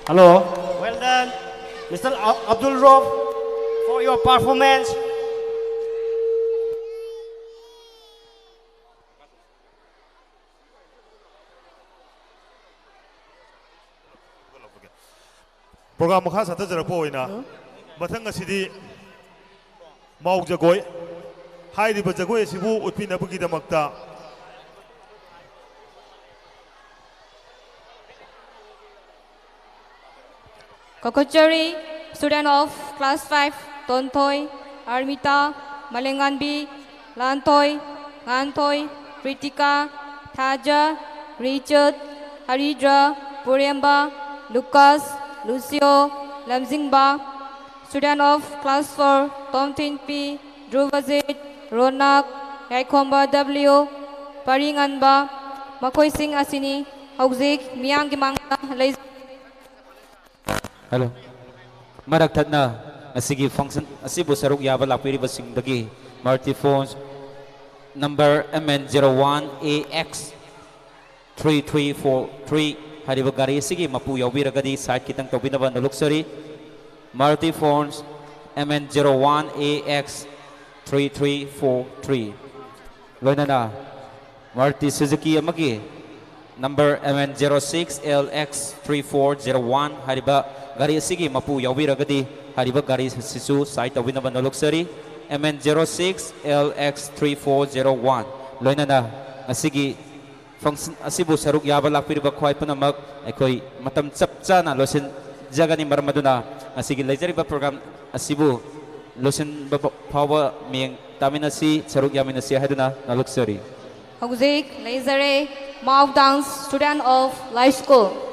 S5: Hello.
S7: Well done, Mr. Abdul Rob, for your performance.
S5: Program makha sata jara po ina. Mathang asidi mau jagoi. Hai di bajagoi sibu utpi na bagi damakta.
S1: Kokochari, student of class 5, Tontoy, Armita, Malenganbi, Lantoy, Ngantoy, Pritika, Thaja, Richard, Haridra, Puremba, Lucas, Lucio, Lamzingba, student of class 4, Tomtin P, Druvazit, Ronak, Yaikomba W, Paringanba, Makoy Singh Asini, Hauzik, Miyang Gimanga,
S3: Hello. Marak tatna asigi function asibu saruk yaba lapiri basing dagi Marty phones number MN01AX3343 hariba gari asigi mapu yawbiragadi site kitang tobinaba nuluksari Marty phones MN01AX3343 loinana Marty Suzuki amagi number MN06LX3401 hariba gari asigi mapu yawbiragadi hariba gari sisu site tawinaba noluksari MN06LX3401 loinana asigi function asibu saruk yaba lakpiriba khwai punamak aikoi matam chapchana losin jagani marmaduna asigi lejariba program asibu losin phawa ming taminasi saruk yaminasi haduna noluksari
S1: Hauzik, Lazare, mouth dance, student of Laisukol.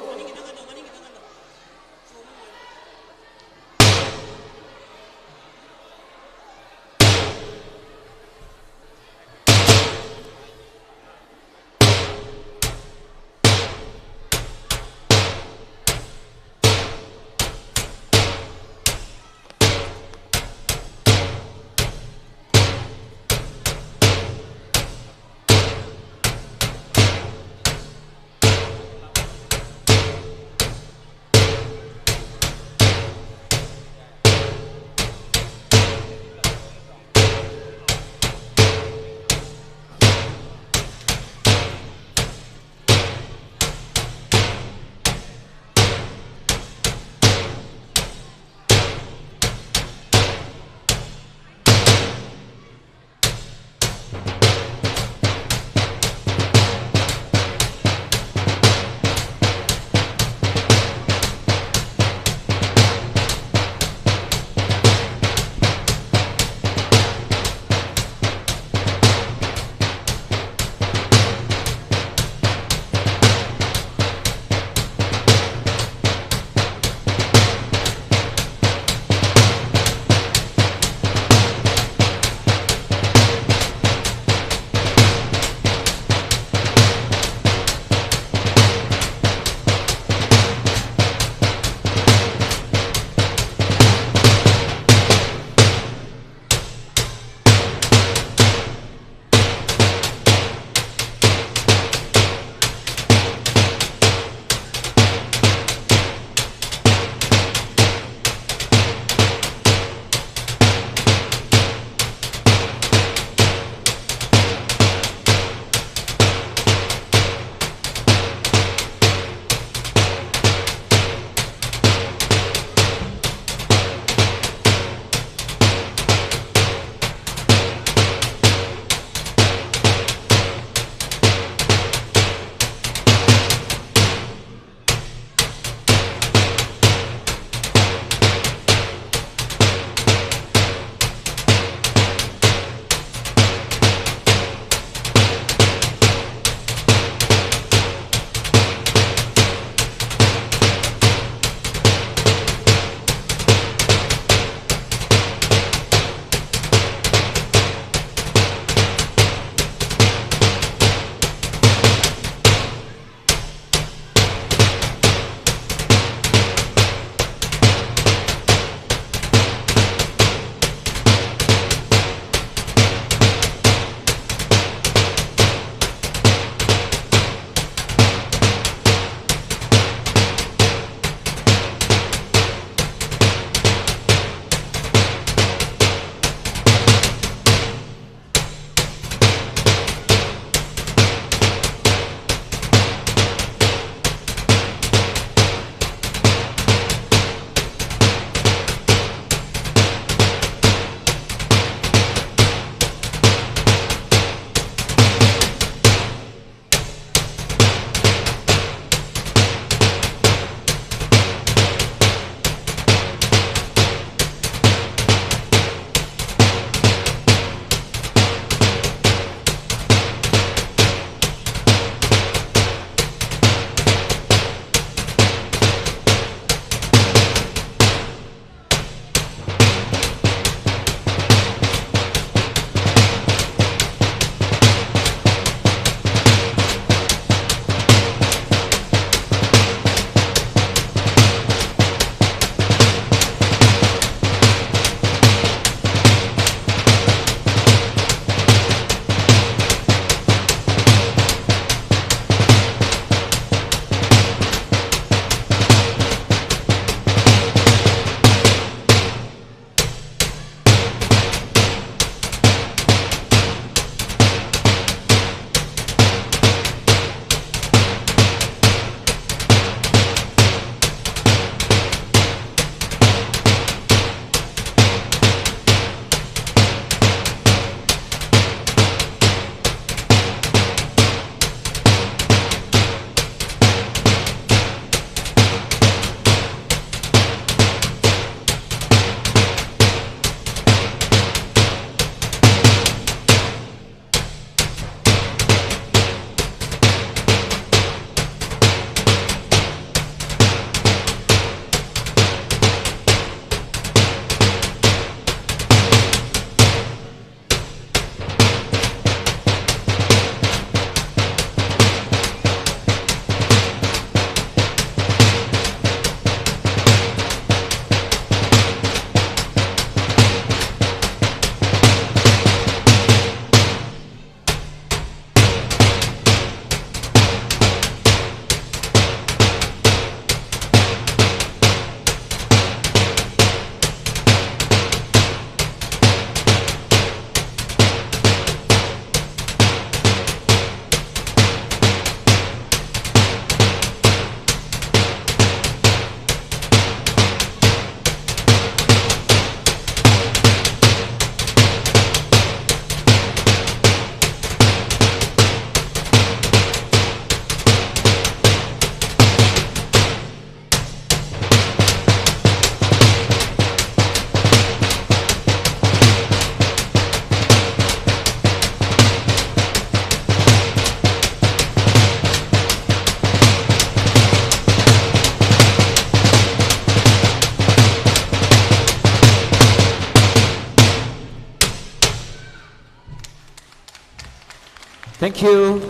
S3: Thank you.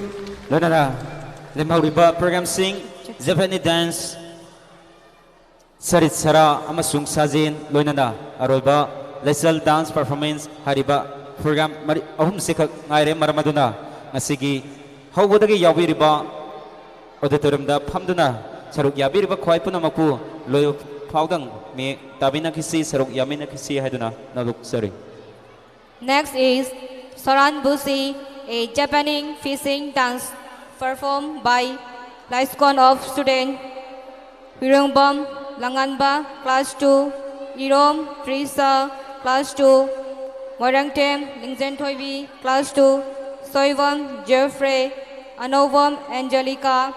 S3: Loinana, lemhauliba program sing Japanese dance Sarit Sara amasung sajin loinana aroiba Laisal dance performance hariba program ahum sekak ngaire maramaduna ngasigi hawbodagi yawiriba auditorium da phamduna saruk yabiriba khwai punamaku loyo phawdang me tabina kisi saruk yamina kisi haiduna naluk sari.
S1: Next is Soran Busi, a Japanese fishing dance performed by Laisukol of student Hirongbom Langanba class 2, Irom Trisa class 2, Morangtem Lingzen Toivi class 2, Soivam Jeffrey, Anovam Angelica,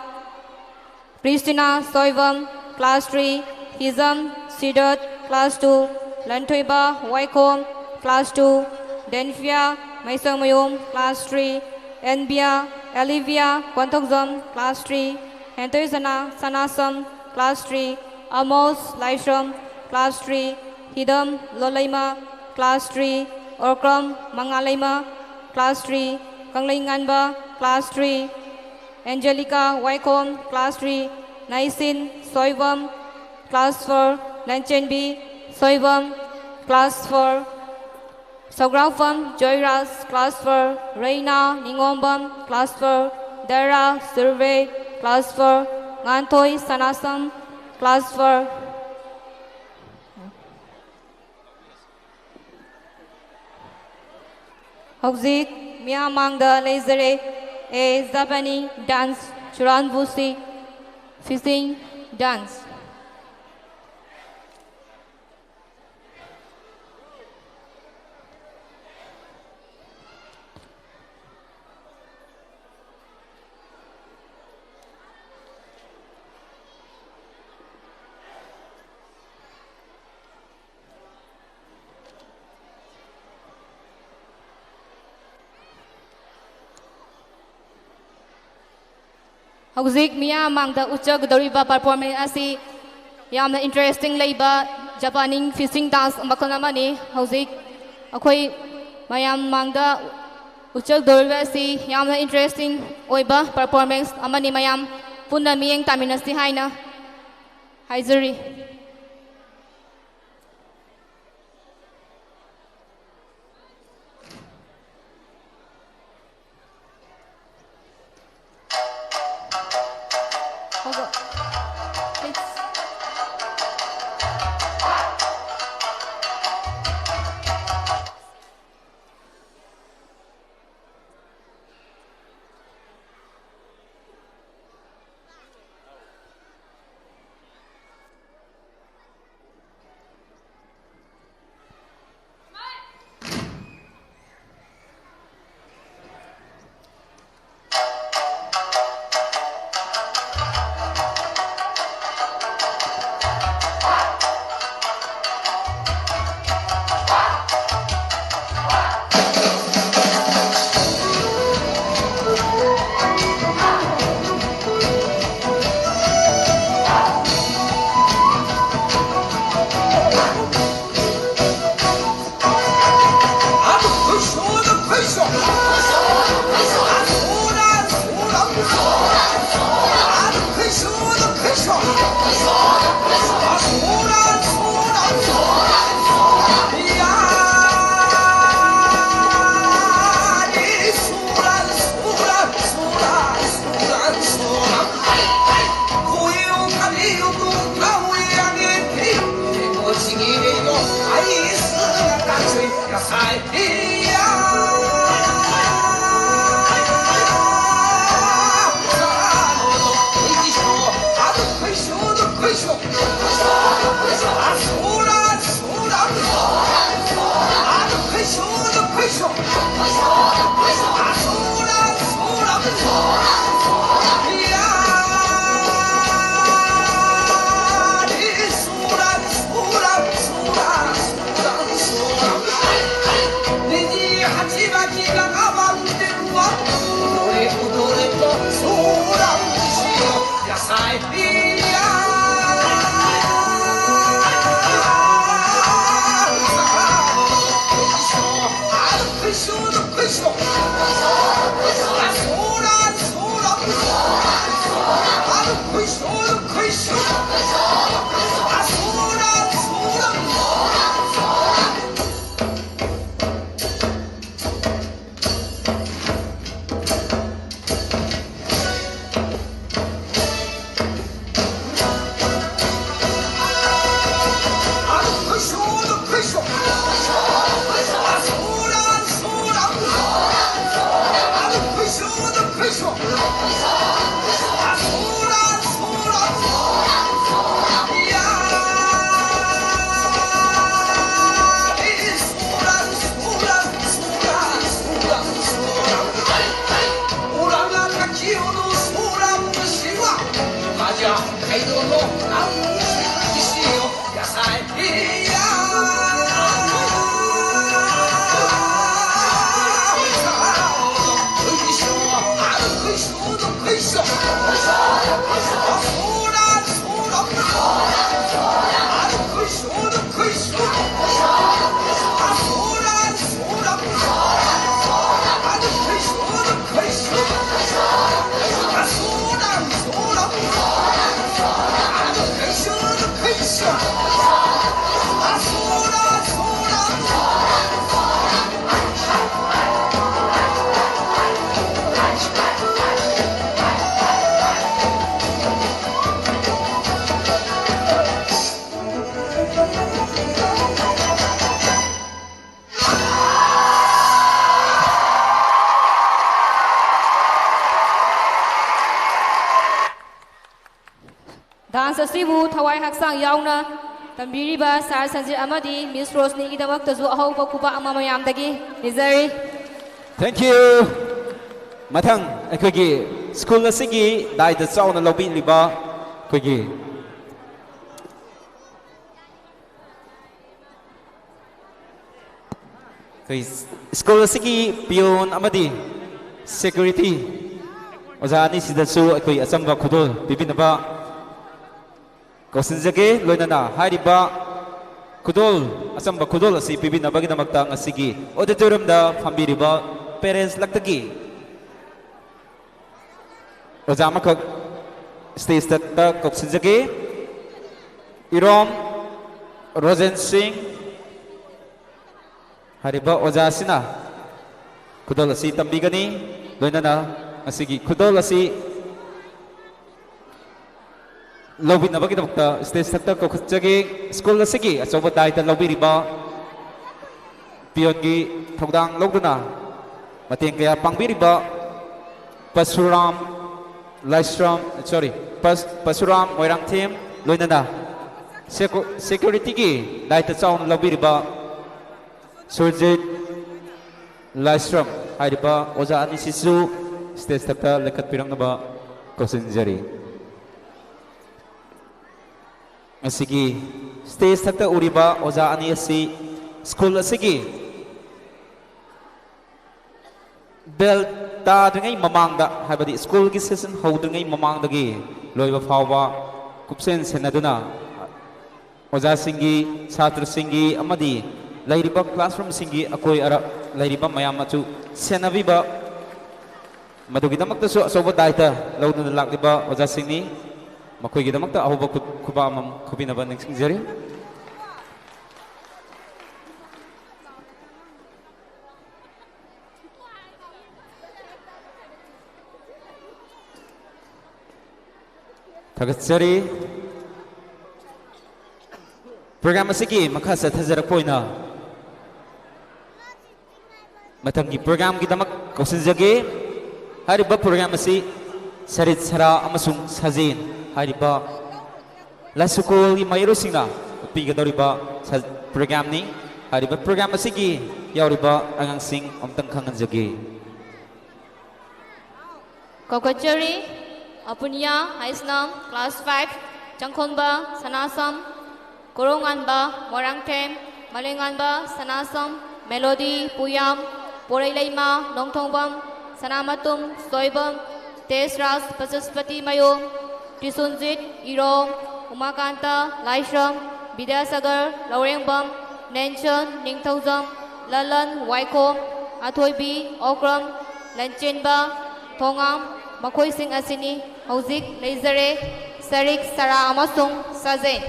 S1: Christina Soivam class 3, Hizam Sidat class 2, Lantoiba Waikom class 2, Denfia Maisomayum class 3, Enbia Olivia Kwantokzom class 3, Hentoisana Sanasam class 3, Amos Laishram class 3, Hidam Lolaima class 3, Orkram Mangalaima class 3, Kanglinganba class 3, Angelica Waikom class 3, Naisin Soivam class 4, Lanchenbi Soivam class 4, Sografam Joyras class 4, Reina Ningombam class 4, Dara Survey class 4, Ngantoi Sanasam class 4. Hokzik Myanmar Lazare, a Japanese dance, Churan Busi, fishing dance. Hauzik miyamangda utjagdoriba performance asi yamna interesting leiba Japanese fishing dance makon amani hauzik akhoi mayam mangda utjagdoriba asi yamna interesting oiba performance amani mayam punna miyeng taminasi haina haizuri.
S8: Let's go.
S1: Dance asibu thawai haksang yauna tambiriba sar sanjit amadi Miss Rosni gidamaktasu ahauba kuba ama mayamdagi nizari.
S3: Thank you. Mathang akogi school asigi daida chauna lobi liba kogi school asigi pion amadi security ozani sidasu akoi asamba khudol bibinaba Kosinjage loinana hariba kudol asamba kudol asi pibinabagi namakta ngasigi auditorium da phambiriba parents laktagi ojama kak stage ta kosinjage irom rozen singh hariba ojasina kudol asi tambigani loinana ngasigi kudol asi Lobby na bagay na stage sector ko kutsagi school na sige at sobat dahil na lobby riba piyon gi thogdang lobdo na mating kaya pangbi riba pasuram pasuram moirang team loy na security gi dahil na chaun lobby riba surjit Laisukol ay riba oza ani sisu stage sector lekat pirang na ba kosinjari Asigi stage takta uriba oza ani asi school asigi bel ta dengai mamangda habadi school gi session hodrengai mamangdagi loiba phawba kupsen senaduna oza singi chhatra singi amadi lairiba classroom singi akoi ara lairiba mayam achu senabiba madugi damakta so soba daita lauduna lakliba oza singi Makoy gidamakta ahuba kuba amam kubinaba nagsingjari. Thagatsari program asigi makasa thajarak poina matangi program gidamak kosinjage hariba program asi sarit sara amasung sajin hariba Laisukol gi mayro singna pigadoriba program ni hariba program asigi yauriba angang sing amtang khanganjage
S1: Kokachari Apunya Haisnam class 5 Changkhonba Sanasam Koronganba Morangtem Malenganba Sanasam Melody Puyam Porailaima Nongthongbam Sanamatum Soibam Tesras Pasaspati Mayom Tisunjit, Irong, Umakanta, Laishram, Vidyasagar, Laurengbam, Nenchon, Ningthauzam, Lalan, Waikom, Athoibi, Okram, Lanchenba, Thongam, Makoy Singh Asini, Hauzik, Leizare, Sarik, Sara Amasung, Sazen.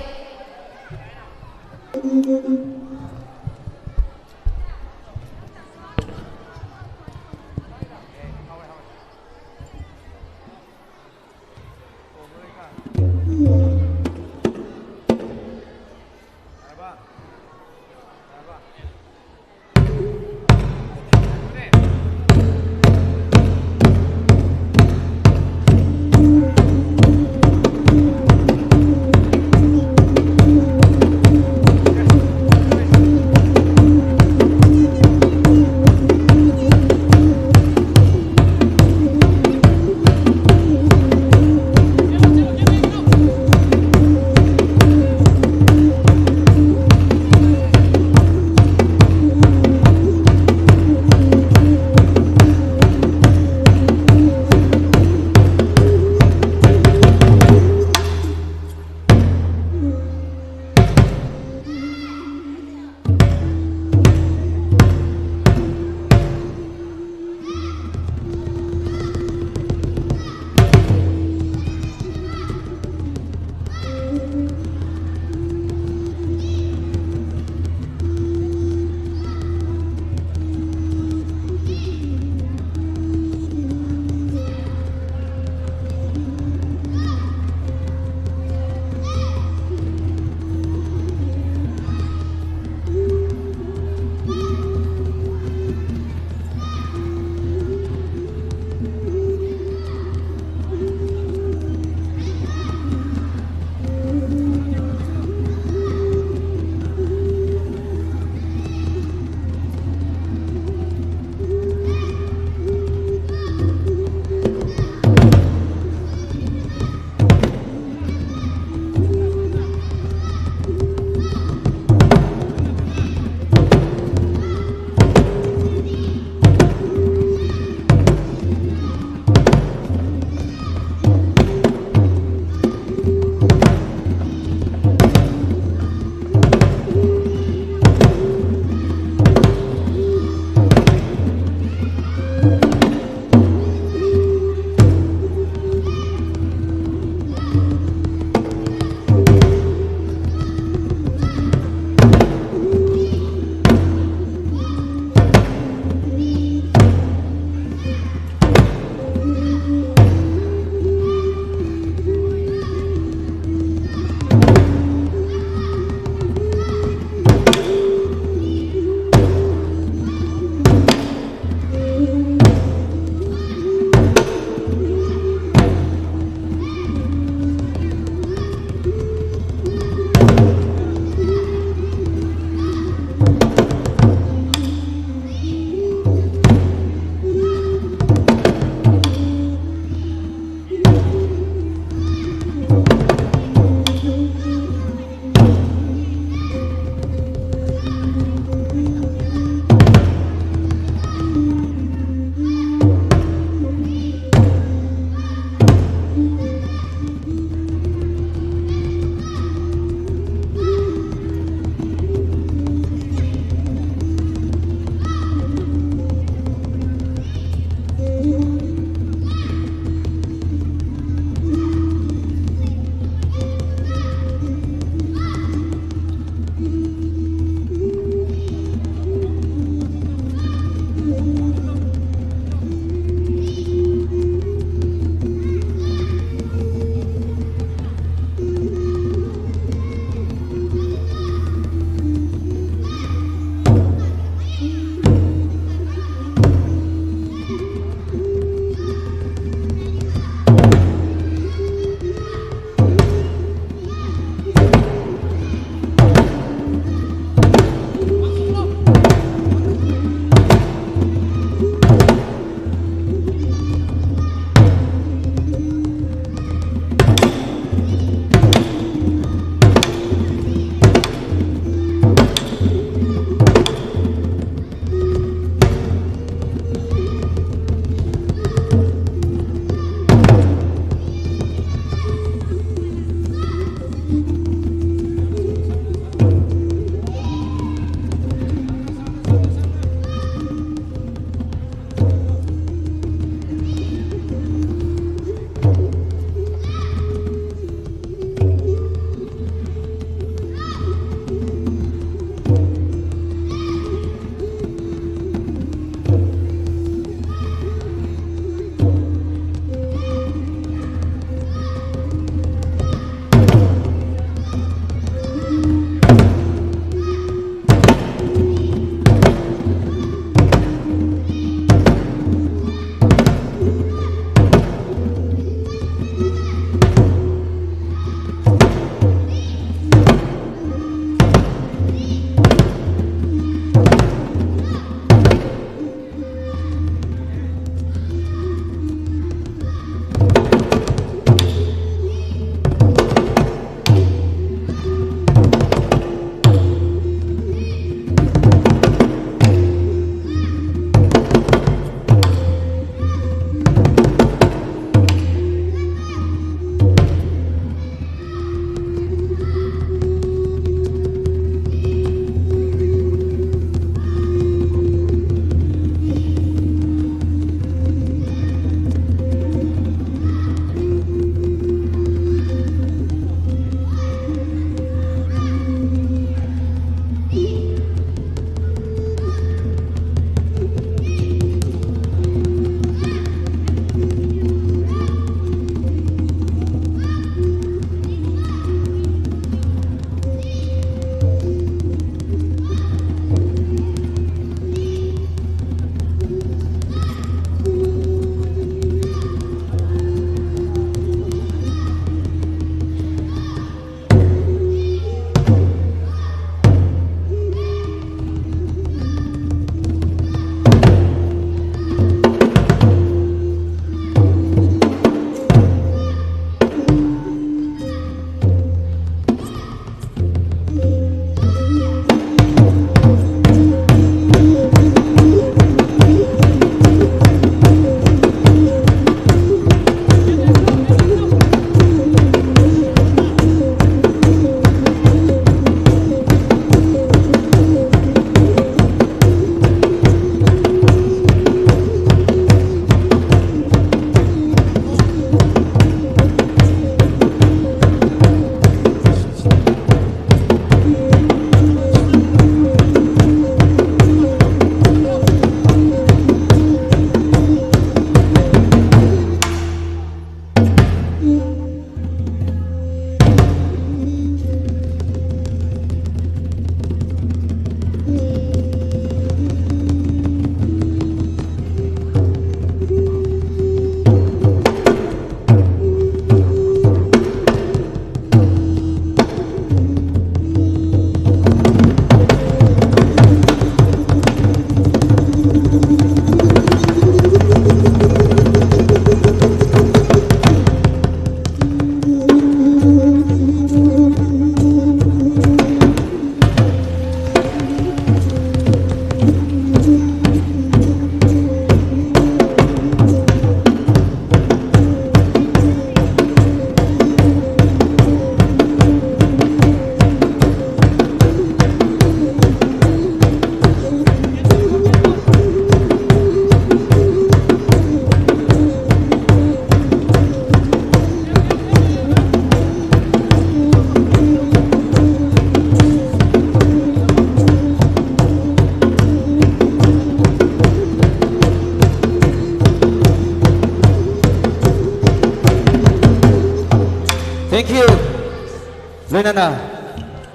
S3: loinana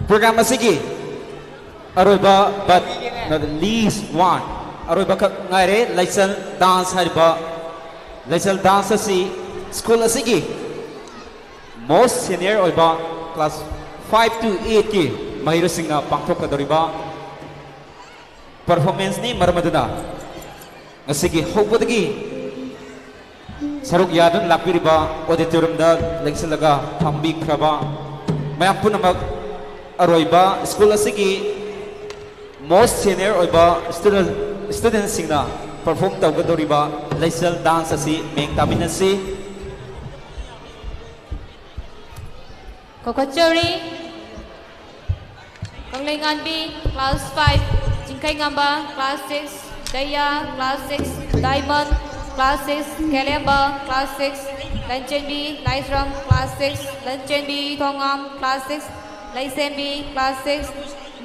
S3: program asigi aroiba but not the least one aroiba khak ngaire laisal dance hariba laisal dance asi school asigi most senior oiba class 5 to 8 ki mahiro singna pangthokadoriba performance ni marmaduna ngasigi hobodagi saruk yadun lakpiriba auditorium da lengsalaga thambi khraba mayam punamak aroiba school asigi most senior oiba student singna perform tawgadoriba laisal dance asi meng taminasi
S1: Kokachori Konglengan B class 5 Jingkai Ngamba class 6 Daya class 6 Diamond class 6 Kelemba class 6 Lanchen B Laisram class 6 Lanchen B Thongam class 6 Laisen B class 6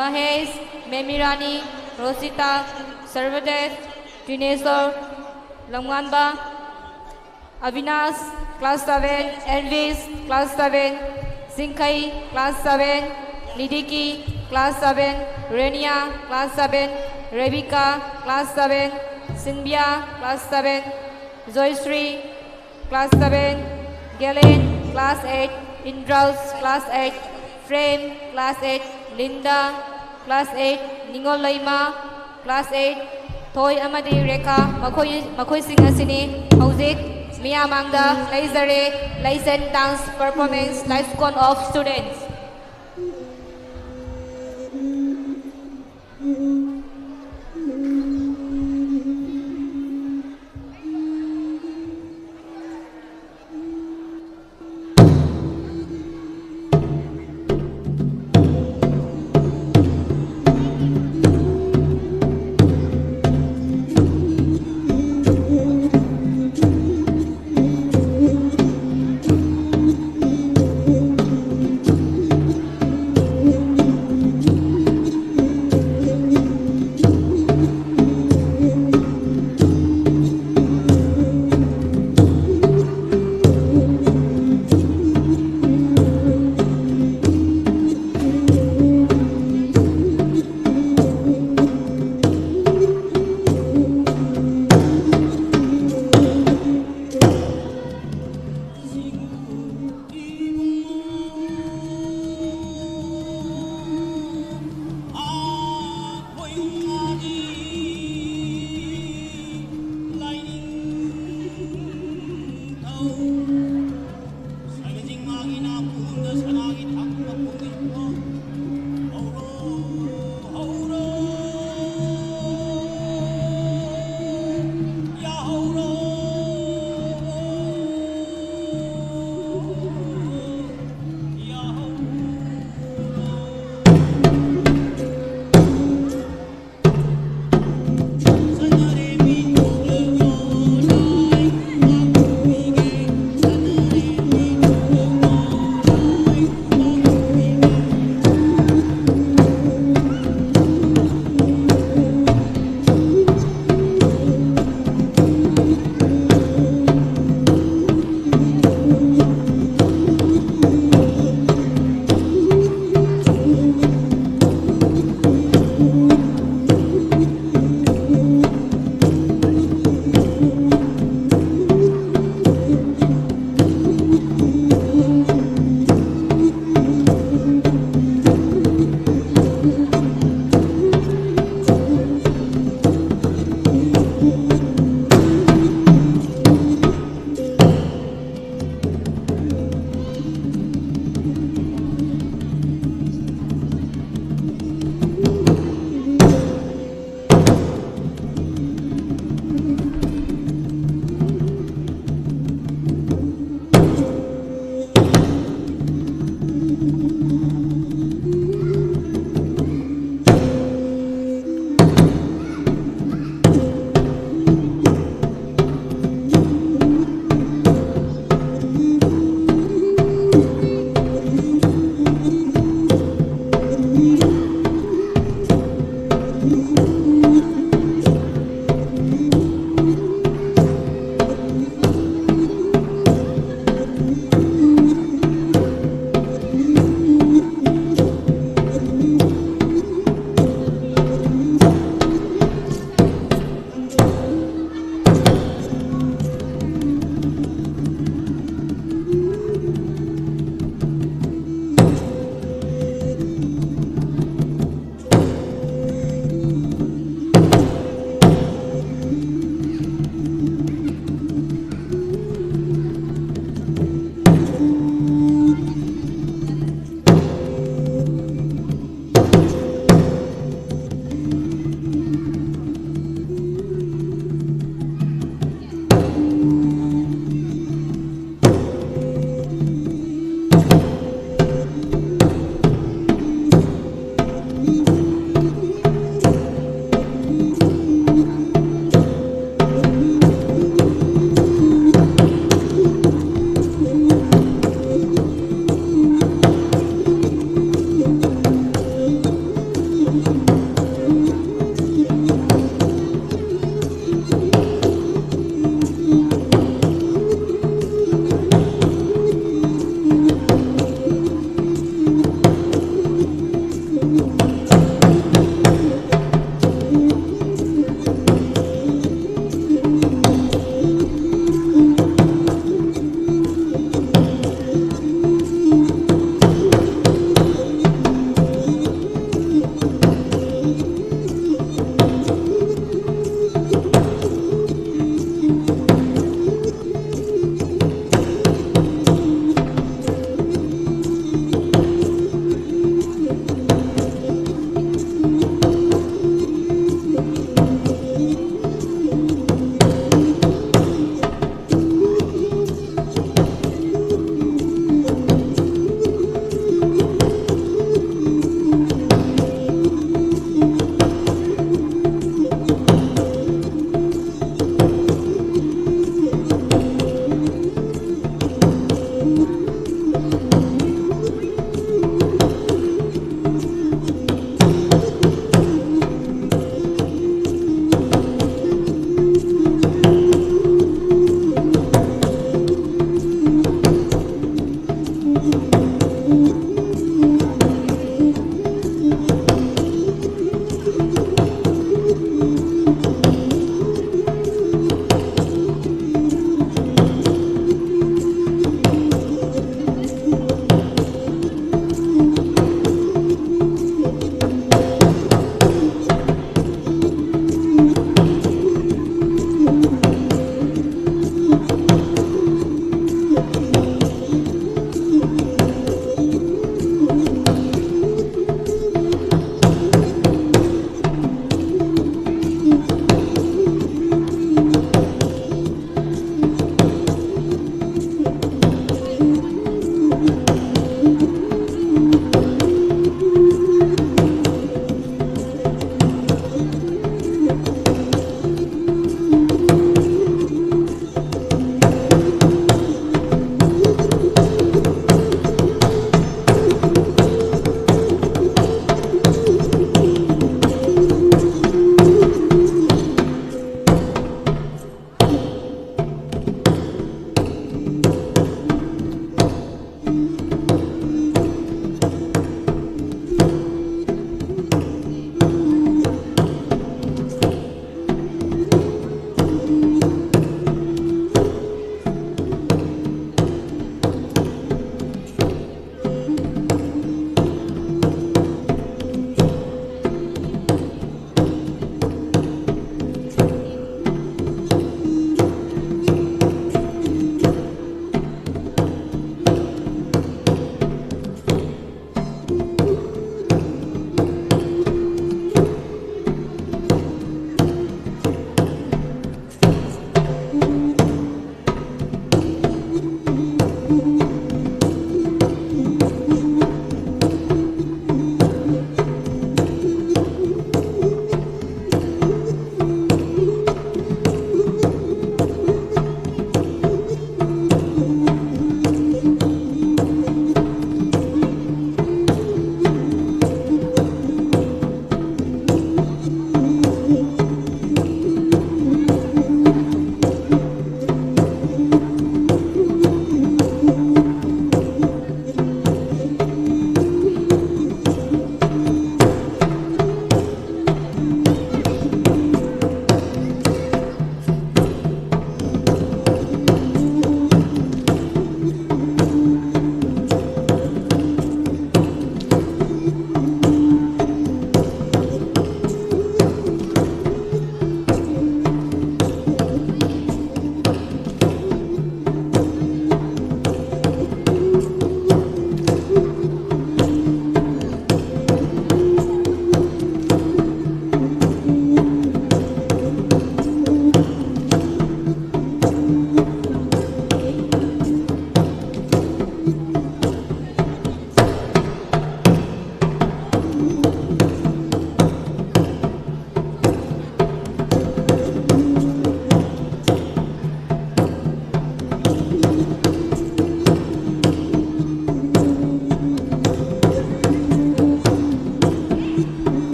S1: Mahesh Memirani Rosita Sarvadet Dinesor Lamganba Avinash class 7 Elvis class 7 Sinkai class 7 Lidiki class 7 Renia class 7 Rebecca class 7 Sinbia class 7 Zoyasri class 7 Galen class 8 Indraus class 8 Frame class 8 Linda class 8 Ningolaima class 8 Toy Amadi Reka Makoy sing asini Hauzik Miyamangda Laisare Laisen dance performance Laisukol of students.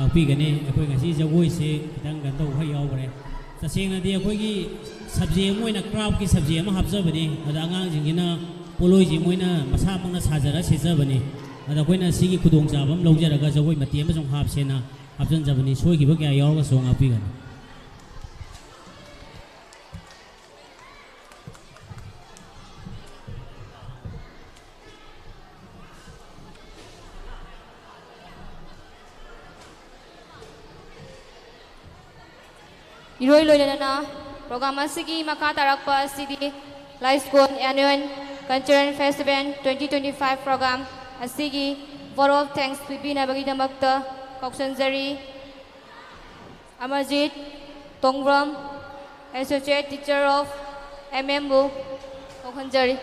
S10: ꯉꯥꯛꯄꯤꯒꯅꯤ ꯑꯩꯈꯣꯏ ꯉꯁꯤ ꯖꯒꯣꯏꯁꯦ ꯈꯤꯇꯪ ꯀꯩꯅꯣ ꯇꯧꯕ ꯈꯔ ꯌꯥꯎꯈ꯭ꯔꯦ ꯇꯁꯦꯡꯅꯗꯤ ꯑꯩꯈꯣꯏꯒꯤ subject ꯑꯃ ꯑꯣꯏꯅ ꯀ꯭ꯔꯥꯐꯀꯤ ꯁꯕꯖꯦꯛ ꯑꯃ ꯍꯥꯞꯆꯕꯅꯤ ꯑꯗ ꯑꯉꯥꯡꯁꯤꯡꯁꯤꯅ ꯄꯣꯠꯂꯣꯏꯁꯤ ꯃꯣꯏꯅ ꯃꯁꯥꯃꯛꯅ ꯁꯥꯖꯔ ꯁꯦꯠꯆꯕꯅꯤ ꯑꯗ ꯑꯩꯈꯣꯏꯅ ꯁꯤꯒꯤ ꯈꯨꯗꯣꯡꯆꯥꯕ ꯑꯃ ꯂꯧꯖꯔꯒ ꯖꯒꯣꯏ ꯃꯇꯦꯛ ꯑꯃ ꯁꯨꯝ ꯍꯥꯞꯁꯦꯅ ꯍꯥꯞꯆꯤꯟꯖꯕꯅꯤ ꯁꯣꯏꯈꯤꯕ ꯀꯌꯥ ꯌꯥꯎꯔꯒꯁꯨ ꯉꯥꯛꯄꯤꯒꯅꯤ
S1: Iroi loinana program asigi makha tarakpa asidi Laisukol Annual Cultural Festival 2025 program asigi vote of thanks pibinabagidamakta kauksanjari Amarjit Tongbram Associate Teacher of MMU Kauksanjari.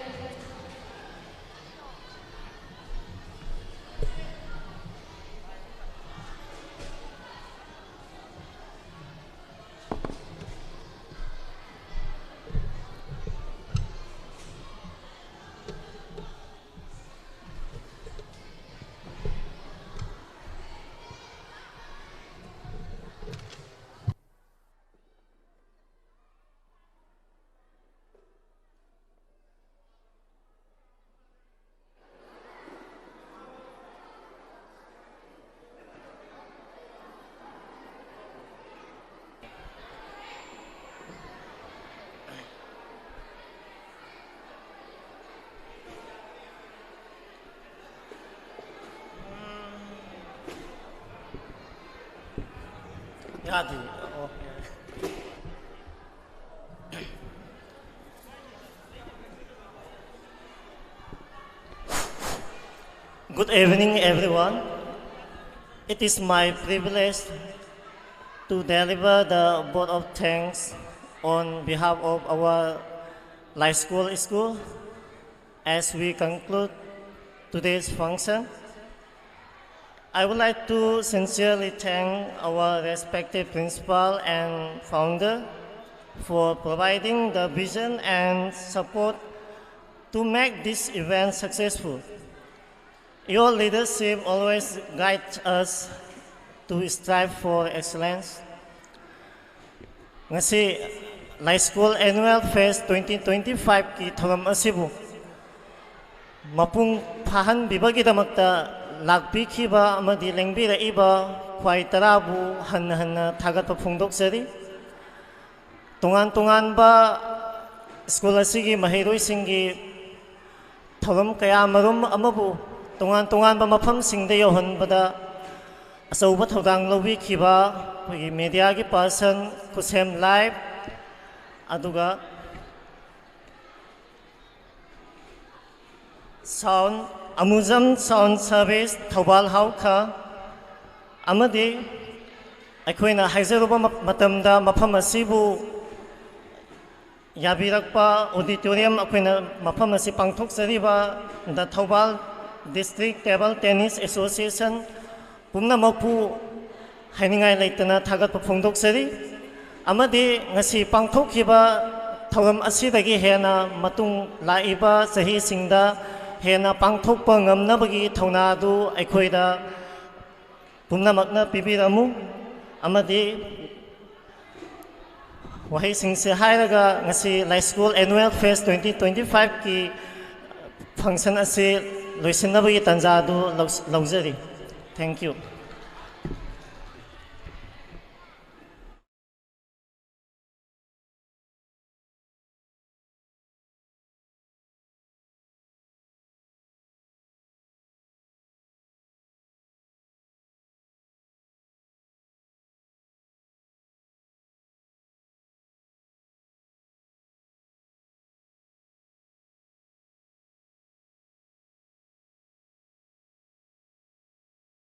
S11: Good evening, everyone. It is my privilege to deliver the vote of thanks on behalf of our Laisukol school as we conclude today's function. I would like to sincerely thank our respective principal and founder for providing the vision and support to make this event successful. Your leadership always guides us to strive for excellence. Ngasi Laisukol Annual Fest 2025 ki thoram asibu ꯃꯄꯨꯡ ꯐꯥꯍꯟꯕꯤꯕꯒꯤꯗꯃꯛꯇ ꯂꯥꯛꯄꯤꯈꯤꯕ ꯑꯃꯗꯤ ꯂꯦꯡꯕꯤꯔꯛꯏꯕ ꯈ꯭ꯋꯥꯏ ꯇꯔꯥꯕꯨ ꯍꯟꯅ ꯍꯟꯅ ꯊꯥꯒꯠꯄ ꯐꯣꯡꯗꯣꯛꯆꯔꯤ ꯇꯣꯉꯥꯟ ꯇꯣꯉꯥꯟꯕ school ꯑꯁꯤꯒꯤ ꯃꯍꯩꯔꯣꯏꯁꯤꯡꯒꯤ ꯊꯧꯔꯝ ꯀꯌꯥ ꯃꯔꯨꯝ ꯑꯃꯕꯨ ꯇꯣꯉꯥꯟ ꯇꯣꯉꯥꯟꯕ ꯃꯐꯝꯁꯤꯡꯗ ꯌꯧꯍꯟꯕꯗ ꯑꯆꯧꯕ ꯊꯧꯗꯥꯡ ꯂꯧꯕꯤꯈꯤꯕ ꯑꯩꯈꯣꯏꯒꯤ ꯃꯦꯗꯤꯌꯥꯒꯤ ꯄꯥꯔꯁꯟ ꯈꯨꯠꯁꯦꯝ ꯂꯥꯏꯚ ꯑꯗꯨꯒ sound Amuzam Sound Service Thobal Hauka Amadi Aikoina Haizeruba Matamda Mapamasibu Yabirakpa Auditorium Akoina Mapamasi Pangtok Sariba the Thobal District Table Tennis Association Pumna Mapu Hainingai Laitana Tagat Pungdok Sari Amadi Nasi Pangtok Hiba Thawam Asidagi Hena Matung Laiba Sahi Singda Hena Pangthokpa ngamnabagi thaunadu aikoida pumnamakna pibiramu amadi wahaisingse hairaga ngasi Laisukol Annual Fest 2025 ki function ase loisinabagi tanjadu laujari. Thank you.